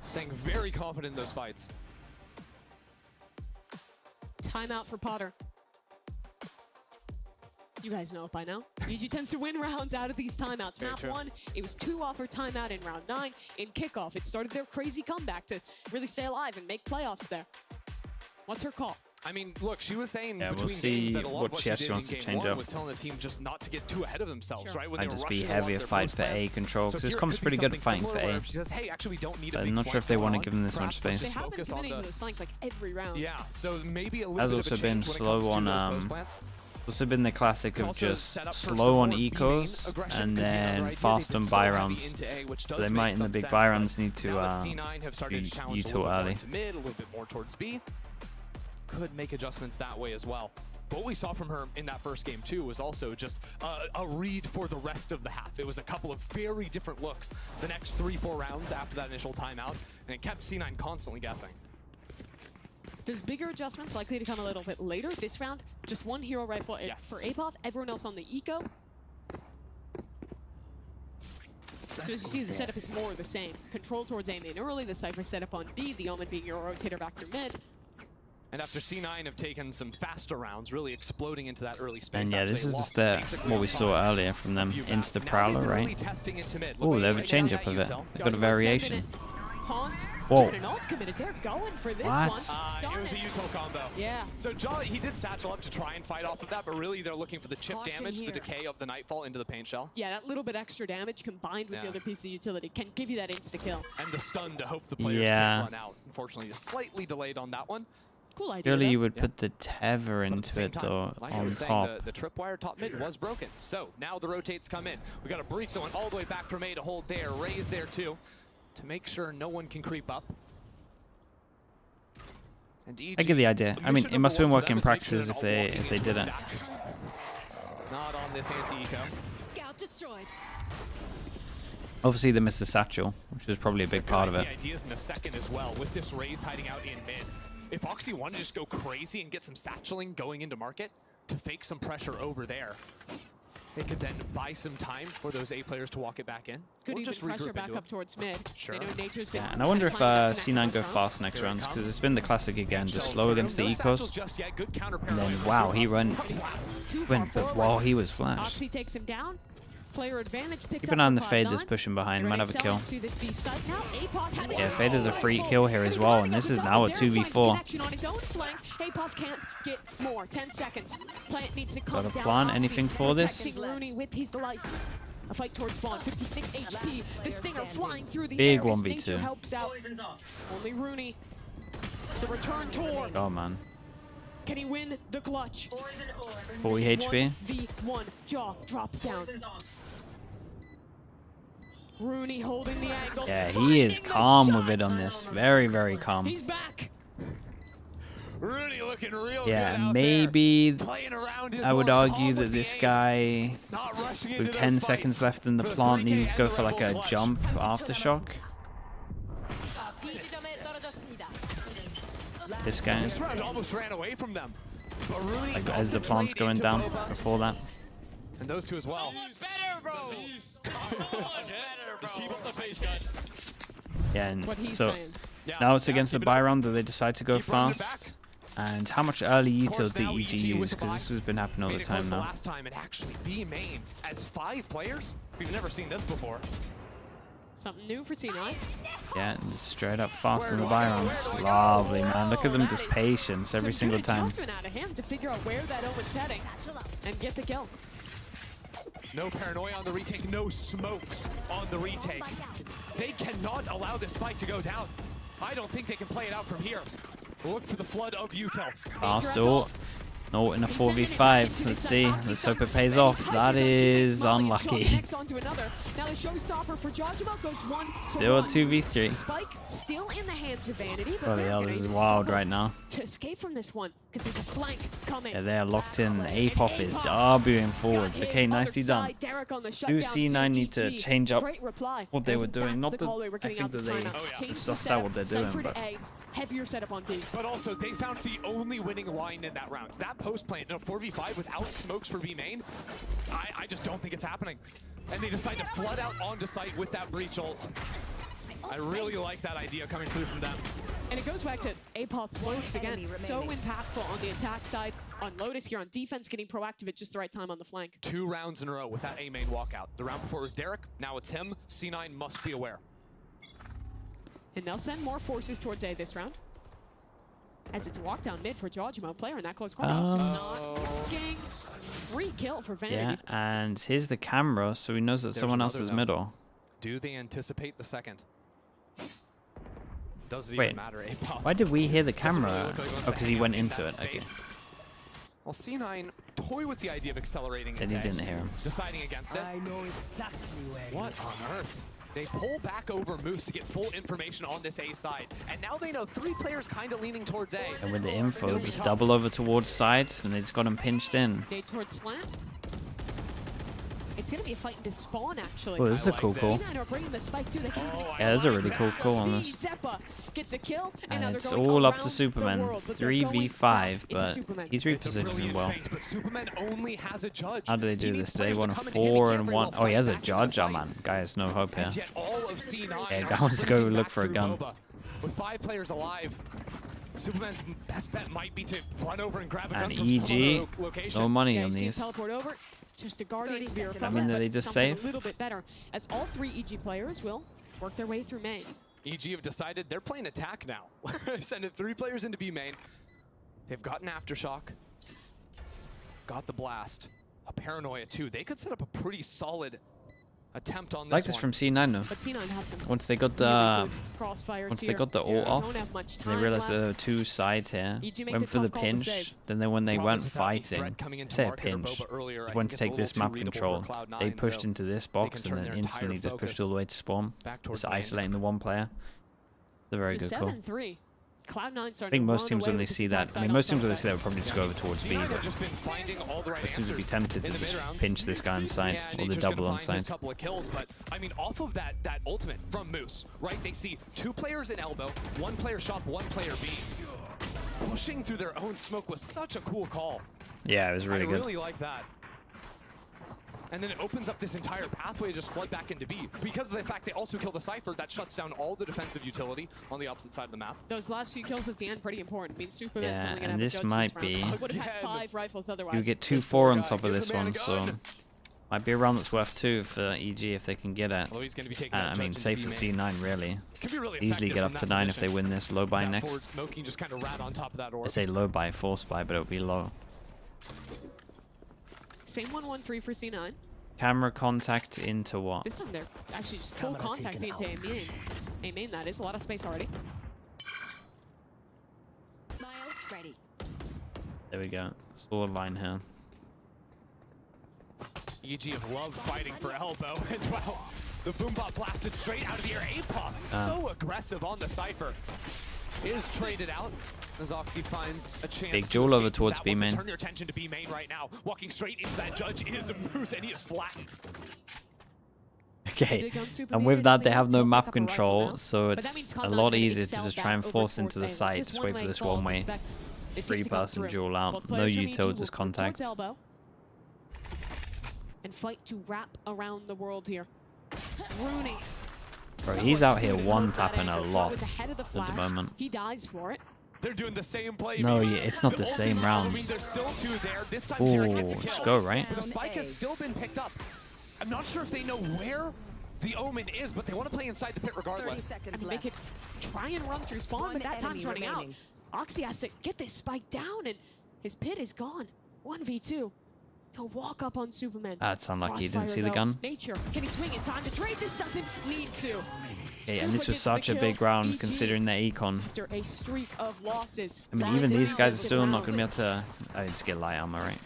Staying very confident in those fights. Timeout for Potter. You guys know it by now. EG tends to win rounds out of these timeouts. Map 1, it was 2 off her timeout in round 9. In kickoff, it started their crazy comeback to really stay alive and make playoffs there. What's her call? I mean, look, she was saying Yeah, between we'll see games that a lot of what she she actually did wants in to game change 1 up. was telling the team just not to get too ahead of themselves, right? When Might they were just be rushing heavier along their fight post for A plans. control, So because this here it comp's could be pretty good at something fighting for similar A. where she says, hey, actually, we don't need a I'm big not sure flank if they want to going give them this on. much Perhaps let's space. just They have been focus on winning the- those flanks like every round. Yeah, so maybe a little Has bit also of a been change when it slow comes to on those post plants. also been the classic of Also just set up for slow on some more ecos B-main aggression and could be another then idea. fast They've on been buy so heavy rounds. into A, which So does they make might in the some big sense, buy but rounds need to now that C9 have started do to challenge a util little bit more early. into mid, a little bit more towards B. Could make adjustments that way as well. But what we saw from her in that first game too was also just a read for the rest of the half. It was a couple of very different looks the next 3-4 rounds after that initial timeout, and it kept C9 constantly guessing. There's bigger adjustments likely to come a little bit later. This round, just one hero rifle for Apoth, everyone else on the eco. So as you see, the setup is more the same. Control towards A main early, the Cypher setup on B, the Omen being your rotator back to mid. And after C9 have taken some faster rounds, really exploding into that early space. And yeah, after this they is lost what we saw earlier from them. Insta Prowler, right? Oh, they have a change up of it. They've got a variation. Whoa. Committed. They're going for this What? one. It was a util combo. Yeah. So Jolly, he did satchel up to try and fight off of that, but really they're looking for the chip Caution damage, here. the decay of the Nightfall into the paint shell. Yeah, that little bit extra damage combined with the Yeah. other piece of utility can give you that insta-kill. And the stun to hope the players Yeah. can't run out. Unfortunately, just slightly delayed on that one. Cool idea. Surely though. you would Yeah. put the tether But at the into same it time, though like I on was saying, top. the tripwire top mid was broken. So now the rotates come in. We got a breach that went all the way back from A to hold there, raise there too, to make sure no one can creep up. And I get the idea. I mean, mission it must have been number one working for them is make practices sure if they're they not walking didn't. into a stack. Not on this anti-eco. Scout destroyed. Obviously, they missed the satchel, which was probably a big part of it. The ideas in a second as well, with this raise hiding out in mid. If Oxy wanted to just go crazy and get some satcheling going into market to fake some pressure over there, they could then buy some time for those A players to walk it back in. Could or even just pressure regroup back into up it. towards mid. Sure. They know Nature's been And I wonder if C9 go round. fast next Here it round, because comes. it's been the classic again, just slow against the No satchels ecos. just yet. Good counter And parallel. then, wow, he went, but while he was flashed. Oxy takes him down. Player advantage picked Keep up an eye on for the Fade Cloud9. that's pushing behind, They're might ready have a to kill. sell into this B site now. Apoth had it. Yeah, Fade has a free Oh, kill here as well, and this is now a Darren finds 2v4. connection on his own flank. Apoth can't get more. 10 seconds. Plant needs to come Got a down. plan? Oxy Anything for this? protecting Rooney with his life. A fight towards spawn. 56 HP. The Stinger flying through the Big air. as 1v2. Nature helps out. Only Rooney. The return tour. Oh man. Can he win the clutch? 40 HP. 1v1. Jaw drops down. Rooney holding the angle. Yeah, he is calm with it on this. Very, very calm. He's back. Rooney looking real Yeah, good out maybe there. Playing around his I would own, argue calm that with this the aim. guy, Not rushing with into 10 those seconds fights. left in the For the plant, 3K needed to go and for like a Rebel jump clutch. aftershock. This guy, This round almost ran away from them. But Rooney like as the also plant's played going into down Boba. before that. And those two as well. Better, bro. Just keep up the pace, guys. Yeah, and What he's so saying. now it's against the buy round that they decide to go fast. And how much early util do now EG EG use? with the Because buy. this has been happening all Made the it close time the now. last time and actually B main as 5 players. We've never seen this before. Something new for C9. Yeah, and just straight up fast in the buy rounds. Lovely, man. Look at them just patience every single time. Adjustment out of him to figure out where that Omen's heading and get the kill. No paranoia on the retake, no smokes on the retake. They cannot allow this fight to go down. I don't think they can play it out from here. Look for the flood of util. Fast ult. No, in a 4v5. Let's see. Let's hope it pays off. That is unlucky. Next onto another. Now the showstopper for Jojima goes 1 for Still a 1. 2v3. Spike still in the hands of Vanity, but Oh they're yeah, gonna this is even wild struggle right now. to escape from this one because there's a flank coming. Yeah, they're locked in. Apoff is debuting forwards. Okay, nicely done. Do C9 need to change up what they were doing? Not that I think that they sussed out what they're doing, but heavier setup on B. But also, they found the only winning line in that round. That post plant in a 4v5 without smokes for B main, I just don't think it's happening. And they decide to flood out onto site with that breach ult. I really like that idea coming through from them. And it goes back to Apoth's lurks again. So impactful on the attack side. On Lotus here on defense, getting proactive at just the right time on the flank. 2 rounds in a row with that A main walkout. The round before was Derek, now it's him. C9 must be aware. And they'll send more forces towards A this round. As it's a walk down mid for Jojima, player in that close corner. Not working. Free kill for Vanity. yeah. And here's the camera, so he knows that There's someone else another is though. middle. Do they anticipate the second? Doesn't Wait, even matter. Apoth. why did we hear the Doesn't really camera? look like he wants Oh, to because he hang went in into that it. Okay. space. Well, C9 toy with the idea of accelerating Then into he didn't edge, hear him. deciding against it. I know exactly where. What on earth? They pull back over Moose to get full information on this A side. And now they know 3 players kind of leaning towards A. And with the info, It'll be just tough. double over towards sides, and they just got him pinched in. Nade towards slant. It's going to be a fight into spawn, actually. Oh, this is a cool call. C9 are bringing the spike too. They can't even Yeah, that's a really cool call on Speed, this. Zeppa gets a kill, and now And they're it's going all up around to the Superman. world, but they're going 3v5, back into but Superman. he's It's a repositioning brilliant well. feint, but Superman only has a judge. How do they He do needs this? They players won to a come and hit. He 4 can't and very 1. well Oh, he has a fight back into judge. the Oh site. man, guys, no hope here. And yet all of C9 Yeah, now guy wants to go sprinting look back for a through gun. Boba. With 5 players alive, Superman's best bet might be to run over and grab a gun And from some EG, other location. no money Yeah, on you see him these. teleport over. Just a Guardian Spear. I mean, are they just something safe? a little bit better, as all 3 EG players will work their way through main. EG have decided they're playing attack now. Sending 3 players into B main. They've got an aftershock. Got the blast. A paranoia too. They could set up a pretty solid attempt on this Like this one. from C9 though. But C9 have some Once they got really the good crossfires once here. they got the ult Yeah. off, Don't have much and they time realized left. there were 2 sides here. EG make Went the for the tough call to pinch. save. Then when they Problem weren't is with that fighting, threat coming into say a market or pinch, Boba earlier, I went think to it's a take this little map too readable for control. Cloud9, They pushed so into this they box can and turn then their entire instantly just pushed all the way to spawn. back towards Just main. isolating the one player. It's a very So good call. 7-3. Cloud9 I starting think to most run teams away when they with this see attack that, I side mean, on most teams top when they side. see that would probably just go over towards B, C9 have but just been finding all the right it seems to be answers tempted to in the just mid-rounds. pinch this guy on side, Yeah, or the Nature's double gonna on find his side. couple of kills, but I mean, off of that ultimate from Moose, right? They see 2 players in elbow, 1 player shop, 1 player B. Pushing through their own smoke was such a cool call. Yeah, it was really I good. really like that. And then it opens up this entire pathway to just flood back into B. Because of the fact they also kill the Cypher, that shuts down all the defensive utility on the opposite side of the map. Those last few kills at the end pretty important. I mean, Superman's Yeah, only gonna and have this a judge might round. be- They would have had Again. 5 rifles otherwise. You get 2-4 on top of this one, so might be a round that's worth 2 for EG if they can get it. Although he's gonna be taking I that mean, judge safe into for B main. C9 really. Could be really Easily effective get from up to that 9 if they position. win this. Low buy That next. forward smoking just kind of rat on top of that orb. I say low buy, force buy, but it'll be low. Same 1-1-3 for C9. Camera contact into what? This time they're actually just full contact into A main. A main, that is. A lot of space already. Ready. There we go. Solid line here. EG have loved fighting for elbow, and wow, the boombot blasted straight out of the air. Apoth so aggressive on the Cypher. Is traded out. As Oxy finds a chance Big to duel over escape towards that B one, but main. Turn your attention to B main right now. Walking straight into that Judge is a Moose, and he is flattened. Okay, and with that they have no map control, so it's a lot easier to just try and force into the side, just wait for this one-way three-person duel out. No util, just contact. And fight to wrap around the world here. Rooney. Bro, he's out here one-tapping a lot at the moment. He dies for it. They're doing the same play. No, yeah, it's not the ult same is out. I mean, rounds. there's still two there. This time Ooh, Zero gets a let's kill. go, right? But the spike has still been picked up. I'm not sure if they know where the Omen is, but they want to play inside the pit regardless. I mean, they could try and run through spawn, but that time's running out. Oxy has to get this spike down, and his pit is gone. 1v2. He'll walk up on Superman. That's unlucky, you didn't Crossfire, see the though. gun. Nature, can he swing in time to trade? This doesn't need to. Okay, and this Super was gets such the a big kill. round GG. considering their econ. After a streak of losses. I mean, even these guys are still not going to be able to... I need to get light armor, right?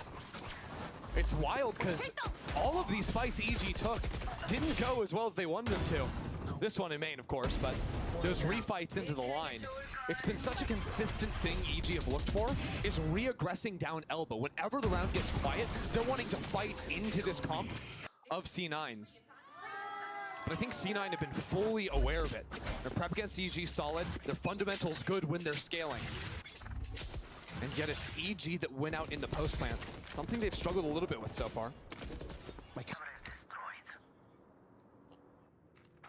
It's wild because all of these fights EG took didn't go as well as they wanted them to. This one in main, of course, but those refights into the line. It's been such a consistent thing EG have looked for, is re-aggressing down elbow. Whenever the round gets quiet, they're wanting to fight into this comp of C9s. But I think C9 have been fully aware of it. Their prep against EG solid, their fundamentals good when they're scaling. And yet it's EG that went out in the post plant. Something they've struggled a little bit with so far. My camera is destroyed.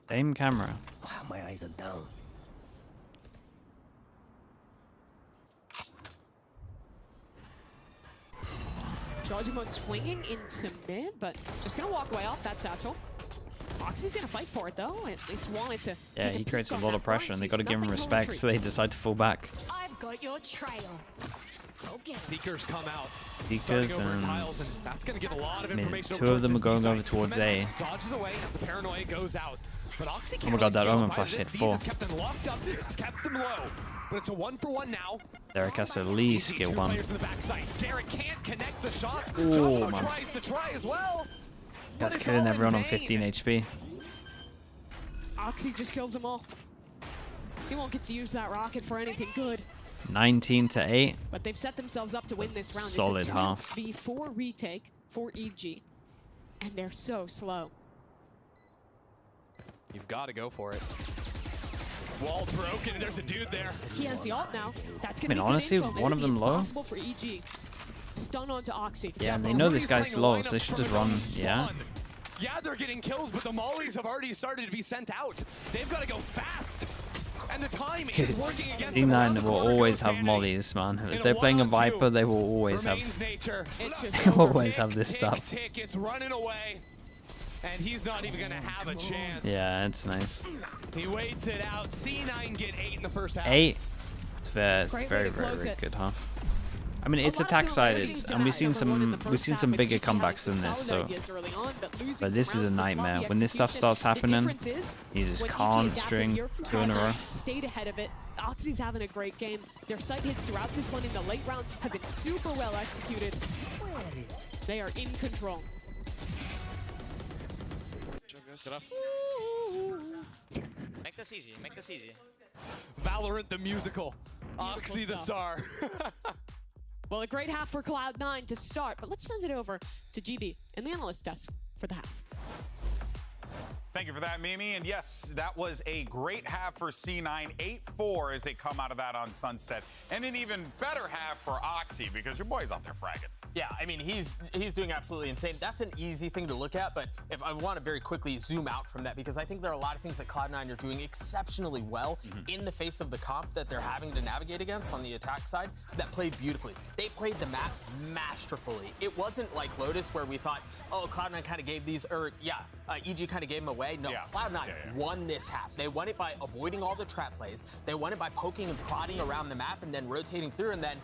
Same camera. Wow, my eyes are down. Jojimo swinging into mid, but just gonna walk away off that satchel. Oxy's gonna fight for it though. At least wanted to. Yeah, take he peek creates a on lot that of pressure, point. and they He's got to give him nothing to respect, retreat. so they decide to fall back. I've got your trail. Okay. Seekers come out. Seekers Starting over and... tiles, and that's gonna give a lot of I mean, information. two of them are going over towards A. Dodges away as the paranoia goes out. But Oxy Oh my god, that Omen flash hit 4. Has kept them locked up. It's kept them low. But it's a 1-for-1 now. Derek has to at least get Two one. players in the backside. Derek can't connect the shots. Ooh, Jumbo man. tries to try as well. That's it's killing all in everyone on vain. 15 HP. Oxy just kills them all. He won't get to use that rocket for anything good. 19 to 8. But they've set themselves up to win this round. Solid it's a half. 2v4 retake for EG. And they're so slow. You've got to go for it. Wall broken, and there's a dude there. He has the ult now. That's I gonna mean, be honestly, good info. one of Maybe them it's low. possible for EG. Stun onto Oxy. Yeah, and they but know this Rudy's guy's playing a low, so they lineup should from just his own run. Yeah. spawn. Yeah, they're getting kills, but the mollies have already started to be sent out. They've got to go fast. And the time is working against them. Around the D9 will corner always goes have Vanity. mollies, man. In If a they're playing a 1-on-2, Viper, they will always have. remains nature. They always have this Tick, stuff. tick, it's running away. And he's not even going to have a chance. Yeah, it's nice. He waits it out. C9 get 8 in the first half. 8. It's fair. It's Great way very, to very, close very it. good half. I mean, it's attack sided, and we've seen some bigger comebacks than this. So, but this is a nightmare. When this stuff starts happening, you just can't string 2 in a row. Stayed ahead of it. Oxy's having a great game. Their sight hits throughout this one in the late rounds have been super well executed. They are in control. Make this easy. Make this easy. Valorant the musical. Oxy the star. Well, a great half for Cloud9 to start, but let's send it over to GB and the analyst desk for the half. Thank you for that, Mimi. And yes, that was a great half for C9. 8-4 as they come out of that on Sunset. And an even better half for Oxy because your boy's out there fragging. Yeah, I mean, he's doing absolutely insane. That's an easy thing to look at, but if I want to very quickly zoom out from that, because I think there are a lot of things that Cloud9 are doing exceptionally well in the face of the comp that they're having to navigate against on the attack side that played beautifully. They played the map masterfully. It wasn't like Lotus where we thought, oh, Cloud9 kind of gave these, or EG kind of gave them away. No, Cloud9 won this half. They won it by avoiding all the trap plays. They won it by poking and prodding around the map and then rotating through, and then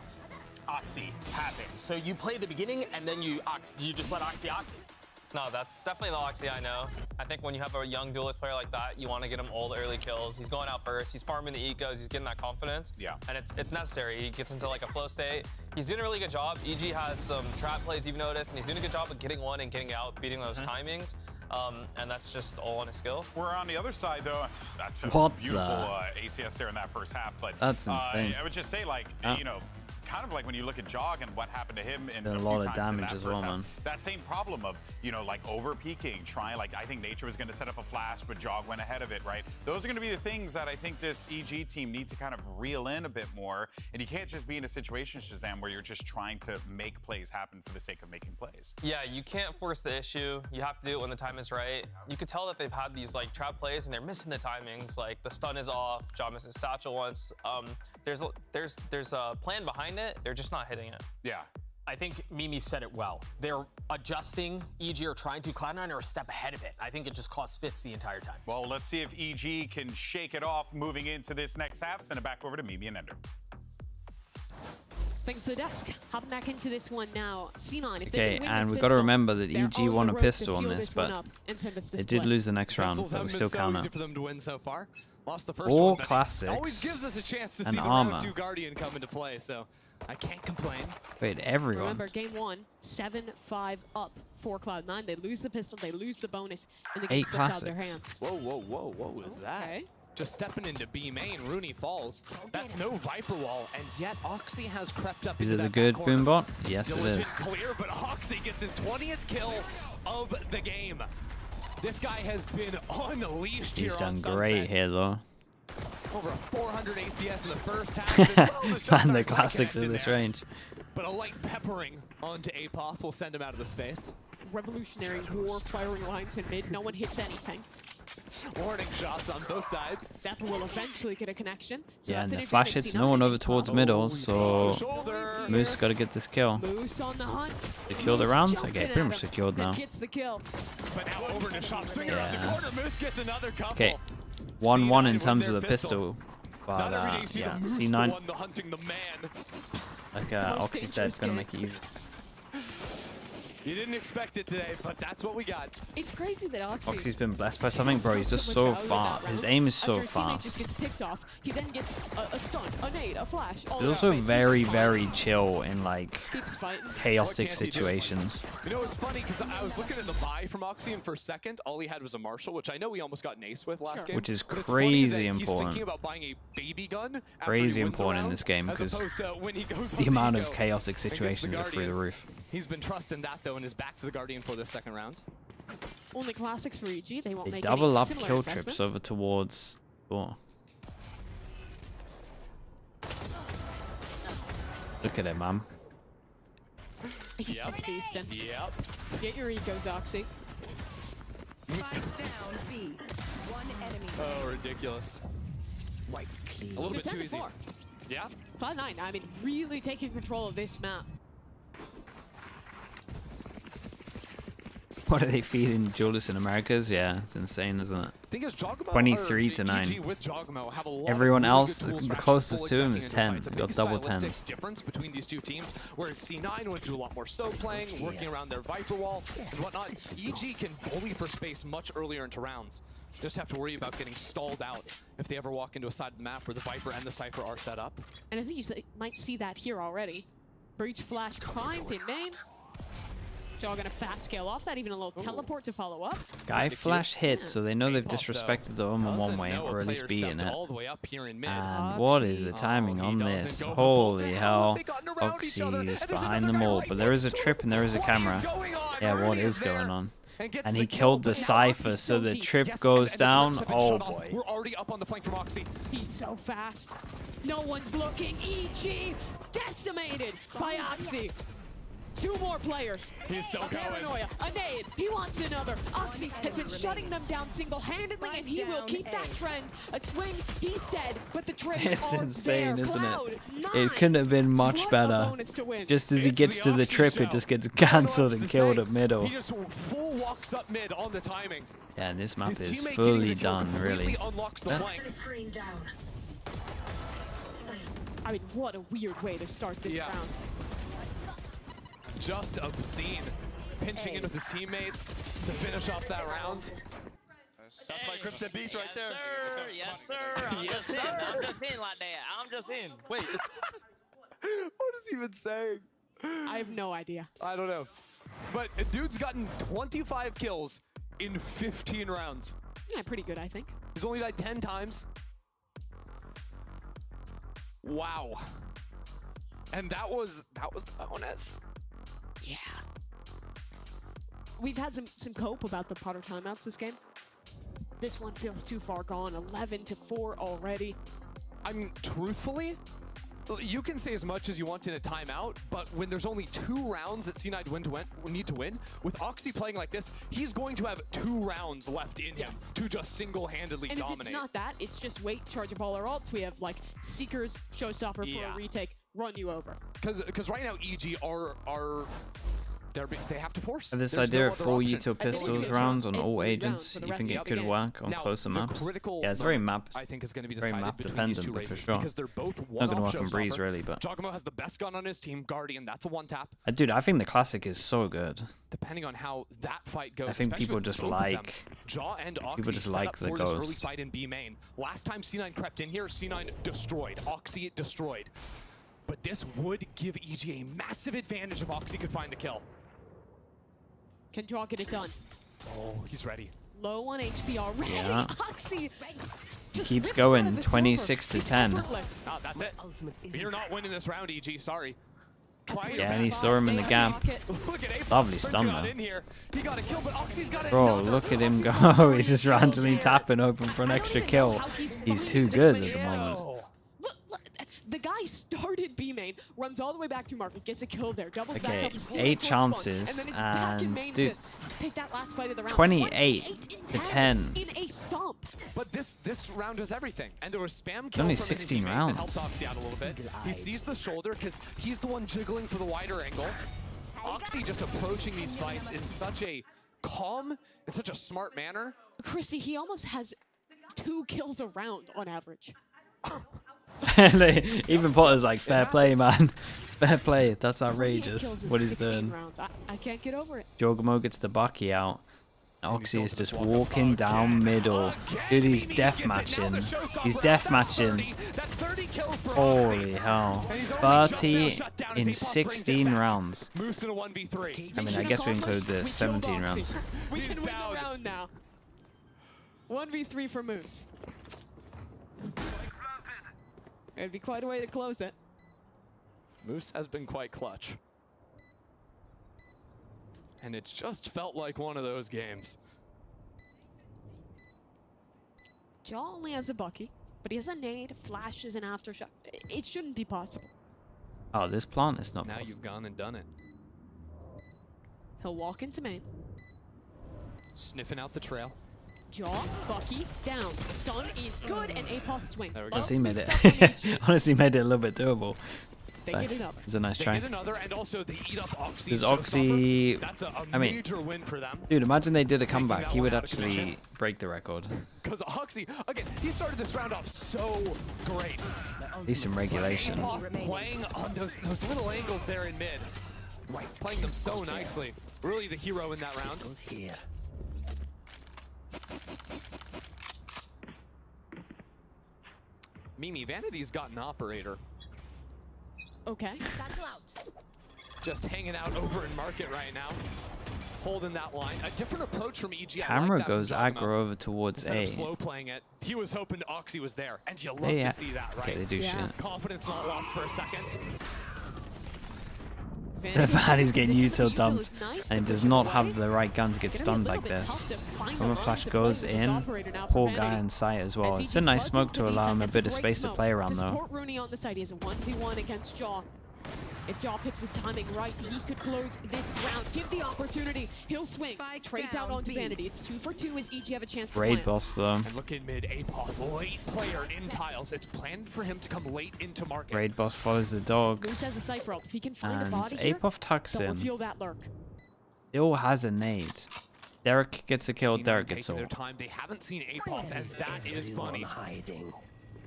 Oxy happens. So you play the beginning and then you just let Oxy. No, that's definitely the Oxy I know. I think when you have a young duelist player like that, you want to get him all the early kills. He's going out first. He's farming the ecos. He's getting that confidence. Yeah. And it's necessary. He gets into like a flow state. He's doing a really good job. EG has some trap plays you've noticed, and he's doing a good job of getting one and getting out, beating those timings. and that's just all on his skill. We're on the other side, though. That's a What beautiful the? ACS there in that first half. But That's insane. I would just say, like, you know, kind of like when you look at Jog and what happened to him in Did a few lot of times in damage that as first well, half. man. That same problem of, you know, like over peaking, trying, like, I think Nature was going to set up a flash, but Jog went ahead of it, right? Those are going to be the things that I think this EG team needs to kind of reel in a bit more. And you can't just be in a situation, Shazam, where you're just trying to make plays happen for the sake of making plays. Yeah, you can't force the issue. You have to do it when the time is right. You could tell that they've had these like trap plays and they're missing the timings. Like the stun is off, John misses satchel once. There's a plan behind it. They're just not hitting it. Yeah. I think Mimi said it well. They're adjusting EG or trying to. Cloud9 are a step ahead of it. I think it just caused fits the entire time. Well, let's see if EG can shake it off moving into this next half. Send it back over to Mimi and Ender. Thanks to the desk. Hopping back into this one now. C9, if they Okay, can win and this we've got to pistol, remember that they're EG on won the a road to pistol on seal this, one but up and send us this they did play. lose the next round, Pistols so we haven't still been so count easy it. for them to win so far. Lost the first All one, but classics always gives us a chance to and see the armor. round 2 Guardian come into play, so I can't complain. Wait, everyone. Remember, game 1, 7-5 up for Cloud9. They lose the pistol, they lose the bonus, and the game 8 slips out their classics. hands. Whoa, whoa, whoa, what was that? Just stepping into B main, Rooney falls. That's no Viper wall, and yet Oxy has crept up Is into it a that good back corner. boombot? Yes, it Diligent is. clear, but Oxy gets his 20th kill of the game. This guy has been unleashed He's here on done great Sunset. here, though. Over 400 ACS in the first half. and, well, the shots Man, the aren't quite classics of connected this there. range. But a light peppering onto Apoth will send him out of the space. Revolutionary war firing lines in mid. No one hits anything. Warning shots on both sides. Zapper will eventually get a connection. So Yeah, that's and an the flash advantage. hits C9 no one and over towards Apoth. middle, so Shoulder. Moose got to get this kill. Moose on the hunt. Secure the Moose rounds? jumping Okay, at pretty much him, secured and now. Gets the kill. But now over to shop, swinging around the Yeah. corner. Moose gets another couple. Okay, 1-1 in with terms of their the pistol. Not But every day you see yeah, the Moose, the C9, one, the hunting the man. like Most Oxy said, it's going to dangerous make it easy. You didn't expect it today, but that's what we got. It's crazy that Oxy. Oxy's been blessed by something, bro. He's just so fast. His aim is so After his teammate just fast. gets picked off, he then gets a stun, a nade, a flash. All He's around also base. very, very chill in like Keeps fighting. chaotic What can't he do? situations. You know, it's funny because I was looking at the buy from Oxy, and for a second, all he had was a Marshall, which I know he almost got an ace with last game. Which is but it's funny that crazy He's important. thinking about buying a baby gun. after Crazy he wins a important in round, this game as because opposed to when he goes the on amount ego of chaotic against the situations are through the Guardian. roof. He's been trusting that though, and is back to the Guardian for the second round. Only classics for EG. They won't They make double any up similar kill investments. trips over towards. Oh. Look at him, man. He's just feasting. Yep. Get your egos, Oxy. Spike down B. One enemy. Oh, ridiculous. White's clean. A little So bit 10 too to easy. 4. Yeah. 5-9. I mean, really taking control of this map. What are they feeding Julius in Americas? Yeah, it's insane, isn't it? Thing is, Jogamo 23 or to EG 9. with Jogamo have a lot Everyone of really else, good tools the for actually closest full to him attacking is into 10. sites. A He got big double stylistic 10s. difference between these two teams, whereas C9 would do a lot more so playing, working around their Viper wall and whatnot. EG can bully for space much earlier into rounds. Just have to worry about getting stalled out if they ever walk into a side of the map where the Viper and the Cypher are set up. And I think you might see that here already. Breach flash primed in main. Jog gonna fast scale off that, even a little teleport to follow up. Guy flash hit, Yeah. so they know they've Apoth, though, disrespected the Omen one doesn't way, know a or at least player beaten stepped it. all the way up here in mid. And what is the timing on he doesn't this? go for full. Holy How hell. have they gotten around each other? And Oxy's there's behind another them guy all, right but there is a next to trip and there is a What camera. is going on? Yeah, what Rooney is there going on? and gets And the he kill, killed the but now Cypher, Oxy's so the deep. trip Yes, goes and the down. trips have been Oh shut off. boy. We're already up on the flank from Oxy. He's so fast. No one's looking. EG decimated by Oxy. 2 more players. He's still a going. paranoia, a nade. He wants another. Oxy has been shutting them down single-handedly, and he will keep that trend. A swing, he's dead, but the trades It's are insane, there. isn't Cloud, it? 9. It couldn't have been much What a better. bonus to win. Just as he It's gets the to the Oxy trip, show. it just gets I don't know what cancelled else and to killed say. at middle. He just full walks up mid on the timing. Yeah, and this map His is teammate fully getting the kill done, completely really. unlocks the Yeah. flank. I mean, what a weird way to start this Yeah. round. Just obscene. Pinching in with his teammates to finish off that round. That's my Crimson Beast right there. Yes, sir. I'm just in. I'm just in like that. I'm just in. Wait. What is he even saying? I have no idea. I don't know. But dude's gotten 25 kills in 15 rounds. Yeah, pretty good, I think. He's only died 10 times. Wow. And that was the bonus. Yeah. We've had some cope about the Potter timeouts this game. This one feels too far gone. 11-4 already. I mean, truthfully, you can say as much as you want in a timeout, but when there's only 2 rounds that C9 need to win, with Oxy playing like this, he's going to have 2 rounds left in him to just single-handedly And dominate. if it's not that, it's just wait, charge up all our ults. We have like Seekers, Showstopper for a retake, run you over. Because right now EG are they have to force. And this There's idea no of other full option. util pistols rounds on all agents, you think it could work on Now, closer the maps? critical Yeah, it's very moment, map. I think is going to be very decided map between dependent, these two but for races sure. because they're both Not gonna one-off work on Breeze Showstopper. really, but Giacomo has the best gun on his team, Guardian. That's a one-tap. Dude, I think the classic is so good. Depending on how that fight goes, I think especially people with just both of them, like Jaw and Oxy people just set like up the for this early ghost. fight in B main. Last time C9 crept in here, C9 destroyed. Oxy destroyed. But this would give EG a massive advantage if Oxy could find the kill. Can Jaw get it done? Oh, he's ready. Low on HP already. Yeah. Oxy just Keeps rips going, rid of the 26 to silver. 10. It's effortless. Oh, that's it. You're not winning this round, EG. Sorry. Try your Yeah, and he best. saw him in the gap. Look at Apex Lovely sprinting stun on though. in here. He got a kill, but Oxy's got Bro, another. look at him go. He's just randomly tapping open for an extra kill. He's too good at the moment. Look, the guy started B main, runs all the way back to market, gets a kill there, doubles back Okay, up, steals 8 the front spawn, chances, and then is back in and main dude, to take that last fight of the round. 28 to 10. In a stomp. But this round does everything, and there was spam kill only from his 16 teammate that rounds. helped Oxy out a little bit. He sees the shoulder because he's the one jiggling for the wider angle. Oxy just approaching these fights in such a calm, in such a smart manner. Chrissy, he almost has 2 kills a round on average. Even Potter's like, fair play, man. Fair play. That's outrageous. Kills in What he's 16 doing. rounds. I can't get over it. Giacomo gets the Bucky out. Oxy is just walking down middle. Dude, he's deathmatching. He's deathmatching. Holy hell. 30 in 16 rounds. Moose in a 1v3. I mean, I guess we include the 17 rounds. We can win the round now. 1v3 for Moose. It'd be quite a way to close it. Moose has been quite clutch. And it's just felt like one of those games. Jaw only has a Bucky, but he has a nade, flashes, and aftershock. It shouldn't be possible. Oh, this plant is not Now possible. you've gone and done it. He'll walk into main. Sniffing out the trail. Jaw, Bucky, down. Stun is good, and Apoth swings. There we go. Honestly, made it. Honestly, made it a little bit doable. They But get another. it's a nice They try. get another, and also they eat up Oxy. Because Oxy, That's a I mean, major win for them. dude, imagine they did a comeback. that He one would out of commission. actually break the record. Because Oxy, again, he started this round off so great. Decent regulation. Apoth playing on those little angles there in mid. Playing them so nicely. Really the hero in that round. Mimi, Vanity's got an operator. Okay. Just hanging out over in market right now. Holding that line. A different approach from EG. Camera I like that goes from Giacomo. aggro over towards Instead A. of slow playing it, he was hoping Oxy was there. And you love They, to see that, right? okay, they do shit. Confidence not lost for a second. Vanity's getting util dumps and does not have the right gun to get stunned like this. When the flash goes in, poor guy in sight as well. It's a nice smoke to allow him a bit of space to play around To though. support Rooney on the side, he has a 1v1 against Jaw. If Jaw picks his timing right, he could close this round. Give the opportunity. He'll swing. Trades out onto Vanity. It's 2 for 2 as EG have a chance to Raid plant. boss though. And look in mid, Apoth, late player in tiles. It's planned for him to come late into market. Raid boss follows the dog. Moose has a Cypher ult. If he can find And a body here, Apoth tucks don't in. reveal that lurk. Still has a nade. Derek gets a kill, C9 Derek gets taking ult. their time. They haven't seen Apoth, as that is funny.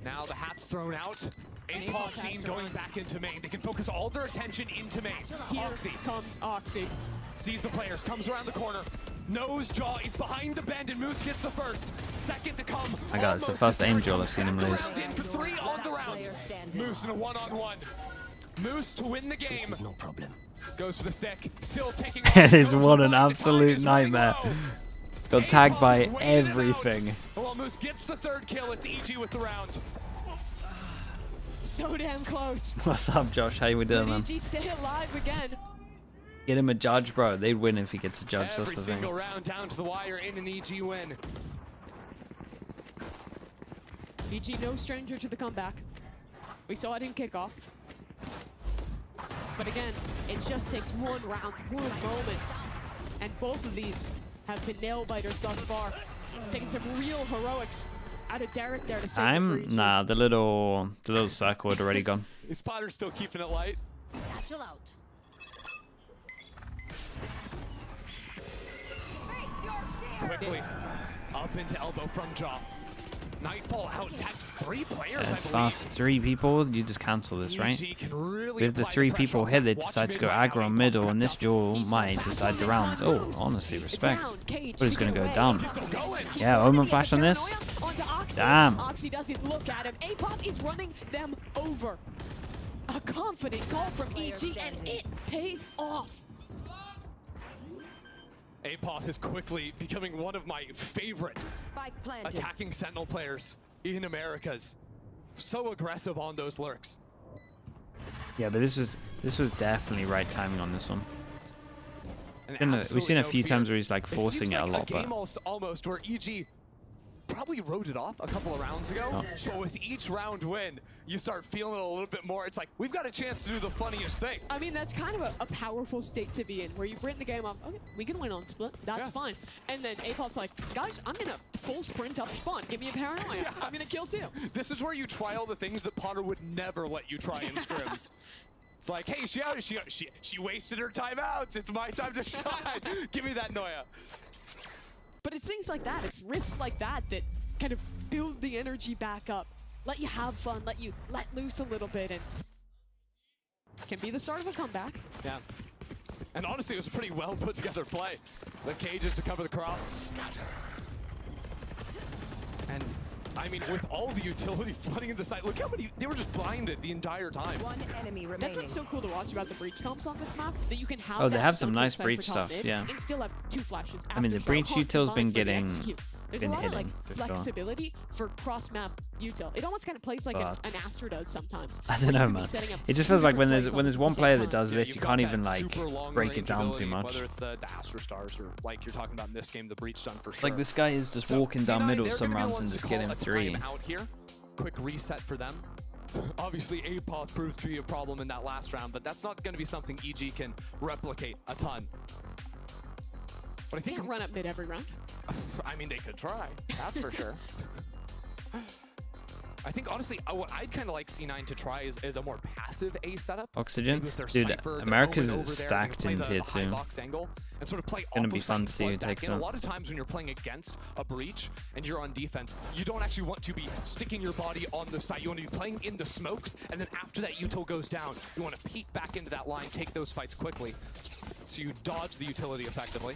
Now the hat's thrown out. Apoth team going back into main. They can focus all their attention into main. Here Oxy comes Oxy. sees the players, comes around the corner, knows Jaw is behind the bend, and Moose gets the first. Second to come. My god, it's the almost first to aim Derek. duel I've seen him Second lose. round in for 3 on the round. Moose in a 1-on-1. Moose to win the game. No problem. Goes for the sick. Still taking This is what an absolute nightmare. Got tagged by everything. Almost gets the third kill. It's EG with the round. So damn close. What's up, Josh? How you doing, man? EG stay alive again. Get him a judge, bro. They'd win if he gets a judge. That's Every the thing. single round down to the wire in an EG win. EG no stranger to the comeback. We saw it in kickoff. But again, it just takes one round, one moment. And both of these have been nail biters thus far. Taking some real heroics out of Derek there to save Nah, the little circle had already gone. His spotter's still keeping it light. Satchel out. Quickly up into elbow from Jaw. Nightfall out attacks 3 players. As fast 3 people, you just cancel this, right? With the 3 people here, they decide to go aggro on middle, and this duel might decide the rounds. Oh, honestly, respect. But it's going to go down. Yeah, Omen flash on this. Damn. Oxy doesn't look at him. Apop is running them over. A confident call from EG, and it pays off. Apoth is quickly becoming one of my favorite attacking Sentinel players in Americas. So aggressive on those lurks. Yeah, but this was definitely right timing on this one. We've seen a few times where he's like forcing it a lot, but almost where EG probably wrote it off a couple of rounds ago, but with each round win, you start feeling it a little bit more. It's like, we've got a chance to do the funniest thing. I mean, that's kind of a powerful state to be in, where you've written the game off, okay, we can win on split, that's fine. And then Apop's like, guys, I'm gonna full sprint up spawn, give me a paranoia, I'm gonna kill too. This is where you try all the things that Potter would never let you try in scrims. It's like, hey, she wasted her timeouts, it's my time to shine. Give me that Noya. But it's things like that, it's risks like that that kind of build the energy back up, let you have fun, let you let loose a little bit, and can be the start of a comeback. Yeah. And honestly, it was a pretty well put together play. The cages to cover the cross. And I mean, with all the utility flooding into the site, look how many, they were just blinded the entire time. One enemy remaining. That's what's so cool to watch about the breach comps on this map, that you can have they have some nice breach stuff, yeah. And still have 2 flashes. I mean, the breach util's been getting There's a lot of like flexibility for cross-map util. It almost kind of plays like an Astra does sometimes. I don't know, man. It just feels like when there's one player that does this, you can't even like break it down too much. Whether it's the Astra stars or like you're talking about in this game, the breach stun for sure. Like this guy is just walking down middle some rounds and just getting 3. Out here, quick reset for them. Obviously, Apoth proved to be a problem in that last round, but that's not going to be something EG can replicate a ton. But I think can't run up mid every round. I mean, they could try. That's for sure. I think, honestly, what I'd kind of like C9 to try is a more passive A setup. Oxygen? Dude, America's stacked in tier 2. And sort of play gonna be fun to see who takes them. it. A lot of times when you're playing against a breach and you're on defense, you don't actually want to be sticking your body on the site. You want to be playing in the smokes, and then after that util goes down, you want to peek back into that line, take those fights quickly, so you dodge the utility effectively.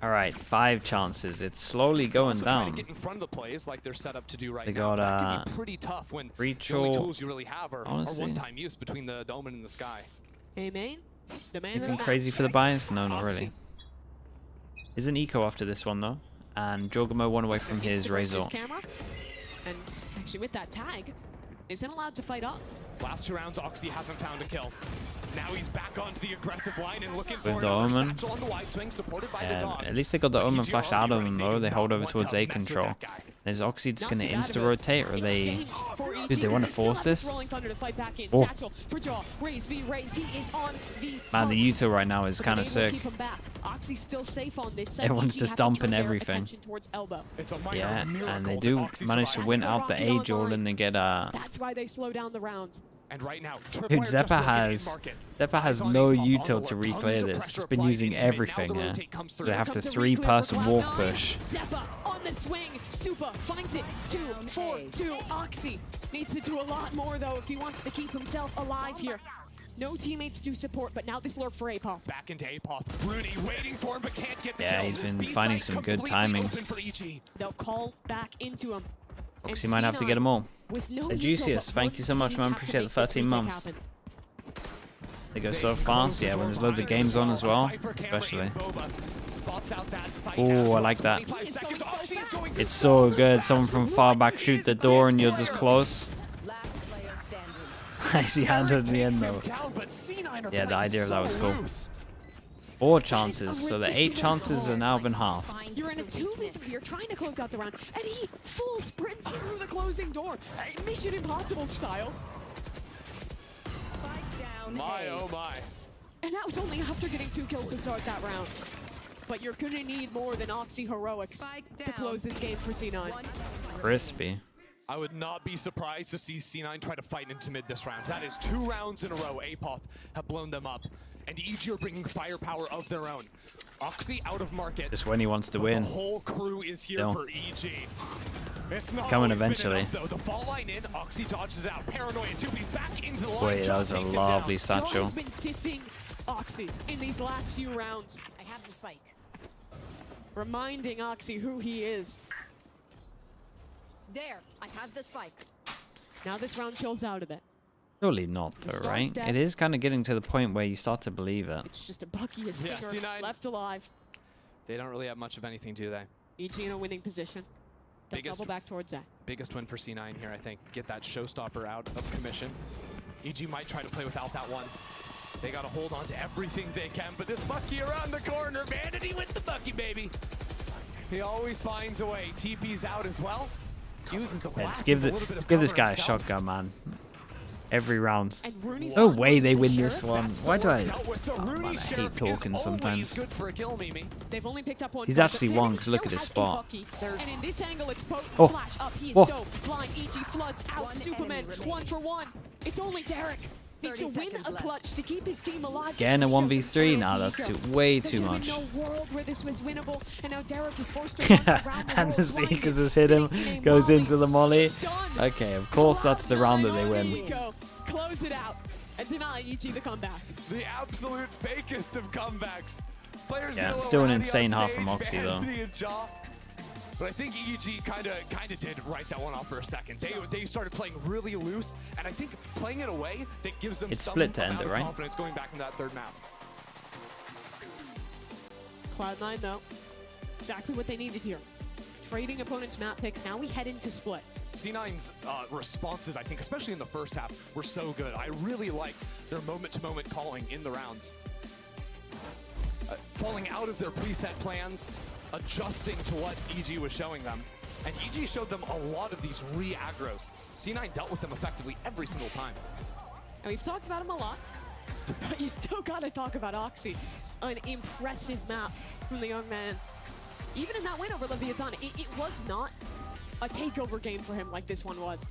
All right, 5 chances. It's slowly going down. To get in front of the plays like they're set up to do right they now. got that can be pretty tough when breach the only tools you really have are one-time use between the Omen and the Sky. Hey, main. The man Looking crazy for the buys? No, not really. Is an eco after this one though, and Jorgamo 1 away from his Razor. Camera, and actually with that tag, isn't allowed to fight up. Last 2 rounds, Oxy hasn't found a kill. Now he's back onto the aggressive line and looking with for the another Omen. satchel on the wide swing, supported by the dog. At least they got the Omen flash out of them though. They hold over towards A control. Is Oxy just going to insta-rotate, or are they... Dude, they want to force this? Oh. Man, the util right now is kind of sick. Everyone's just dumping everything. Yeah, and they do manage to win out the A duel and they get That's why they slow down the round. And right now, dude, Zeppa has no util to reclear this. It's been using everything here. They have to 3-person walk push. Zeppa on the swing. Super finds it. 2-4-2. Oxy needs to do a lot more though if he wants to keep himself alive here. No teammates to support, but now this lurk for Apoth. Back into Apoth. Rooney waiting for him, but can't get the kill. He's been finding some good timings. They'll call back into him. Oxy might have to get them all. The juiciest, thank you so much, man. Appreciate the 13 months. They go so fast, yeah, when there's loads of games on as well, especially. spots out that site. Oh, I like that. It's so good. Someone from far back shoot the door and you're just close. I see handled in the end though. Yeah, the idea of that was cool. 4 chances, so the 8 chances have now been halved. You're in a 2v3, you're trying to close out the round, and he full sprints through the closing door. Mission Impossible style. My, oh my. And that was only after getting 2 kills to start that round. But you're gonna need more than Oxy heroics to close this game for C9. Crispy. I would not be surprised to see C9 try to fight into mid this round. That is 2 rounds in a row. Apoth have blown them up. And EG are bringing firepower of their own. Oxy out of market. Just when he wants to win. The whole crew is here for EG. It's not coming always been eventually. enough, though. The fall line in, Oxy dodges out. Paranoia 2B's back into the line. Wait, that was a lovely satchel. Has been diffing Oxy in these last few rounds. I have the spike. Reminding Oxy who he is. There, I have the spike. Now this round chills out a bit. Surely not though, right? step. It is kind of getting to the point where you start to believe it. It's just a Bucky is Yeah, sticker C9. left alive. They don't really have much of anything, do they? EG in a winning position. They'll Biggest- double back towards Zach. Biggest win for C9 here, I think. Get that showstopper out of commission. EG might try to play without that one. They got to hold on to everything they can, but this Bucky around the corner. Vanity with the Bucky, baby. He always finds a way. TP's out as well. Uses the Yeah, blast let's give, as a little bit of give this cover guy a himself. shotgun, man. Every round. And Rooney's No on way they the win Sheriff. this one. That's the Why do I? workout with the Oh, Rooney man, I Sheriff hate talking is sometimes. always good for a kill, Mimi. They've only picked up 1 He's kill, actually but won, Vanity 'cause look still at his has a spot. Bucky. And in this angle, it's potent. Oh. Flash up. He is Oh. so blind. EG floods out. Superman 1 for 1. It's only Derek. Needs to 30 win seconds a left. clutch to keep his team alive. Again, a This was just 1v3? an Nah, that's anti-ego. way There too should much. have been no world where this was winnable, and now Derek is forced to run around the And the world blinded, Seekers has hit him, sitting in a goes molly. into the molly. It's done. Okay, of course that's the round that they Here we win. go. Close it out and deny EG the comeback. The absolute fakest of comebacks. Players Yeah, get a still an little rowdy insane on half from stage, Oxy, though. Vanity and Jaw. But I think EG kind of did write that one off for a second. They started playing really loose, and I think playing it away that gives them It's some split to amount end it, of right? confidence going back in that third map. Cloud9 though, exactly what they needed here. Trading opponents' map picks. Now we head into split. C9's responses, I think, especially in the first half, were so good. I really liked their moment-to-moment calling in the rounds. Falling out of their preset plans, adjusting to what EG was showing them. And EG showed them a lot of these re-aggros. C9 dealt with them effectively every single time. And we've talked about him a lot, but you still gotta talk about Oxy. An impressive map from the young man. Even in that win over Leviathan, it was not a takeover game for him like this one was.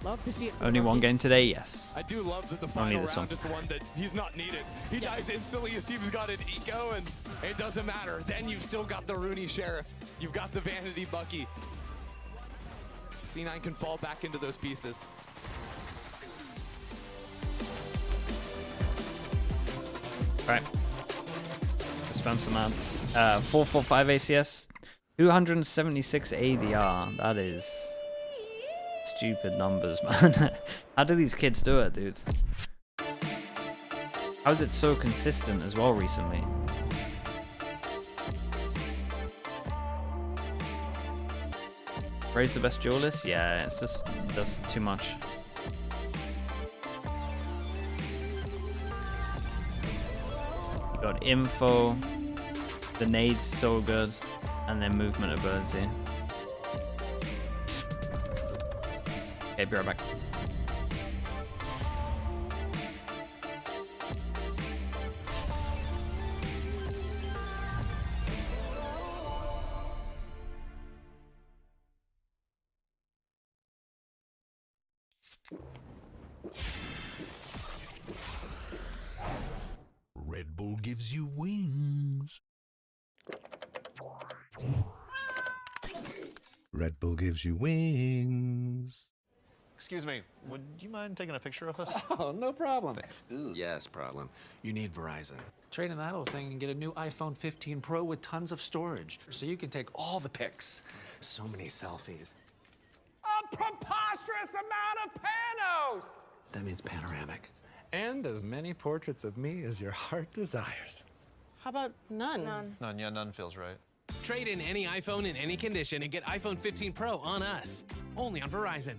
Love to see it. Only one game today, yes. I do love that the Only final this round one. is the one that he's not needed. He dies instantly, his team's got an eco, and it doesn't matter. Then you've still got the Rooney Sheriff. You've got the Vanity Bucky. C9 can fall back into those pieces. Right. Spam some ads. 445 ACS, 276 ADR. That is stupid numbers, man. How do these kids do it, dude? How is it so consistent as well recently? Raise the best duelist? Yeah, it's just that's too much. You got info, the nade's so good, and then movement ability. Okay, be right back. Red Bull gives you wings. Red Bull gives you wings. Excuse me, would you mind taking a picture of us? Oh, no problem. Thanks. Ooh, yes, problem. You need Verizon. Trade in that little thing and get a new iPhone 15 Pro with tons of storage, so you can take all the pics. So many selfies. A preposterous amount of panos! That means panoramic. And as many portraits of me as your heart desires. How about none? None, yeah, none feels right. Trade in any iPhone in any condition and get iPhone 15 Pro on us. Only on Verizon.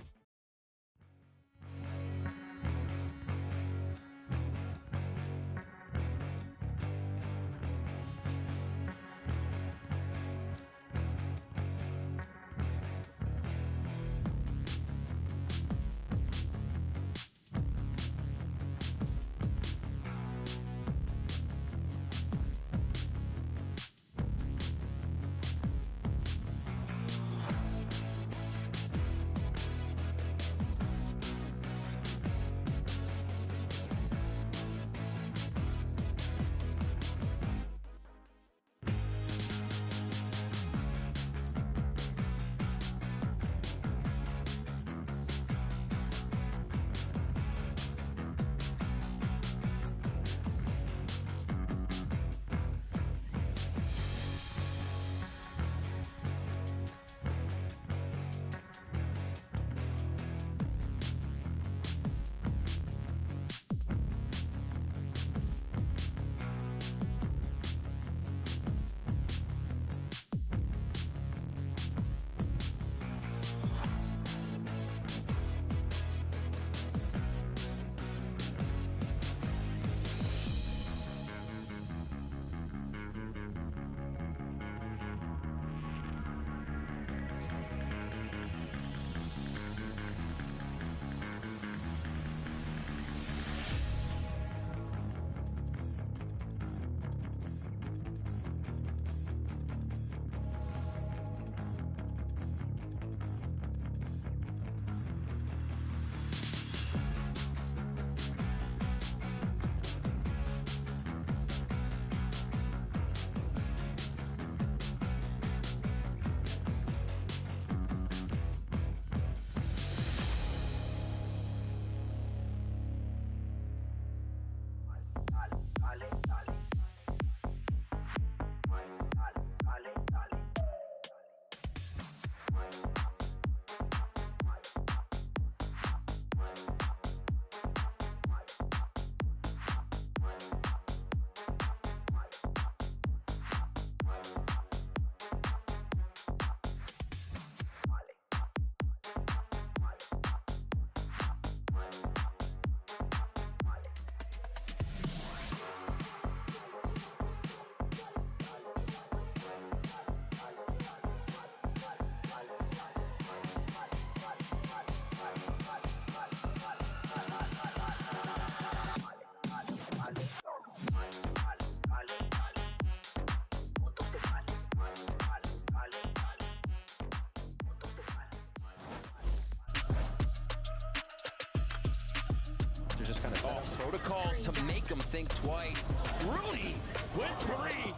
Just kind of protocols to make them think twice. Rooney with 3.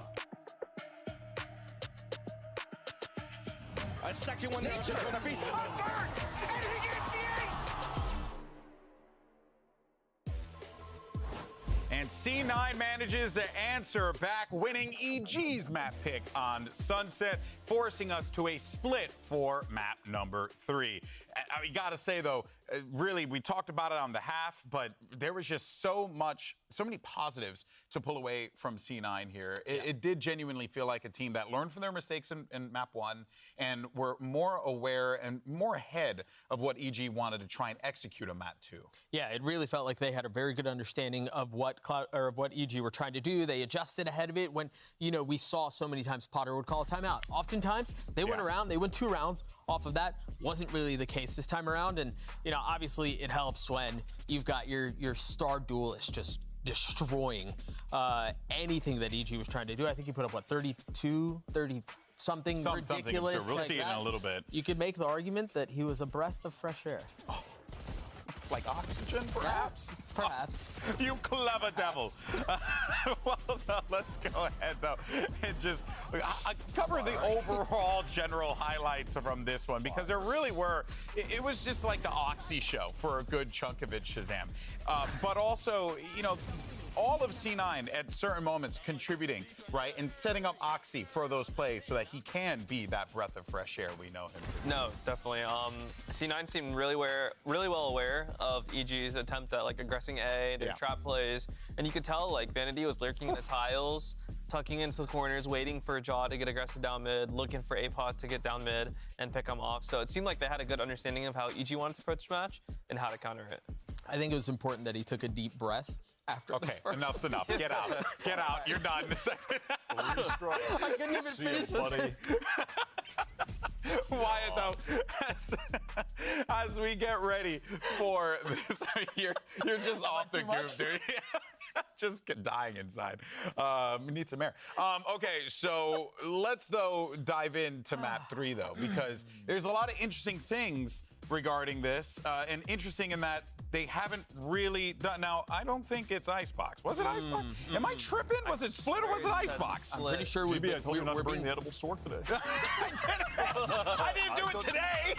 A second one down to the feet. A bird! And he gets the ace! And C9 manages to answer back, winning EG's map pick on Sunset, forcing us to a split for map number 3. I gotta say, though, really, we talked about it on the half, but there was just so many positives to pull away from C9 here. It did genuinely feel like a team that learned from their mistakes in map 1 and were more aware and more ahead of what EG wanted to try and execute on map 2. Yeah, it really felt like they had a very good understanding of what EG were trying to do. They adjusted ahead of it when, we saw so many times Potter would call a timeout. Oftentimes, they went around, they went 2 rounds off of that. Wasn't really the case this time around. And, obviously it helps when you've got your star duelist just destroying anything that EG was trying to do. I think he put up, 32, 30 something ridiculous. So we'll like see it in a little bit. You could make the argument that he was a breath of fresh air. Oh. Like oxygen, perhaps? Perhaps. You clever devil. Well, no, let's go ahead, though, and just cover the overall general highlights from this one, because there really were, it was just like the Oxy show for a good chunk of it, Shazam. But also, all of C9 at certain moments contributing, right, and setting up Oxy for those plays so that he can be that breath of fresh air we know him to be. No, definitely. C9 seemed really well aware of EG's attempt at aggressing A, their trap plays, and you could tell Vanity was lurking in the tiles. tucking into the corners, waiting for Jaw to get aggressive down mid, looking for Apot to get down mid and pick him off. So it seemed like they had a good understanding of how EG wanted to approach the match and how to counter it. I think it was important that he took a deep breath after Okay, enough's enough. Get out. Get out. You're done. I couldn't even finish this. Wyatt, though, as we get ready for this, you're just off the goof, dude. Just dying inside. Need some air. Okay, so let's, though, dive into map 3, though, because there's a lot of interesting things regarding this, and interesting in that they haven't really done. Now, I don't think it's Icebox. Was it Icebox? Am I tripping? Was it Split or was it Icebox? I'm pretty sure I told you not to bring the edible stork today. I didn't do it today.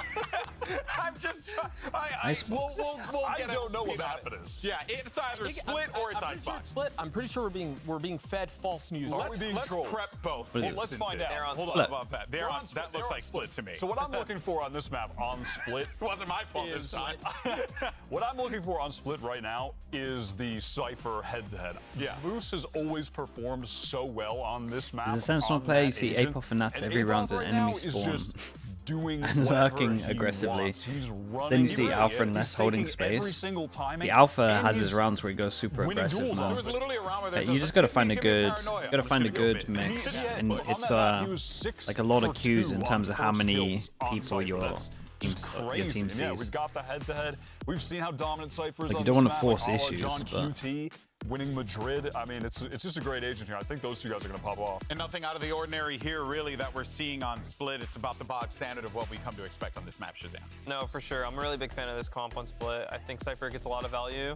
I'm just trying. We'll I don't know what map it is. Yeah, it's either Split or it's Icebox. Split. I'm pretty sure we're being fed false news. Let's prep both. Well, let's find out. Hold on about that. That looks like Split to me. So what I'm looking for on this map on Split wasn't my fault this time. What I'm looking for on Split right now is the Cypher head-to-head. Yeah. Moose has always performed so well on this map. As a Sentinel player, you see Apoff and Nats every round at enemy spawn. Doing and lurking aggressively. Then you see Alpha and Ness holding space. The Alpha has his rounds where he goes super aggressive. You just gotta find a good mix, and it's like a lot of cues in terms of how many people your team sees. Yeah, we've got the head-to-head. We've seen how dominant Cypher is. Like, on you don't this want to map, force like, issues, John but QT winning Madrid. I mean, it's just a great agent here. I think those two guys are going to pop off. And nothing out of the ordinary here, really, that we're seeing on Split. It's about the bog standard of what we come to expect on this map, Shazam. No, for sure. I'm a really big fan of this comp on Split. I think Cypher gets a lot of value.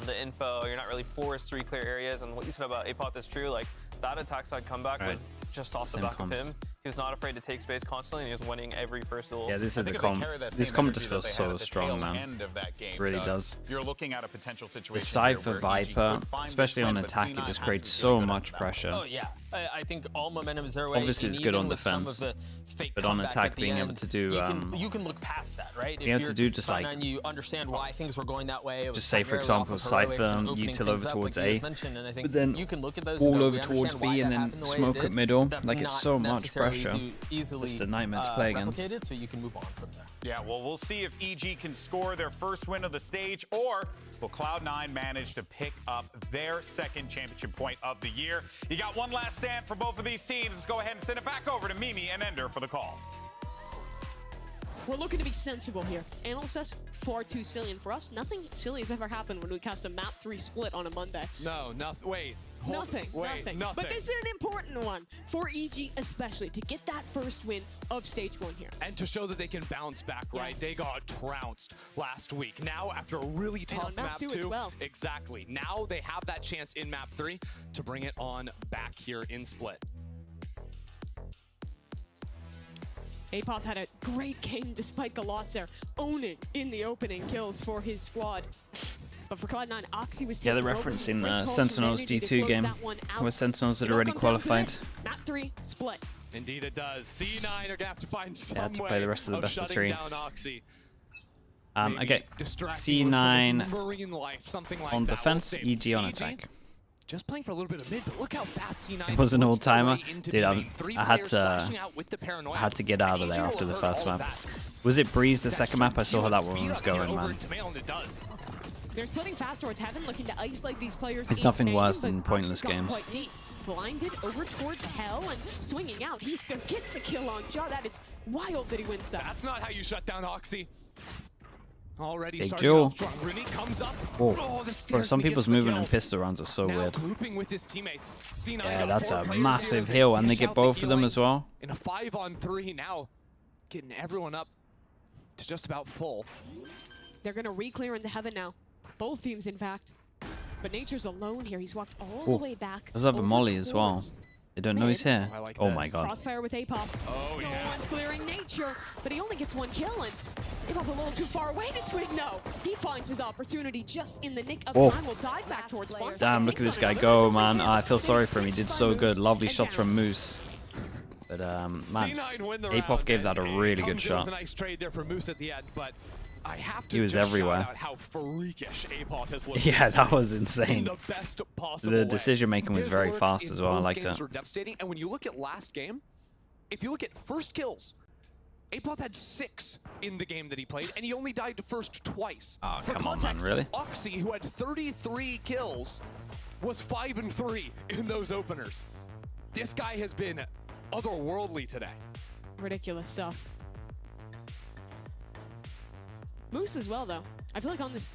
The info, you're not really forced 3 clear areas, and what you said about Apot is true. Like, that attack side comeback was just off the back of him. He was not afraid to take space constantly, and he was winning every first duel. Yeah, this is the comp. This comp just feels so strong, man. It really does. You're looking at a potential situation. The Cypher Viper, especially on attack, it just creates so much pressure. Oh yeah, I think all momentum is their way. Obviously, it's good on defense, but on attack, being able to do you can look past that, right? Being able to do just like you understand why things were going that way. Just say, for example, Cypher util over towards A, but then you can look at those all over towards B, and then smoke at middle. Like, it's so much pressure. It's a nightmare to play against. So you can move on from there. Yeah, well, we'll see if EG can score their first win of the stage, or will Cloud9 manage to pick up their second championship point of the year. You got one last stand for both of these teams. Let's go ahead and send it back over to Mimi and Ender for the call. We're looking to be sensible here. Analyst says far too silly, and for us, nothing silly has ever happened when we cast a map 3 split on a Monday. No, nothing. Wait. Nothing. But this is an important one for EG, especially to get that first win of stage 1 here. And to show that they can bounce back, right? Yes. They got trounced last week. Now, after a really tough map 2 as well. Exactly. Now they have that chance in map 3 to bring it on back here in Split. Apoth had a great game despite the loss there, owning in the opening kills for his squad. But for Cloud9, Oxy was the reference in the Sentinels G2 game, where Sentinels had already qualified. Map 3 split. Indeed it does. C9 are going to have to find some to way play the rest of the best of 3. down Oxy. Okay, C9 life, something like on that. defense, EG on attack. Just playing for a little bit of mid, but look how fast C9 It was an all-timer. Dude, I had had to get out of there after the first map. Was it Breeze the second map? I saw how that one was going, man. They're splitting fast towards heaven, looking to isolate these players. It's nothing worse than pointless games. Blinded over towards hell and swinging out. He still gets a kill on Jaw. That is wild that he wins that. That's not how you shut down Oxy. Already Big starting Jewel. off strong. Rooney comes up. Oh, bro, some people's movement and pistol rounds are so weird. Looping with his teammates. C9 Yeah, that's a massive heal, and they get both of them as well. In a 5-on-3 now, getting everyone up to just about full. They're gonna re-clear into heaven now. Both teams, in fact. But Nature's alone here. He's walked all the way back. Does have a molly as well. They don't know he's here. Oh my god. Crossfire with Apop. Oh yeah. No one's clearing Nature, but he only gets 1 kill, and Apop a little too far away to swing. No, he finds his opportunity just in the nick of time. Will dive back towards spawn. Damn, look at this guy go, man. I feel sorry for him. He did so good. Lovely shots from Moose. But man, Apop gave that a really good shot. A nice trade there for Moose at the end, but I have to He was just everywhere. shout out how freakish Apoth has looked. Yeah, this that series was in insane. the best possible The way. decision making was His very lurks fast in as well. I both liked games it. were devastating. And when you look at last game, if you look at first kills, Apoth had 6 in the game that he played, and he only died to first twice. Oh, For come on, context, man, really? Oxy, who had 33 kills, was 5 and 3 in those openers. This guy has been otherworldly today. Ridiculous stuff. Moose as well, though. I feel like on his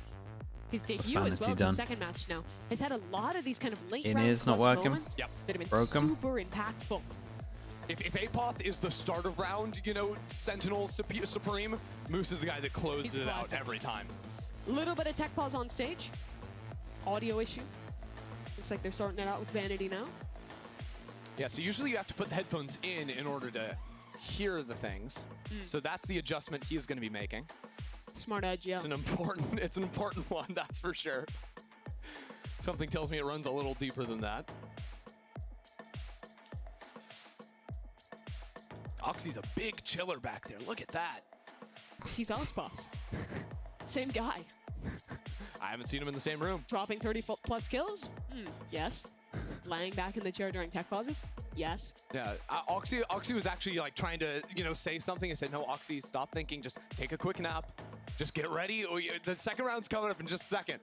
debut as well, done? his second match now, has had a lot of these kind of late In round is not clutch working. moments Yep. that have been Broke 'em. super impactful. If Apoth is the start of round, you know, Sentinel Supreme, Moose is the guy that closes He's it out classic. every time. Little bit of tech pause on stage. Audio issue. Looks like they're sorting it out with Vanity now. Yeah, so usually you have to put the headphones in order to hear the things. So that's the adjustment he's going to be making. Smart edge, yeah. It's an important one, that's for sure. Something tells me it runs a little deeper than that. Oxy's a big chiller back there. Look at that. He's us, boss. Same guy. I haven't seen him in the same room. Dropping 30+ kills? Yes. Lying back in the chair during tech pauses? Yes. Yeah, Oxy was actually like trying to, you know, say something. I said, no, Oxy, stop thinking. Just take a quick nap. Just get ready. The second round's coming up in just a second.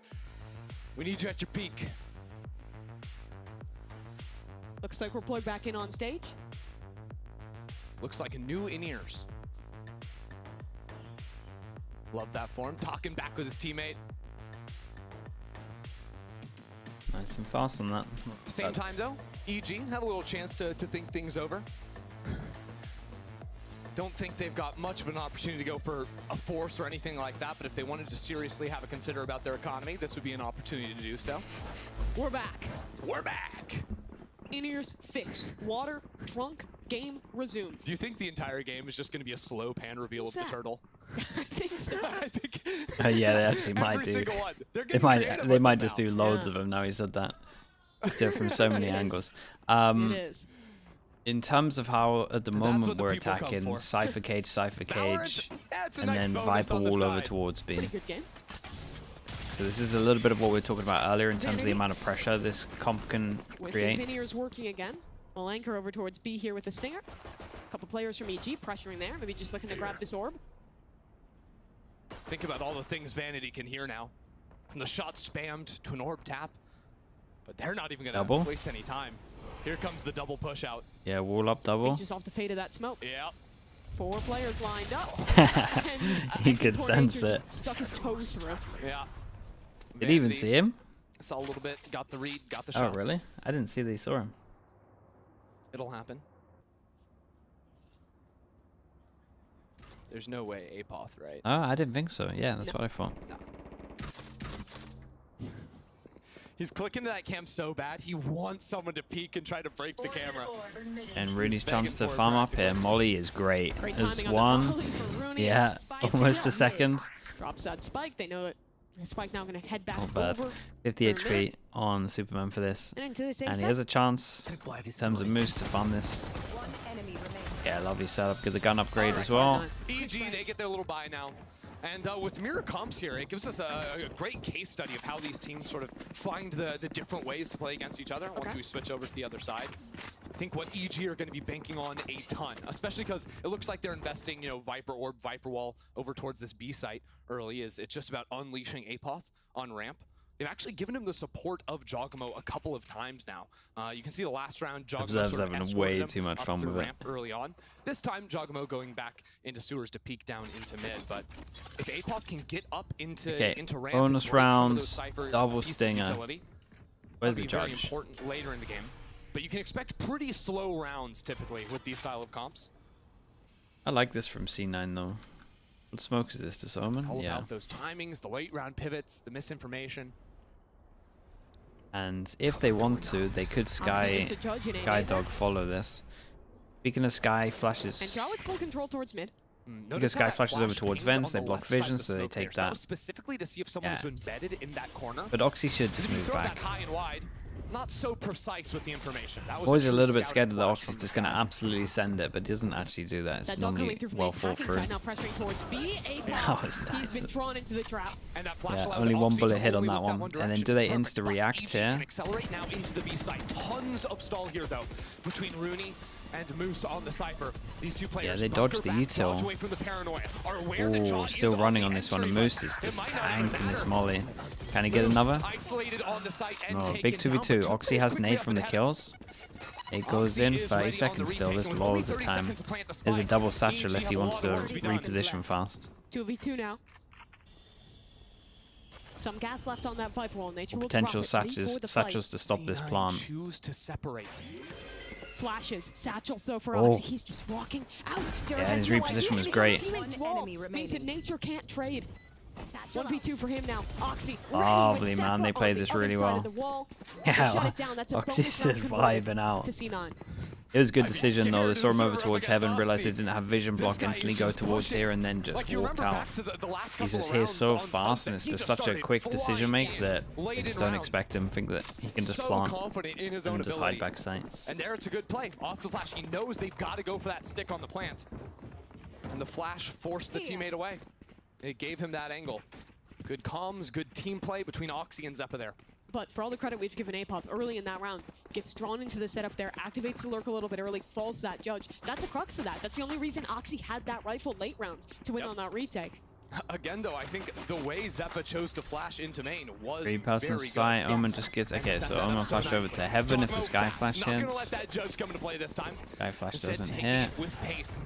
We need you at your peak. Looks like we're plugged back in on stage. Looks like a new in-ears. Love that form. Talking back with his teammate. Nice and fast on that. Same time though, EG had a little chance to think things over. Don't think they've got much of an opportunity to go for a force or anything like that, but if they wanted to seriously have a consider about their economy, this would be an opportunity to do so. We're back. We're back. In-ears fixed. Water drunk. Game resumed. Do you think the entire game is just going to be a slow pan reveal of the turtle? I think so. I think Yeah, they actually might every do. single one. They're They getting creative they with might it just now. do loads of them now he said that. Just do it from so many angles. In terms of how at the moment what the we're people come attacking for. Cypher Cage, Yeah, it's a and nice then bonus Viper on the Wall over side. towards B. Pretty good game. So this is a little bit of what we were talking about earlier in terms of the amount of pressure this comp can With create. his in-ears working again. We'll anchor over towards B here with the Stinger. A couple players from EG pressuring there. Maybe just looking to grab this orb. Think about all the things Vanity can hear now. From the shot spammed to an orb tap. But they're not even going Double. to waste any time. Here comes the double push out. Yeah, wall up double. Just off the fade of that smoke. Yeah. 4 players lined up. He could sense Tornator it. just stuck his toe through. Yeah. Did he even see him? Saw a little bit, got the read, got the Oh, shots. really? I didn't see they saw him. It'll happen. There's no way Apoth, right? Oh, I didn't think so. Yeah, that's No. what I thought. He's clicking to that cam so bad, he wants someone to peek and try to break the camera. And Rooney's chance to for farm up practice. here. Molly is great. Great There's timing on the one. volley for Rooney. Yeah, Spike almost up. a second. Drops that spike. They know that the spike now going to head back Not bad. over. 50 for mid. HP on Superman for this. And into this And he A-set. has a chance in terms of Moose to farm this. Yeah, lovely setup. Get the gun upgrade as well. EG, they get their little buy now. And with mirror comps here, it gives us a great case study of how these teams sort of find the different ways to play against each other once we switch over to the other side. I think what EG are going to be banking on a ton, especially because it looks like they're investing, you know, Viper Orb, Viper Wall over towards this B site early. It's just about unleashing Apoth on ramp. They've actually given him the support of Jogamo a couple of times now. You can see the last round, Jogamo Observe's sort of having escorted way him too much up fun through with it. ramp early on. This time, Jogamo going back into sewers to peek down into mid. But if Apoth can get up into Okay, ramp, bonus and break some of those rounds, Cypher double pieces of stinger. utility, Where's that'd the be very judge? important later in the game. But you can expect pretty slow rounds typically with these style of comps. I like this from C9 though. What smoke is this, to Omen? All Yeah. about those timings, the late round pivots, the misinformation. And if they want to, they could Sky just a judge in Sky AA. Dog follow this. Speaking of Sky, And flashes. draw with full control towards mid. Because Notice how Sky that flashes over flash towards pinged vents, on they the block left side of vision, the so they smoke there. take So that that. was specifically to see if someone was Yeah. embedded in that corner. But Oxy should just If you move throw back. that high and wide, not so precise with the information. That was Always a true little bit scouting scared that the flash Ox from is just going to absolutely send it, but he doesn't actually do that. It's That dog coming normally through from well the thought attacking through. side now pressuring towards B. That was He's nice. been drawn into the trap. And that flash Yeah, allowed only the one Oxy bullet to hit on only that look one. direction. And then do they Perfect, insta but react EG here? can accelerate now into the B side. Tons of stall here though between Rooney and Moose on the Cypher. These two players they dodged the bunker back, dodge util. away from the paranoia, are aware that John Oh, is still on running the on this one. And entry, Moose but is it just might not even tanking this matter. molly. Can he get another? Isolated on the site and No, taken big down, 2v2. but Oxy has quickly nade up from the ahead. kills. It goes in 30 seconds still. There's loads of time. There's a double satchel if he wants to reposition fast. 2v2 now. Some gas left on that Viper wall. Nature will Potential drop it, ready for the fight. satchels to stop this C9 plant. choose to separate. Flashes, satchels though for Oh. Oxy. He's just walking out. Derek Yeah, has his no reposition idea, was and great. his teammate's wall means that Nature can't trade. 1v2 for him now. Oxy. Lovely, man. They played this really well. Yeah, Oxy's just vibing out. To C9. It was a good decision though. They saw him over towards heaven, realized they didn't have vision block, instantly go towards here, and then just walked out. He's just here so fast, and it's just such a quick decision make that they just don't expect him. Think that he can just plant Confident in his own and just hide ability. back sight. And there it's a good play. Off the flash. He knows they've got to go for that stick on the plant. And the flash forced the teammate away. It gave him that angle. Good comms, good team play between Oxy and Zeppa there. But for all the credit we've given Apop early in that round, gets drawn into the setup there, activates the lurk a little bit early, falls that judge. That's a crux of that. That's the only reason Oxy had that rifle late round to win on that retake. Again, though, I think the way Zeppa chose to flash into main was 3-person very sight. good. Omen just gets okay. So Omen flash over to heaven if the sky flash Not gonna let hits. that judge come into play this time. Sky flash Instead, doesn't taking hit. it with pace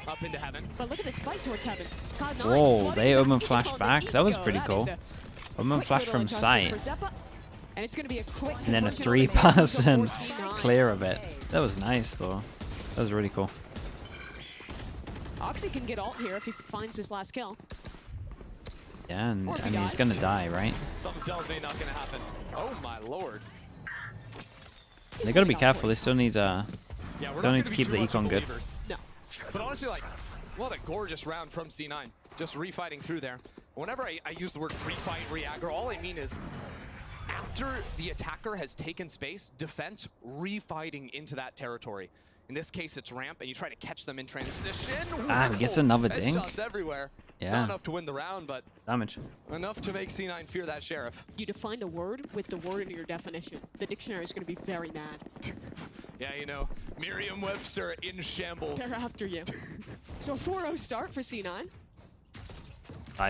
up into heaven. But look at this fight towards heaven. God, nine, Whoa, flooding they back Omen in flash on the back. That was ego. pretty That cool. is a Omen quick flash little from adjustment sight. for Zeppa, and it's going to be a quick And then a conversion on this 3-person C9. clear of it. That was nice though. That was really cool. Oxy can get ult here if he finds his last kill. Yeah, and Or if I he mean he's dies. gonna die, right? Something tells me not gonna happen. Oh my lord. They gotta be careful. They still need Yeah, we're don't not need gonna to be keep too the much econ good. believers. No. But honestly, like, what a gorgeous round from C9. Just refighting through there. Whenever I use the word refight, reaggro, all I mean is after the attacker has taken space, defense refighting into that territory. In this case, it's ramp, and you try to catch them in transition. Ah, he gets another dink. Headshots everywhere. Yeah. Not enough to win the round, but Damage. enough to make C9 fear that sheriff. You define a word with the word in your definition. The dictionary is going to be very mad. Yeah, you know, Merriam-Webster in shambles. They're after you. So a 4-0 start for C9.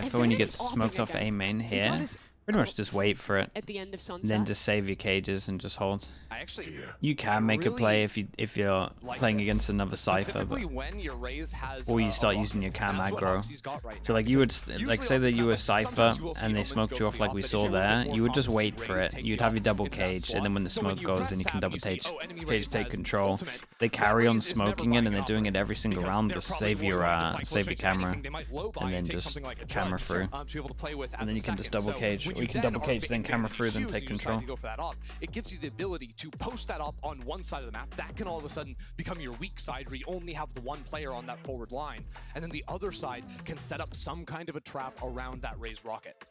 For when you get Vanity's smoked offing off again. A main We saw here, this pretty much just wait for it. at the end of And Sunset. then just save your cages and just hold. I actually You can make a play if you're like playing this. against another cipher, but Specifically when your Raze has or you a start rocket. using your cam And that's what aggro. Oxy's got right So now, like you would because like usually say on that this you were map, cipher sometimes you will see and they Omens smoked go you for off the like we op, but saw it's usually there, more you would just common to wait see for Raze it. take You'd you have your out double in that cage, slot. and then when the So when smoke you goes, press then you can tab, double you see, cage, oh, enemy cage Raze take has control. ultimate. They carry on Raze is never smoking it, and buying they're an doing it opera every single because round they're to probably save your worried about the fight save your closer. If camera, anything, they might low buy and then take just something like a camera judge, through. to be able to play with And as then a you can just second. double So cage, when or you can then double are cage, then camera advantage through, then choose take and you decide control. to go for that op, it gives you the ability to post that op on one side of the map. That can all of a sudden become your weak side where you only have the one player on that forward line. And then the other side can set up some kind of a trap around that Raze rocket.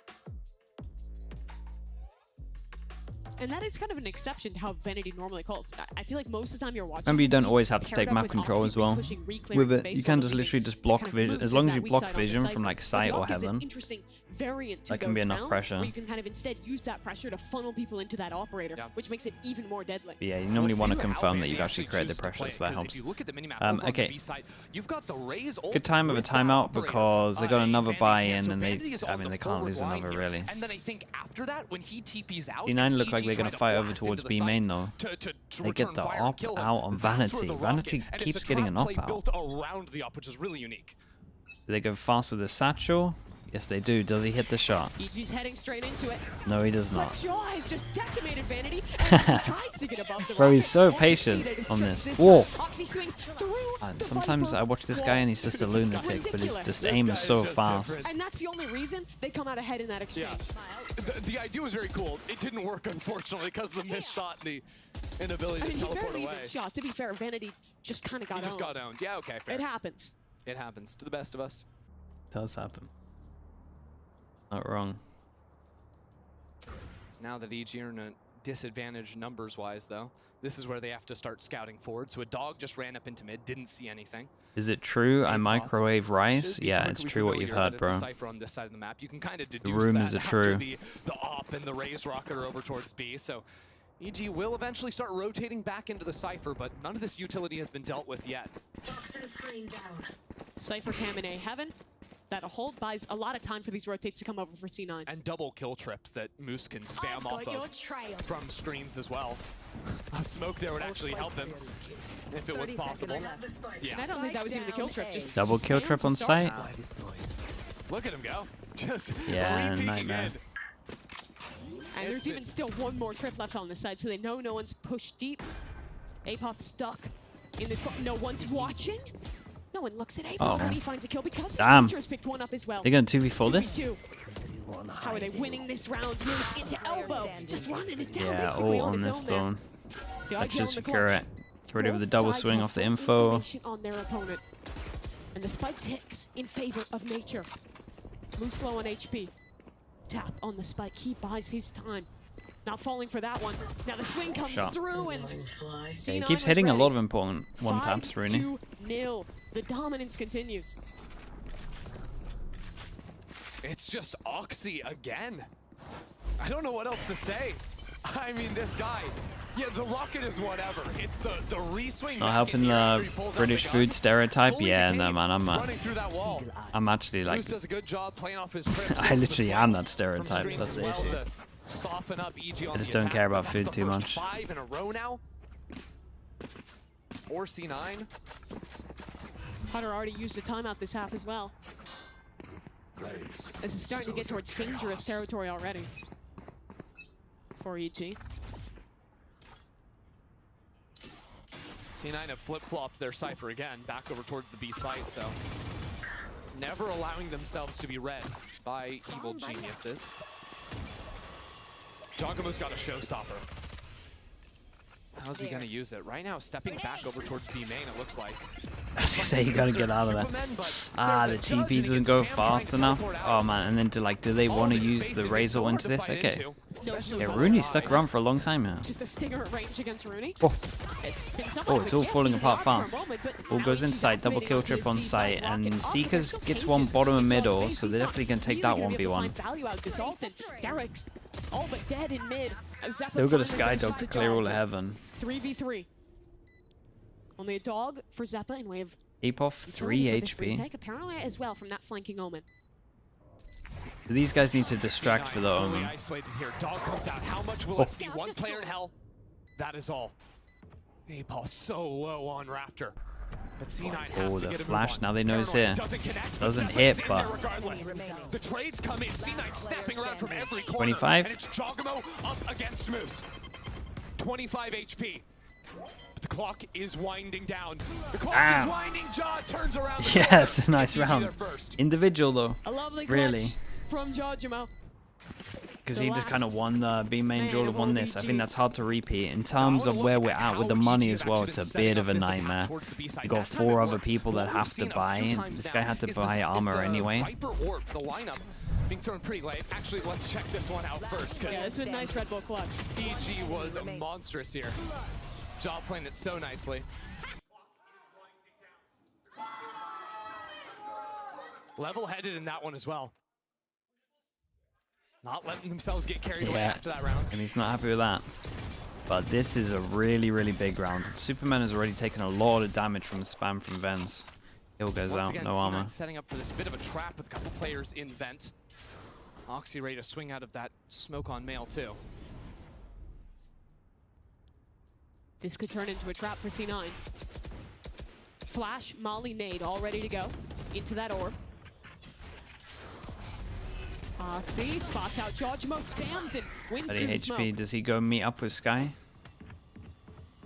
And that is kind of an exception to how Vanity normally calls. I feel like most of the time you're watching. Remember, you don't he's always have to paired take up map with control Oxy as well. re-pushing, re-clearing With it, space you while can the just teammate literally just block kind of vision. moves As to long as that you weak block side on the vision Cypher. from like But sight the or op gives an heaven, interesting variant to that can be those enough rounds pressure. Where you can kind of instead use that pressure to funnel people into that operator, which makes it even more deadly. But yeah, you normally want to confirm that you've actually created the pressure, so that helps. Okay. Good time of a timeout because they got another buy-in, and I mean, they can't lose another really. And then I think after that, when he TPs out, C9 look EG like they're try gonna to fight over blast towards into the B site main though. to They get return the fire and op kill him. out on That's where Vanity. the Vanity rocket- and keeps it's a getting trap an op play out. built around the op, which is really unique. Do they go fast with the satchel? Yes, they do. Does he hit the shot? EG's heading straight into it. No, he does But not. Shaw has just decimated Vanity and he tries to get above the Bro, he's so rocket. patient Oxy on that this. is Whoa. Oxy swings through And the sometimes Viper I watch this guy and he's just a lunatic, but his just aim is so fast. And that's the only reason they come out ahead in that exchange. The idea was very cool. It didn't work, unfortunately, because of the missed shot and the inability I mean, to he teleport barely away. even shot. To be fair, Vanity just kind of got He just owned. got owned. Yeah, okay, fair. It happens. It happens to the best of us. Does happen. Not wrong. Now that EG are in a disadvantage numbers-wise, though. This is where they have to start scouting forward. So a dog just ran up into mid, didn't see anything. Is it true I microwave rice? Yeah, it's true what you've heard, bro. It's a Cypher on this side of the map. You can kind of deduce The rumors that are after true. the op and the raise rocket are over towards B. So EG will eventually start rotating back into the Cypher, but none of this utility has been dealt with yet. Cypher cam in A heaven. That a hold buys a lot of time for these rotates to come over for C9. And double kill trips that Moose can spam off of from screens as well. A smoke there would actually help him if it was possible. Yeah. And I don't think that was even the kill trip. Just Double kill spam trip to on start. site? Look at him go. Just Yeah, re-peeking nightmare. in. And there's even still one more trip left on this side, so they know no one's pushed deep. Apoth stuck in this. No one's watching. No one looks at Apoth Oh. when he finds a kill because Damn. Nature's picked one up as well. They're going to 2v4 this? 2v2. How are they winning this round? Moves into elbow, just running it down Yeah, basically all on on his this own there. zone. The Let's IGL just in the secure clutch. it. Get ready with the double Both swing sides off the have info. information on their opponent. And the spike ticks in favor of Nature. Moose low on HP. Tap on the spike. He buys his time. Not falling for that one. Now the swing comes Shot. through and Yeah, he C9 keeps was hitting a ready. lot of important one taps, Rooney. 5-0. The dominance continues. It's just Oxy again. I don't know what else to say. I mean, this guy, yeah, the rocket is whatever. It's the re-swing. Not back helping in the air the after he pulls out British the gun. food stereotype? Fully Yeah, became no, man, running through that wall. I'm actually like, Moose does a good job playing off his trips. I literally am that stereotype, Screens that's as the well issue. to soften up EG on I just the don't attack, care about but food that's too the much. first 5 in a row now. Or C9. Hunter already used a timeout this half as well. This is starting to get towards dangerous territory already for EG. C9 have flip-flopped their Cypher again, back over towards the B site, so never allowing themselves to be read by evil geniuses. Jagamo's got a showstopper. How's he gonna use it? Right now, stepping back over towards B main, it looks like. I was gonna say, you gotta get out of there. Ah, the TP doesn't go fast enough. Oh man, and then do they want to use the Razor into this? Okay. Yeah, Rooney stuck around for a long time now. Just a stinger at range against Rooney. Oh. It's been somewhat Oh, of a it's all gift falling in apart Dogs for fast. a moment, but All now goes he's inside, double activating kill onto trip his on B site, side and rocket. Seekers Architectural gets one pages bottom and is all middle, face so is they're up. definitely gonna take Really that gonna be able to 1v1. find value out of this ult, and Derek's all but dead in mid. As Zephyr They've got a finally Sky finishes Dog to the clear job. all of heaven. 3v3. Only a dog for Zeppa in way of Apoth, 3 utility for this HP. retake, apparently as well from that flanking Omen. These guys need to distract for the Fully Omen. isolated here. Dog comes out. How much will Oh. it see? One player in hell. That is all. Apol so low on Raptor. But C9 have Oh, to the get a flash, move on. now they know he's Paranoid here. doesn't connect, Doesn't but hit, Zephyr is in but- there regardless. The trades come in. C9 snapping around from every corner. 25? And it's Jogamo up against Moose. 25 HP. But the clock is winding down. The clock Ow. is winding. Jaw turns around. the Yes, corner. nice EG there round. first. Individual though, A lovely clutch really, from Jojimo. because The he just kind of last won the B main man duel of and won all this. I BG. think that's hard to repeat. In terms of where we're at with the money as well, it's a bit of a nightmare. You got 4 other people that have to buy. This guy had to buy armor anyway. Viper Orb, the lineup being thrown pretty late. Actually, let's check this one out first. Yeah, this was a nice Red Bull clutch. EG was monstrous here. Jaw playing it so nicely. Level-headed in that one as well. Not letting themselves get carried away Yeah, after that round. and he's not happy with that. But this is a really, really big round. Superman has already taken a lot of damage from the spam from Vents. Hill goes Once out, again, no C9 armor. setting up for this bit of a trap with a couple players in vent. Oxy ready to swing out of that smoke on mail too. This could turn into a trap for C9. Flash, Molly, nade, all ready to go into that orb. Oxy spots out Jojimo, spams and wins 30 through the HP, smoke. does he go meet up with Sky?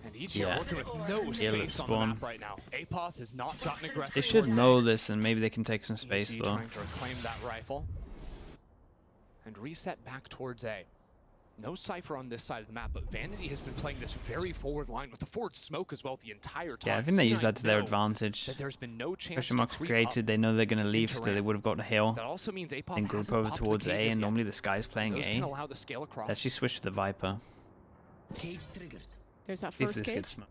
And EG Yeah. are working with no He'll space on the spawn. map right now. Apoth has not gotten aggressive. They should towards know A. this and maybe they can take some space EG though. trying to reclaim that rifle. And reset back towards A. No Cypher on this side of the map, but Vanity has been playing this very forward line with the forward smoke as well the entire time. Yeah, I think they use C9 that to their know advantage. that there's been no chance Question to marks creep created, up they know they're going to leave, into so they ramp. would have got a hill. That also means Apoth Then group hasn't over popped the towards A, cages and yet. normally the Sky's playing Those A. can allow the scale across. They actually switched to the Viper. Cage triggered. There's that If first this cage. gets smoked.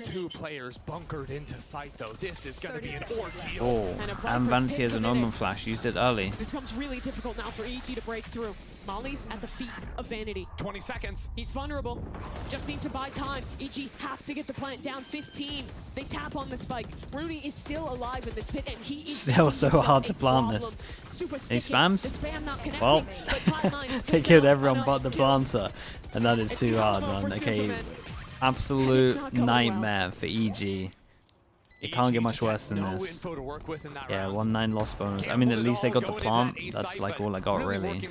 Two players bunkered into sight, though. This is going to be an ordeal. Oh, and Vanity has an Omen Flash. Used it early. This becomes really difficult now for EG to break through. Molly's at the feet of Vanity. 20 seconds. He's vulnerable. Just need to buy time. EG have to get the plant down 15. They tap on the spike. Rooney is still alive in this pit, and he is Still so hard to plant this. Super He spams? The spam not connecting, Well, but Cloud9 they killed everyone but the planter. And that is too hard, man. Okay, absolute nightmare for EG. It can't get much worse than this. Yeah, 1-9 loss bonus. I mean, at least they got the plant. That's like all I got, really.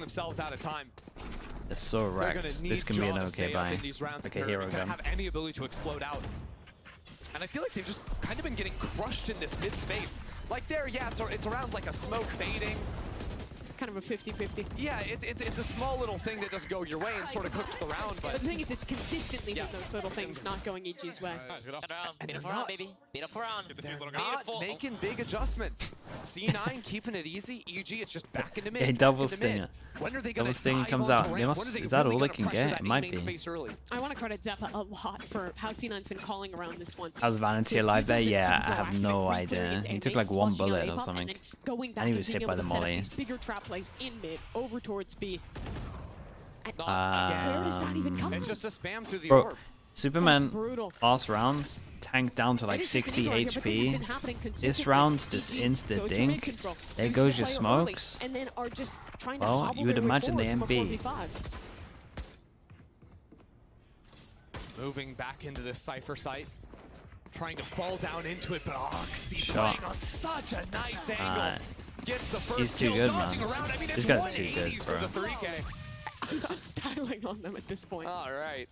It's so wrecked. This can be an okay buy. Okay, hero gun. Have any ability to explode out. And I feel like they've just kind of been getting crushed in this mid space. Like there, yeah, it's around like a smoke fading. Kind of a 50-50. Yeah, it's a small little thing that doesn't go your way and sort of cooks the round. But the thing is, it's consistently with those little things not going EG's way. Beautiful round, baby. Beautiful round. They're not making big adjustments. C9 keeping it easy. EG, it's just back into mid. Hey, double stinger. When are they Double going stinger comes out. Is that all they can get? It might be. I want to credit Zeppa a lot for how C9's been calling around this one. How's Vanity alive there? Yeah, I have no idea. He took like one bullet or something. And he was hit by the molly. Bigger trap plays in mid, over towards B. Where does that even come from? It's just a spam through the orb. Superman last rounds tanked down to like 60 HP. This round's just insta dink. There goes your smokes. Well, you would imagine they MB. Moving back into this Cypher site. Trying to fall down into it, but Oxy playing on such a nice angle. Gets the first He's too good, man. I mean, This guy's too good, bro. For the 3K. He's just styling on them at this point. All right.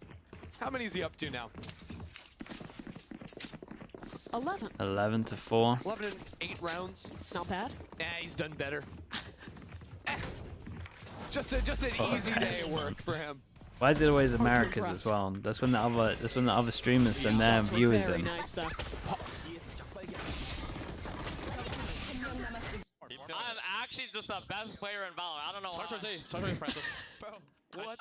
How many is he up to now? 11. 11 to 4. 11 and 8 rounds. Not bad. Yeah, he's done better. Just an easy day of work for him. Why is it always Americas as well? That's when the other streamers send their viewers in. I'm actually just the best player in Valorant. I don't know why. Sorry, Francis. What?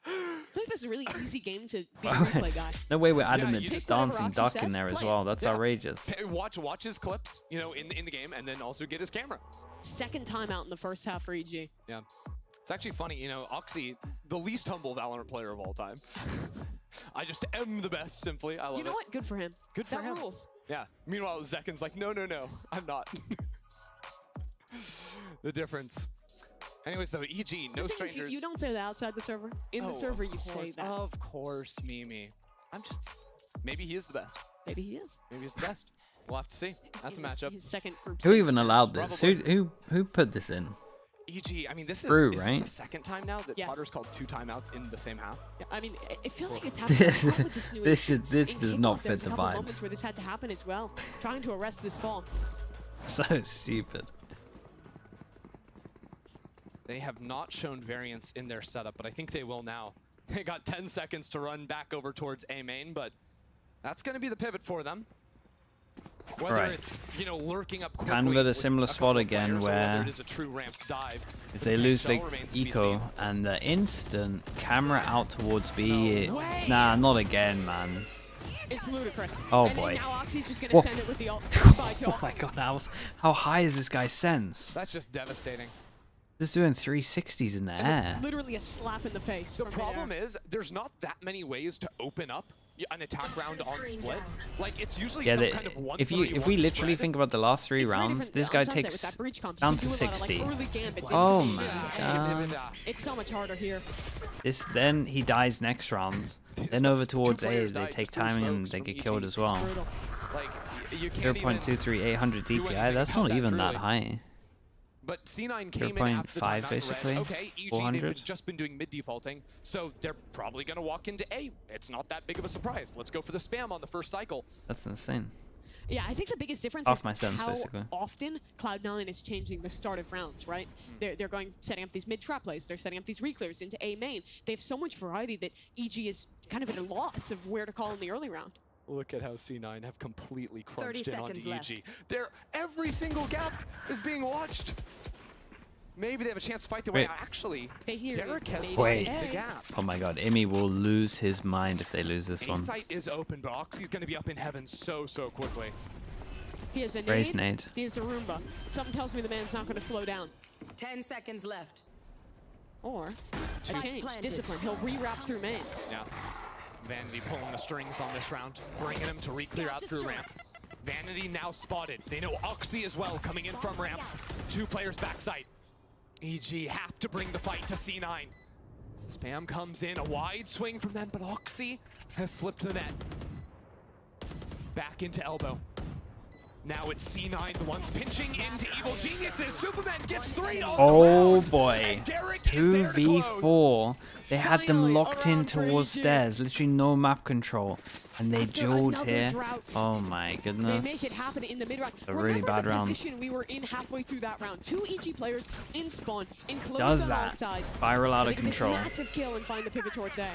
I feel like this is a really easy game to be a replay guy. No way we're adding the dancing duck in there as well. That's outrageous. Watch his clips, you know, in the game, and then also get his camera. Second time out in the first half for EG. Yeah. It's actually funny, you know, Oxy, the least humble Valorant player of all time. I just am the best, simply. I love it. You know what? Good for him. Good for him. That rules. Yeah. Meanwhile, Zekken's like, no, I'm not. The difference. Anyways, though, EG, no strangers. You don't say that outside the server. In the server, you say that. Of course, Mimi. I'm just... Maybe he is the best. Maybe he is. Maybe he's the best. We'll have to see. That's a matchup. His second group. Who even allowed this? Who put this in? EG, I mean, this is, Brew, is right? this the second time now that Potter's called 2 timeouts in the same half. Yeah, I mean, it feels like it's happening with this new this does not fit the vibes. Moments where this had to happen as well. Trying to arrest this fall. So stupid. They have not shown variance in their setup, but I think they will now. They got 10 seconds to run back over towards A main, but that's going to be the pivot for them. Whether it's, you know, lurking up quickly kind of at a similar spot again where it is a true ramps dive. If they lose like eco and the instant camera out towards B, nah, not again, man. It's ludicrous. Oh and boy. Now Oxy's just gonna send it with the ult. Oh my god, how high is this guy's sense? That's just devastating. Just doing 360s in the air. Literally a slap in the face. The problem is there's not that many ways to open up an attack round on split. Like it's usually some kind of one. If we literally think about the last 3 rounds, this guy takes down to 60. Oh my god. It's so much harder here. Then he dies next rounds. Then over towards A, they take timing and they get killed as well. 0.23, 800 DPI. That's not even that high. But C9 came in after the timeout, basically. Okay, EG, they've just been doing mid defaulting, so they're probably going to walk into A. It's not that big of a surprise. Let's go for the spam on the first cycle. That's insane. Yeah, I think the biggest difference Off is my sense, how basically. often Cloud9 is changing the start of rounds, right? They're going, setting up these mid-trap plays, they're setting up these reclears into A main. They have so much variety that EG is kind of at a loss of where to call in the early round. Look at how C9 have completely crunched in onto EG. left. Every single gap is being watched. Maybe they have a chance to fight their way Wait. out. Actually, They hear Derek you. has They Wait. found the gap. Oh my god, Imi will lose his mind if they lose this A one. site is open, but Oxy's going to be up in heaven so quickly. He has a Raise nade. nade. He has a Roomba. Something tells me the man's not going to slow down. 10 seconds left. Or a change. Discipline. He'll re-wrap through main. Yeah. Vanity pulling the strings on this round, bringing him to re-clear out through ramp. Vanity now spotted. They know Oxy as well coming in from ramp. 2 players backside. EG have to bring the fight to C9. As the spam comes in, a wide swing from them, but Oxy has slipped the net. Back into elbow. Now it's C9, the ones pinching into Evil Geniuses. Superman gets 3 all Oh the boy. 2v4. They had them locked in towards stairs. Literally no map control. And they dueled here. Oh my goodness. They make it happen in the mid-round. A really bad the round. position we were in halfway through that round. 2 EG players in spawn, enclosed Does on all that. sides. Spiral out of They make this control. massive kill and find the pivot towards A.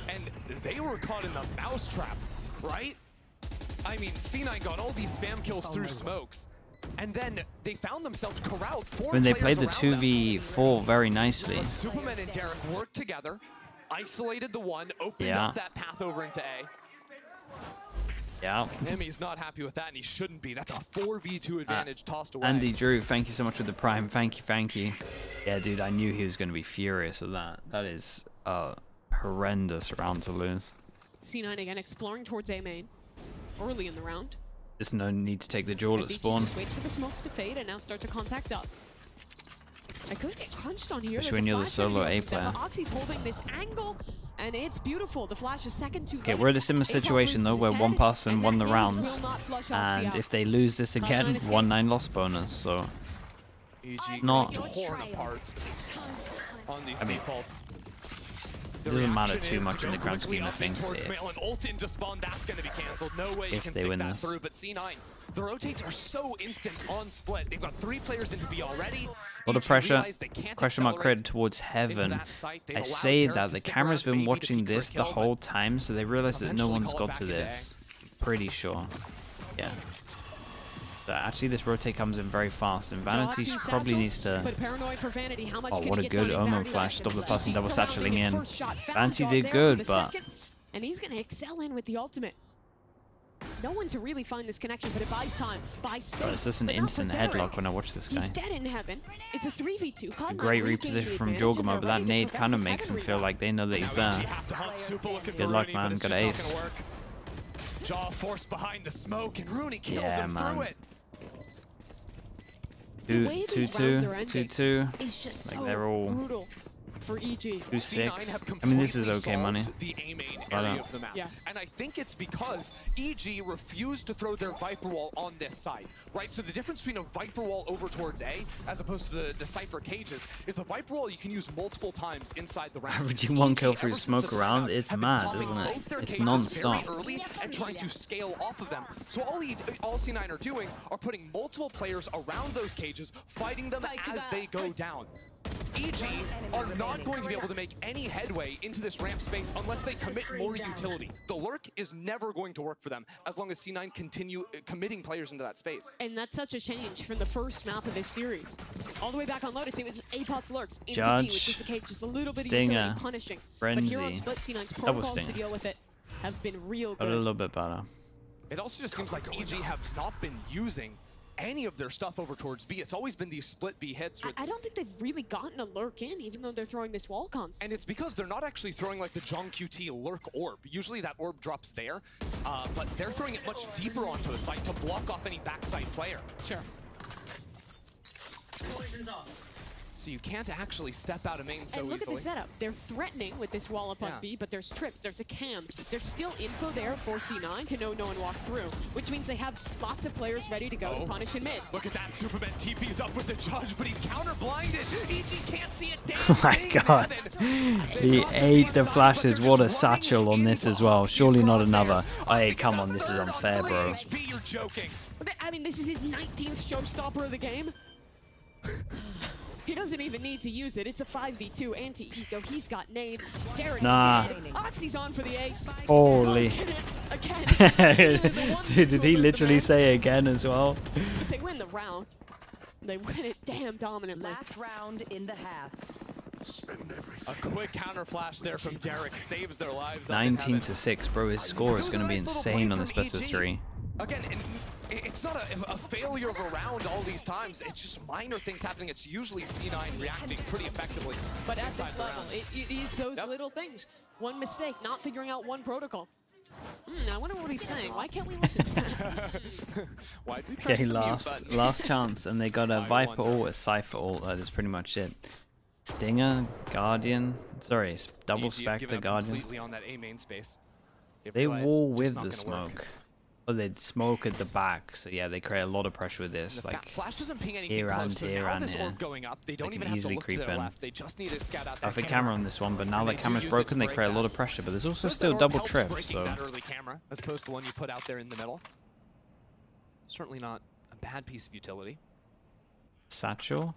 And they were caught in the mousetrap, right? I mean, C9 got all these spam kills through smokes. And then they found themselves corralled. 4 When they players played the around them. 2v4 very nicely. But Superman and Derek worked together, isolated the one, opened Yeah. up that path over into A. Yeah. Emmy's not happy with that, and he shouldn't be. That's a 4v2 advantage tossed away. Andy Drew, thank you so much for the prime. Thank you. Yeah, dude, I knew he was going to be furious with that. That is a horrendous round to lose. C9 again exploring towards A main early in the round. There's no need to take the duel at As EG spawn. just waits for the smokes to fade and now start to contact up. I could get crunched on here. Especially when you're the solo A player. Oxy's holding this angle, and it's beautiful. The flash is second to Okay, we're in a similar situation though, where one person won the rounds, and if they lose this again, 1-9 loss bonus. So EG not. torn apart on these defaults. It doesn't matter too much in the grand scheme of things Towards Mail and ult into spawn, that's going to be cancelled. No way you if can they stick win that this. through. But C9, the rotates are so instant on split. They've got 3 players into B already. A lot of EG pressure. realize they can't Question mark accelerate credit towards heaven. that site. They've I allowed say Derek that to the stick camera's around been maybe to watching peek for a this the kill, but whole time, so they realize that no eventually one's call it got back to into this. Pretty sure. Yeah. So actually, this rotate comes in very fast, and Vanity Draw 2 probably satchels, needs to. but paranoid for Vanity. How much Oh, can what he a get good done in Omo Vanity? flash. Stop the person double Surrounding satcheling it, in. first shot, found Vanity job did there good, for the but second, and he's going to excel in with the ultimate. No one to really find this connection, but it buys time, buys space. bro, it's just an but not for instant Derek. headlock when I watch this guy. He's dead in heaven. It's a 3v2. A great reposition from Jorgamo, but that nade kind of makes him feel like they know that he's there. Good luck, man. Got an ace. Jaw forced behind the smoke, and Rooney kills Yeah, him man. through it. 2-2. It's just Like so they're all brutal for EG. 2-6. I mean, this is okay money. The A main But, area of the map. Yes. And I think it's because EG refused to throw their Viper Wall on this side, right? So the difference between a Viper Wall over towards A, as opposed to the Cypher cages, is the Viper Wall you can use multiple times inside the round. Averaging 1 kill through ever since smoke the around, start, it's have been mad, popping isn't it? both their It's cages non-stop. very early and trying to scale off of them. So all C9 are doing are putting multiple players around those cages, fighting them as they go down. EG are not going to be able to make any headway into this ramp space unless they commit more utility. The lurk is never going to work for them as long as C9 continue committing players into that space. And that's such a change from the first map of this series. All the way back on Lotus, it was A-Pot's lurks into B, which Judge, is the cage, just a little bit of Stinger, utility punishing. But here on Frenzy, Split, C9's double protocols to Stinger. deal with it have been real A good. little bit better. It also just seems like EG have not been using any of their stuff over towards B. It's always been these split B hits. I don't think they've really gotten a lurk in, even though they're throwing this wall const. And it's because they're not actually throwing like the Jong QT lurk orb. Usually that orb drops there, but they're throwing it much deeper onto the site to block off any backside player. Sure. So you can't actually step out of main so And look easily. at the setup. They're threatening with this wall up on B, but there's trips, there's a cam. There's still info there for C9 to know no one walked through, which means they have lots of players ready to go to punish in mid. Look at that, Superman TP's up with the judge, but he's counter blinded. EG can't see it. Oh my god. He ate the flashes. What a satchel on this as well. Surely not another. Hey, come on, this is unfair, bro. You're joking. I mean, this is his 19th showstopper of the game. He doesn't even need to use it. It's a 5v2 anti-eco. He's got nade. Derek's dead. Oxy's on for the ace. Holy. Again. Dude, did he literally say again as well? But they win the round. They win it damn dominantly. Last round in the half. A quick counter flash there from Derek saves their lives. 19-6, bro. His score is going to be insane on this best of 3. Again, it's not a failure of a round all these times. It's just minor things happening. It's usually C9 reacting pretty effectively. But at this level, it is those little things. One mistake, not figuring out one protocol. I wonder what he's saying. Why can't we listen to him? Why do we press Okay, the mute button? last chance, and they got a Viper ult, a Cypher ult. That is pretty much it. Stinger, Guardian. Sorry, double Spectre, Guardian. Completely on that A main space. They wall with the smoke. Oh, they smoke at the back, so yeah, they create a lot of pressure with this. Like Flash doesn't ping anything here close, and so here now and this here. orb going up, they don't They even can have to easily look to creep their in. left. They just need to scout out that Perfect camera. camera on this one, but now And the they do camera's use it broken, to they break create a that. lot of pressure, but there's also First, still that orb double helps trip, breaking so that early camera, as opposed to the one you put out there in the middle. Certainly not a bad piece of utility. Satchel,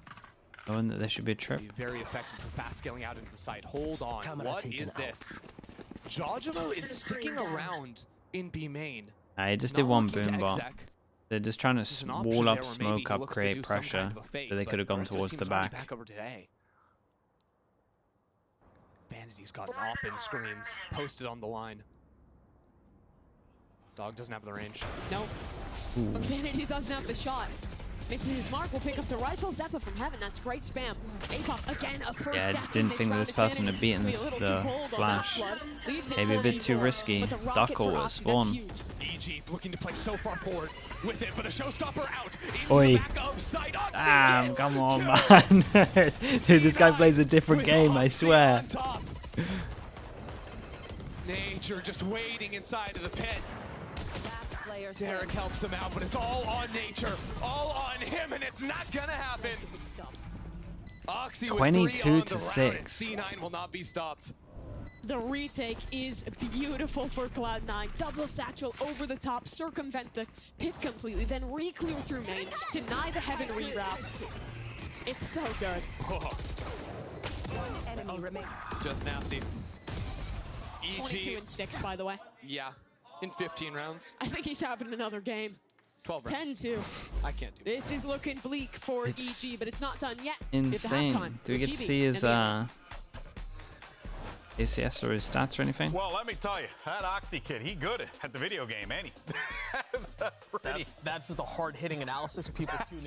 knowing that there should be a trip. Be very effective for fast scaling out into the site. Hold on, what is this? Jawjamo is sticking around in B main. I just did one boom bot. They're just trying to wall up, smoke up, create pressure, so they could have gone towards the back. Back over today. Vanity's got op-in screens posted on the line. Dog doesn't have the range. Nope. But Vanity doesn't have the shot. Misses his mark, will pick up the rifle. Zeppa from heaven, that's great spam. Apop again, a first Yeah, I step just in didn't think that this person had beaten Be a little too the bold on that flash. flood. Leaves it Maybe a bit too 4v4, risky. but the rocket Duck for ult at Oxy, that's spawn. huge. EG looking to play so far forward with it, but a showstopper out into Oi. the back of side. Damn, come on, man. Dude, this guy plays a different game, I swear. Nature just waiting inside of the pit. Derek helps him out, but it's all on Nature, all on him, and it's not gonna happen. Oxy with 3 on the round, and 22-6. C9 will not be stopped. The retake is beautiful for Cloud9. Double satchel over the top, circumvent the pit completely, then re-clear through main, deny the heaven reroute. It's so good. Enemy remain. Just nasty. 22 and 6, by the way. Yeah, in 15 rounds. I think he's having another game. 12 rounds. 10-2. I can't do This is looking bleak for It's EG, but it's not done yet. Insane. It's halftime Do we for get to GB see his and the Analyst. ACS or his stats or anything? Well, let me tell you, that Oxy kid, he good at the video game, ain't he? That's the hard-hitting analysis people tune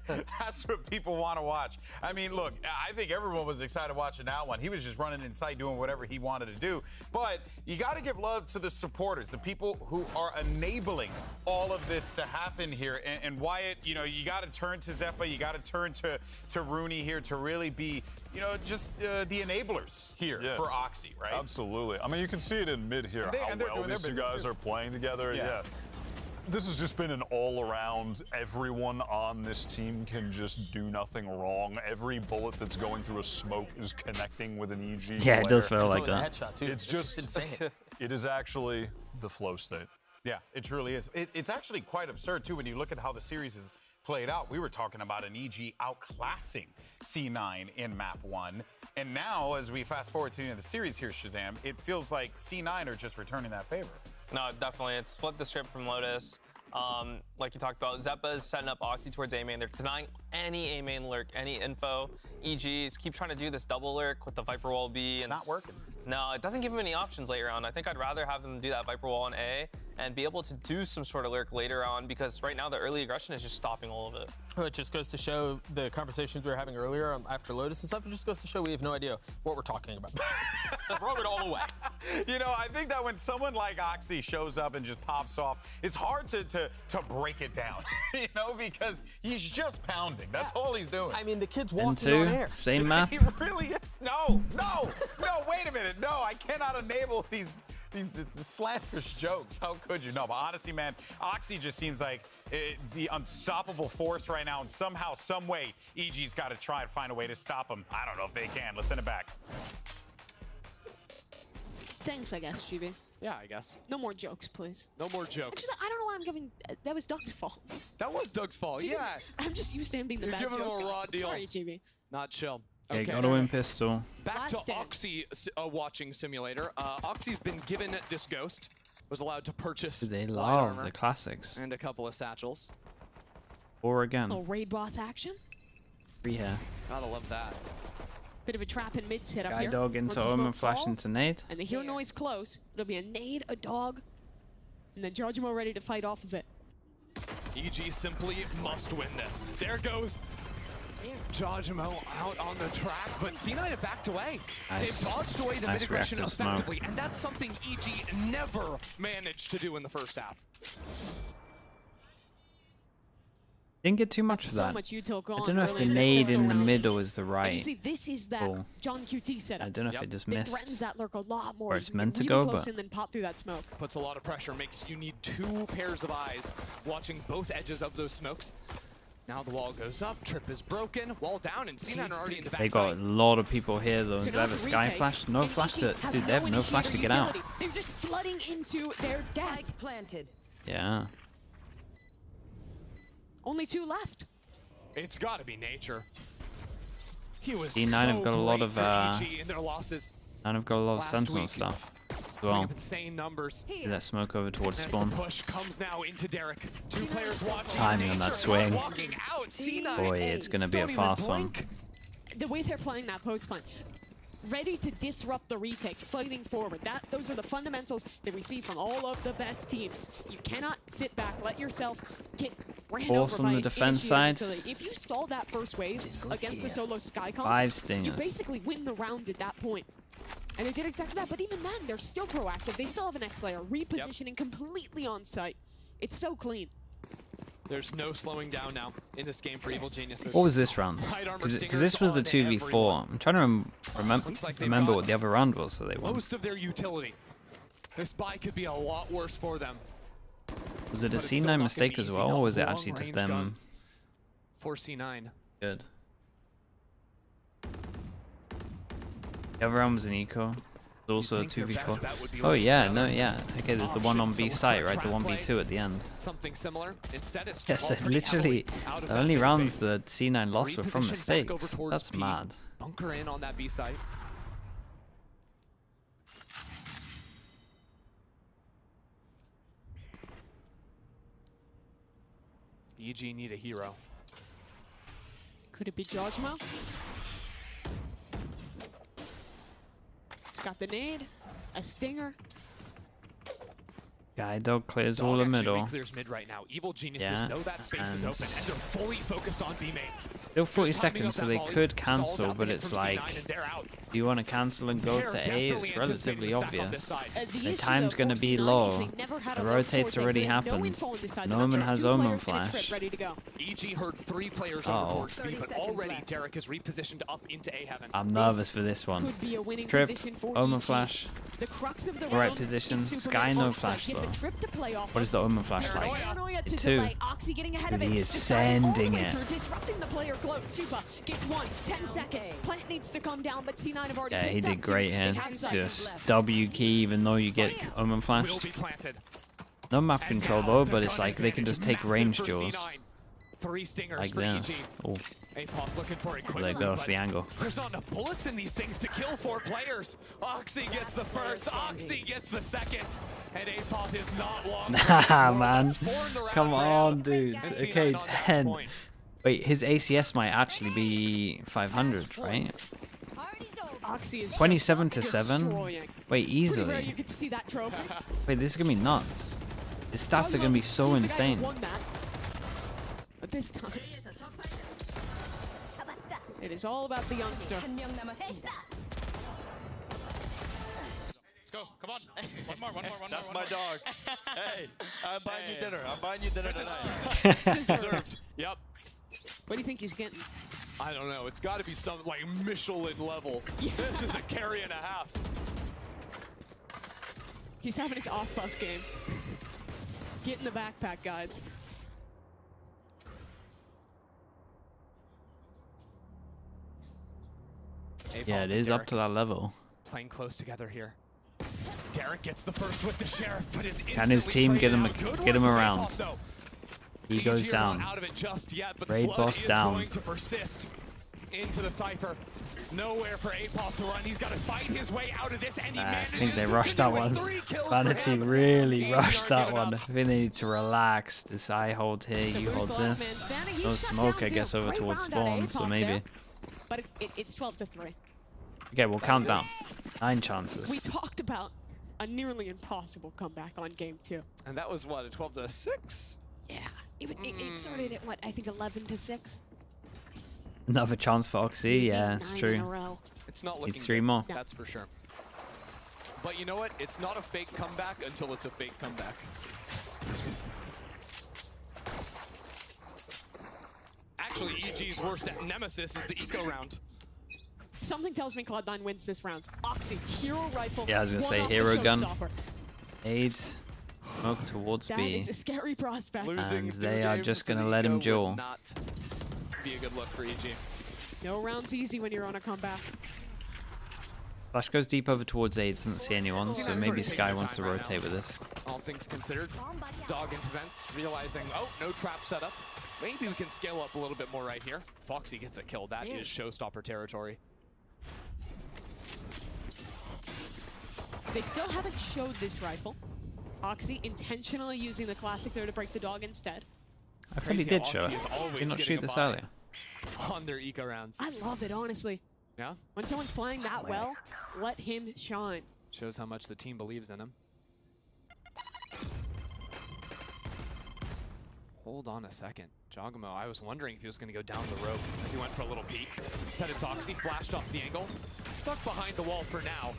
in. That's what people want to watch. I mean, look, I think everyone was excited watching that one. He was just running inside doing whatever he wanted to do. But you got to give love to the supporters, the people who are enabling all of this to happen here. And Wyatt, you know, you got to turn to Zeppa, you got to turn to Rooney here to really be, you know, just the enablers here for Oxy, right? Absolutely. I mean, you can see it in mid here, And they're how doing well their these two business guys too. are playing together. Yeah. This has just been an all-around, everyone on this team can just do nothing wrong. Every bullet that's going through a smoke is connecting with an EG Yeah, it does player. feel like that. Headshot too. It's just insane. It is actually the flow state. Yeah, it truly is. It's actually quite absurd, too, when you look at how the series is played out. We were talking about an EG outclassing C9 in map 1. And now, as we fast forward to the end of the series here, Shazam, it feels like C9 are just returning that favor. No, definitely. It's flipped the script from Lotus. Like you talked about, Zeppa's setting up Oxy towards A main. They're denying any A main lurk, any info. EGs keep trying to do this double lurk with the Viper Wall B. It's not working. No, it doesn't give them any options later on. I think I'd rather have them do that Viper Wall in A and be able to do some sort of lurk later on, because right now the early aggression is just stopping all of it. It just goes to show the conversations we were having earlier after Lotus and stuff. It just goes to show we have no idea what we're talking about. Throw it all away. You know, I think that when someone like Oxy shows up and just pops off, it's hard to break it down, you know, because he's just pounding. That's all he's doing. I mean, the kid's And walking on air. same map. He really is. No, wait a minute. No, I cannot enable these slanderous jokes. How could you? No, but honestly, man, Oxy just seems like the unstoppable force right now, and somehow, some way, EG's got to try and find a way to stop him. I don't know if they can. Let's send it back. Thanks, I guess, GB. Yeah, I guess. No more jokes, please. No more jokes. Actually, I don't know why I'm giving. That was Doug's fault. That was Doug's fault, GB, yeah. I'm just used to him being the You're bad giving him joke a guy. raw deal. Sorry, GB. Not chill. Okay, Okay. gotta win pistol. Back Last to stand. Oxy watching simulator. Oxy's been given this ghost. Was allowed to purchase They light love armor the classics. and a couple of satchels. Or again. Little raid boss action. Free hair. Gotta love that. Bit of a trap and mid setup Guy here. dog into Once the Omen, smoke flash falls, into nade. And they hear noise close. It'll be a nade, a dog, and then Judgmo ready to fight off of it. EG simply must win this. There goes Judgmo out on the track, but C9 have backed away. Nice. They've dodged away the Nice mid-aggression reactive smoke. effectively, and that's something EG never managed to do in the first half. Didn't get too much of So that. much util I gone don't know if early the in this nade in first the round. middle is the And right. you see, this is that call. John QT setup. I don't know if it just It threatens missed. that lurk a lot more. where it's You can meant to really go, close but- and then pop through that smoke. Puts a lot of pressure, makes you need 2 pairs of eyes watching both edges of those smokes. Now the wall goes up, trip is broken, wall down, and C9 are already in the They backside. got a lot of people here though. So Do they now have a it's a sky retake, flash? No and flash EG to. have Dude, they have no flash to get out. utility. They're just flooding into their death. Planted. Yeah. Only 2 left. It's got to be nature. He was D9 so have got a lot great of, for EG in their losses. And I've got a lot of Last sentinel week. stuff as Putting well. up insane numbers. See that smoke over towards As spawn. the push comes now into Derek. 2 players watching. Timing on that swing. Walking out. C9. Boy, it's gonna be a Don't even fast one. blink. The way they're playing that post punt, ready to disrupt the retake, fighting forward. Those are the fundamentals that we see from all of the best teams. You cannot sit back, let yourself get ran Force over on by the defense initiated side. utility. If you stall that first wave against the solo Skycom, 5 you stingers. basically win the round at that point. And they did exactly that, but even then, they're still proactive. They still have an X-Layer, repositioning completely on site. It's so clean. There's no slowing down now in this game for Evil Geniuses. What was this round? Right armor Because stingers this was the on 2v4. everyone. I'm trying to Looks like they've remember got what the other round was that they won. Most of their utility. This buy could be a lot worse for them. Was it a But it's still C9 not gonna mistake be as easy. well, No, or was it actually just long-range them guns for C9? good? The other round was an eco. There's also a think their best 2v4. bet would be Oh like yeah, the no, other yeah. Okay, there's the one on option B to site, look for right? The trap 1v2 play. at the end. Something similar. Instead, it's Yes, all pretty literally, heavily out of the that only mid rounds space. that C9 lost were from Reposition back over mistakes. towards That's P. mad. Bunker in on that B side. EG need a hero. Could it be Judgmo? It's got the nade, a stinger. Guy dog clears Dog all the actually middle. re-clears mid right now. Evil Geniuses Yeah, know that space is and open, and they're fully focused on B main. Still 40 Just timing up seconds, so that they volley, could stalls cancel, out the but hit it's from like, C9 and they're out. do you want to cancel and go They're to A? definitely It's relatively anticipating the stack on obvious. this side. The The issue time's though going to for be C9 low. is they never had The a low rotate's forward already take, so they have no happened. info inside. No They've one got has two Omen players in a trip flash. ready to go. EG heard 3 players Uh-oh. over towards B, 30 but seconds already left. Derek is repositioned up into A heaven. I'm nervous for this one. Could be a winning Trip, position for Omen EG. flash. The crux of the Right round position. is Superman Sky no on flash site. Get though. the trip to play off What is the Omen flash like? Paranoia to 2. delay. Oxy getting ahead of Dude, it. he is Deciding all the sending way it. through, disrupting the player close. Super gets 1. 10 seconds. Plant needs to come down, but C9 have already Yeah, he picked did up great 2. here. They have sight. Just W key even though you get Omen Will flashed. be planted. No map And control now though, the but it's gun like they can advantage just take massive range for duels. C9. 3 stingers Like for this. EG. Oh, Apop looking for it there quickly, they go but for the angle. there's not enough bullets in these things to kill 4 players. Oxy gets the first, Oxy gets the second, and Apop is not long. Nah, man. That's 4 in the round Come for him. on, dudes. And C9 Okay, on match 10. point. Wait, his ACS might actually be 500, right? Oxy is 27 to 7? destroying. Wait, Pretty rare easily. you could see that trophy. Wait, this is gonna be nuts. His stats are gonna be so He's the guy who insane. won that. But this time, it is all about the youngster. Let's go. Come on. One more. That's my dog. Hey, I'm buying you dinner. I'm buying you dinner tonight. Deserved. Yep. What do you think he's getting? I don't know. It's got to be some like Michelin level. This is a carry and a half. He's having his off-bus game. Get in the backpack, guys. Yeah, it is up to that level. Playing close together here. Derek gets the first with the sheriff, but is Can his instantly team get him traded out. Good get him work from around? Apop, though. He EG goes are not down. out of it just yet, but Raid the flood boss is down. going to persist. into the Cypher. Nowhere for Apop to run. He's got to fight his way out of this, and he I manages think they rushed that one. Vanity really rushed that one. I think they need to relax. This I hold here, you hold this. No smoke, I guess, over towards spawn, so maybe. But it's 12-3. Okay, we'll count down. 9 chances. We talked about a nearly impossible comeback on game 2. And that was what, a 12-6? Yeah. It started at what, I think 11-6. Another chance for Oxy, yeah, it's true. It's not looking Needs 3 good, more. that's for sure. But you know what? It's not a fake comeback until it's a fake comeback. Actually, EG's worst nemesis is the eco round. Something tells me Cloud9 wins this round. Oxy, hero rifle. Yeah, I was gonna say hero gun. 8 smoke towards That B. is a scary prospect. And they are just gonna let him duel. Not be a good look for EG. No round's easy when you're on a comeback. Flash goes deep over towards A, doesn't see anyone, so maybe Sky wants to rotate with this. All things considered, Dog into vents, realizing, oh, no trap setup. Maybe we can scale up a little bit more right here. Foxy gets a kill. That is showstopper territory. They still haven't showed this rifle. Oxy intentionally using the classic there to break the dog instead. I thought he did show it. Did he not shoot this earlier? On their eco rounds. I love it, honestly. Yeah? When someone's playing that well, let him shine. Shows how much the team believes in him. Hold on a second. Jogamo, I was wondering if he was going to go down the rope as he went for a little peek. Said it's Oxy, flashed off the angle. Stuck behind the wall for now.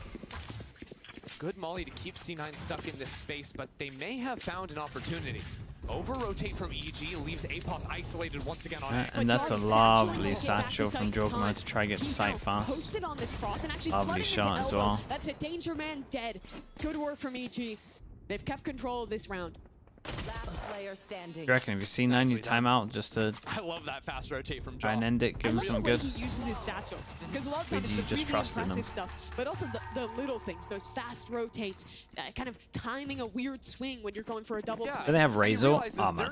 Good molly to keep C9 stuck in this space, but they may have found an opportunity. Over-rotate from EG leaves Apop isolated once again on A. And that's a lovely satchel from Jogamo to try to get the site fast. Posted on this cross and actually Lovely shot as well. That's a danger man dead. Good work from EG. They've kept control of this round. Last player standing. You reckon if you see 9, you time out just to I love that fast rotate from try and end it, give him some good. He uses his satchels because a lot of But times you it's just really trusted impressive him. stuff, but also the little things, those fast rotates, kind of timing a weird swing when you're going for a double swing. Do they have Razor? Oh man.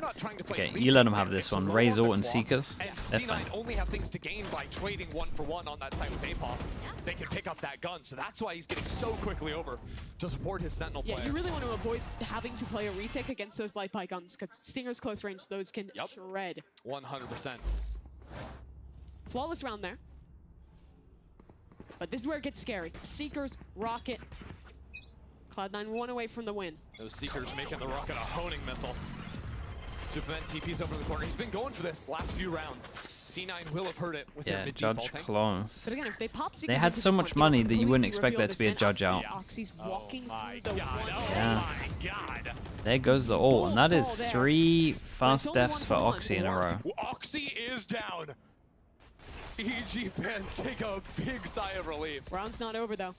Okay, you let them have this one. Razor and Seekers. And They're fine. C9 only have things to gain by trading 1-for-1 on that side with Apop. They can pick up that gun, so that's why he's getting so quickly over to support his Sentinel player. Yeah, you really want to avoid having to play a retake against those light pie guns because Stinger's close range, those can shred. 100%. Flawless round there. But this is where it gets scary. Seekers, Rocket. Cloud9 one away from the win. Those Seekers making the Rocket a honing missile. Superman TP's over the corner. He's been going for this last few rounds. C9 will have heard it with their mid Judge defaulting. close. But again, if they pop They had so much money that you wouldn't expect there to be a judge out. Oxy's walking through the Yeah. There goes the ult, and that is 3 fast deaths for Oxy in a row. Oxy is down. EG fans take a big sigh of relief. Round's not over though.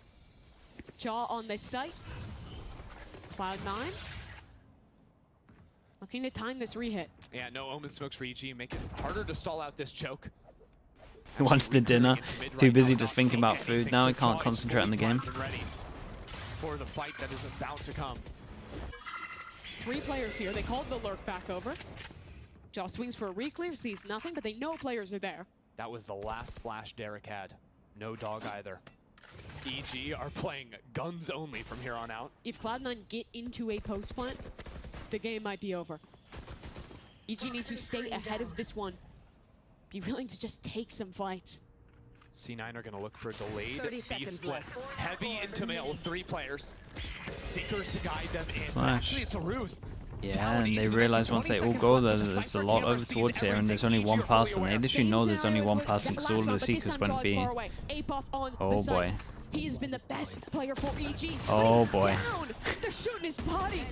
Jaw on this site. Cloud9. Looking to time this re-hit. Yeah, no Omen smokes for EG, make it harder to stall out this choke. He wants the dinner. Too busy just thinking about food. Now he can't concentrate on the game. Ready for the fight that is about to come. 3 players here. They called the lurk back over. Jaw swings for a re-clear, sees nothing, but they know players are there. That was the last flash Derek had. No dog either. EG are playing guns only from here on out. If Cloud9 get into a post plant, the game might be over. EG needs to stay ahead of this one. Be willing to just take some fights. C9 are going to look for a delayed B split. Heavy into male with 3 players. Seekers to guide them in. Flash. Actually, it's a ruse. Yeah, and they realize once they all go there, there's a lot over towards here, and there's only one person. They literally know there's only one person because all of the Seekers went B. Oh boy. He has been the best player for EG. Oh boy. They're shooting his body.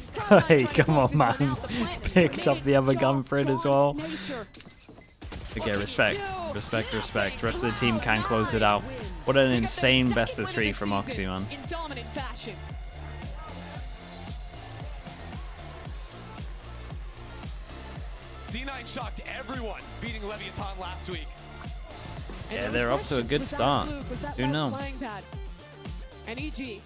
Hey, come on, man. Picked up the other gun for it as well. Okay, respect. Respect, respect. Rest of the team can close it out. What an insane best of 3 from Oxy, man. In dominant fashion. C9 shocked everyone beating Leviathan last week. Yeah, they're up to a good start. Who knows? And EG,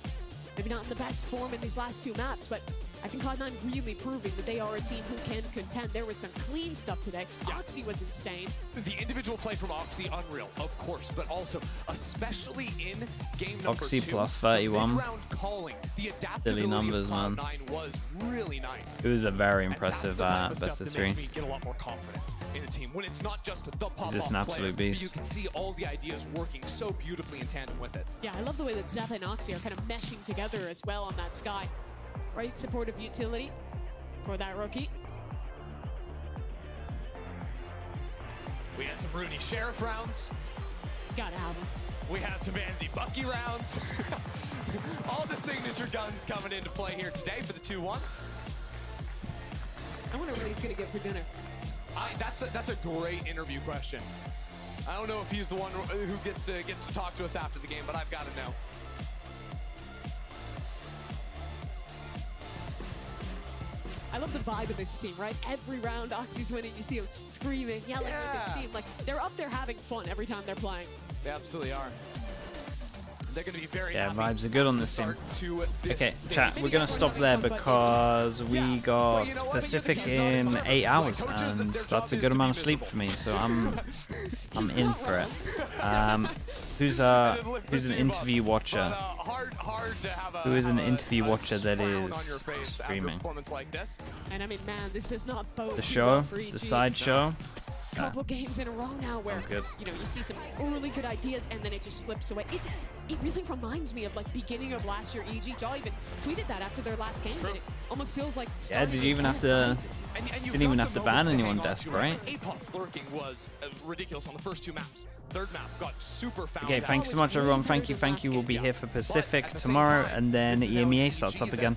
maybe not in the best form in these last 2 maps, but I think Cloud9 really proving that they are a team who can contend. There was some clean stuff today. Oxy was insane. The individual play from Oxy, unreal, of course, but also, especially in game number Oxy 2, plus 31. mid-round calling, the Silly adaptability numbers, of man. Cloud9 was really nice. It was a very And impressive that's the type of best stuff of that makes 3. me get a lot more confidence in a team when it's not just the pop-off just an absolute player, beast. but you can see all the ideas working so beautifully in tandem with it. Yeah, I love the way that Zap and Oxy are kind of meshing together as well on that Sky. Right supportive utility for that rookie. We had some Rooney Sheriff rounds. Gotta have him. We had some Andy Bucky rounds. All the signature guns coming into play here today for the 2-1. I wonder what he's gonna get for dinner. That's a great interview question. I don't know if he's the one who gets to talk to us after the game, but I've got to know. I love the vibe of this team, right? Every round Oxy's winning, you see him screaming, yelling with his team. Like, they're up there having fun every time they're playing. They absolutely are. They're going to be very Yeah, happy vibes are good on this team. to this Okay, stage. chat, we're going to stop there because we got Pacific in 8 hours, and that's a good amount of sleep for me, so I'm in for it. Who's an interview watcher? Who is an interview watcher that is streaming? And I mean, man, this does not bode The too show? well for The EG. side show? Couple games in a row now where Sounds good. you know you see some really good ideas and then it just slips away. It really reminds me of like beginning of last year. EG Jaw even tweeted that after their last game. And it almost feels like Yeah, did you even have to... Didn't even have to ban anyone, Desperate. APOS lurking was ridiculous on the first 2 maps. Third map got super found Okay, out. thanks so much, everyone. Thank you. We'll be here for Pacific tomorrow, and then EMEA starts up again.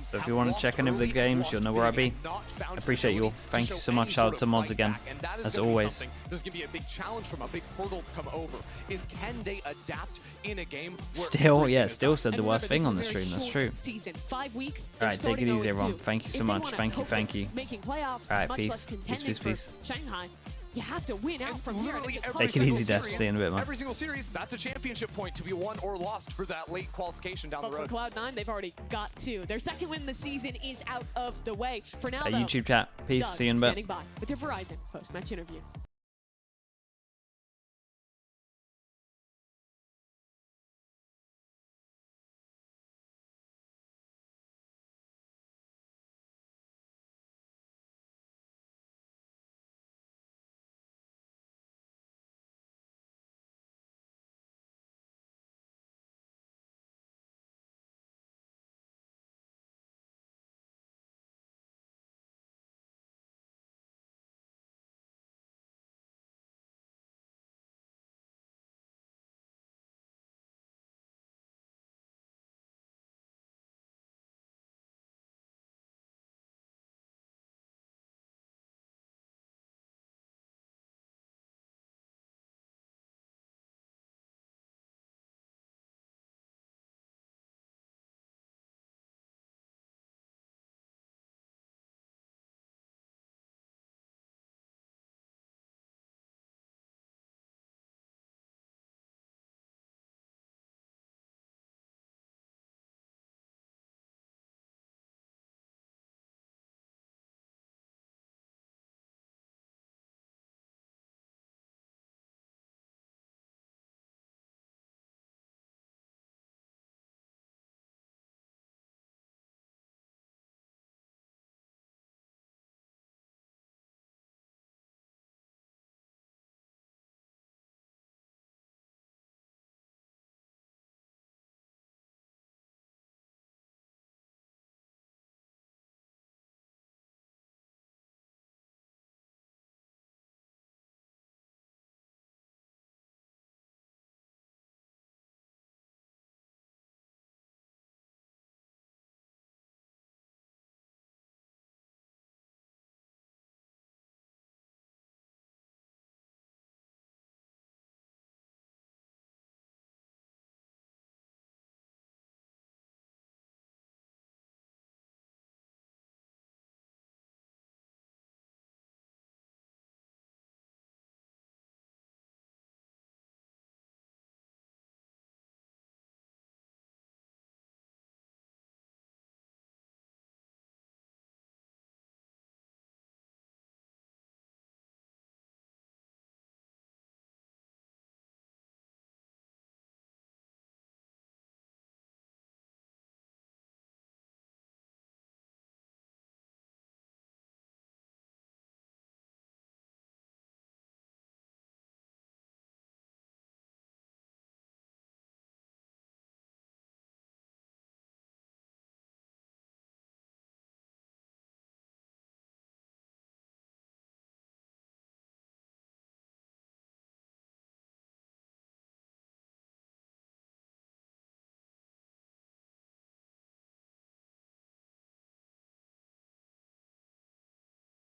So if you want to check any of the games, you'll know where I'll be. I appreciate you all. Thank you so much. Shout out to mods again, as always. There's going to be a big challenge from a big hurdle to come over. Is can they adapt in a game? Still, yeah, still said the worst thing on the stream. That's true. Season 5 weeks. All right, take it easy, everyone. Thank you so much. Thank you. Making playoffs, All right, much peace. less contending for Shanghai. You have to win out from here. Take it easy, Des. See you in a bit, man. Every single series, that's a championship point to be won or lost for that late qualification down But the road. for Cloud9, they've already got 2. Their second win of the season is out of the way. For now, though, YouTube chat. Peace. Doug See you in a bit. standing by with your Verizon post-match interview.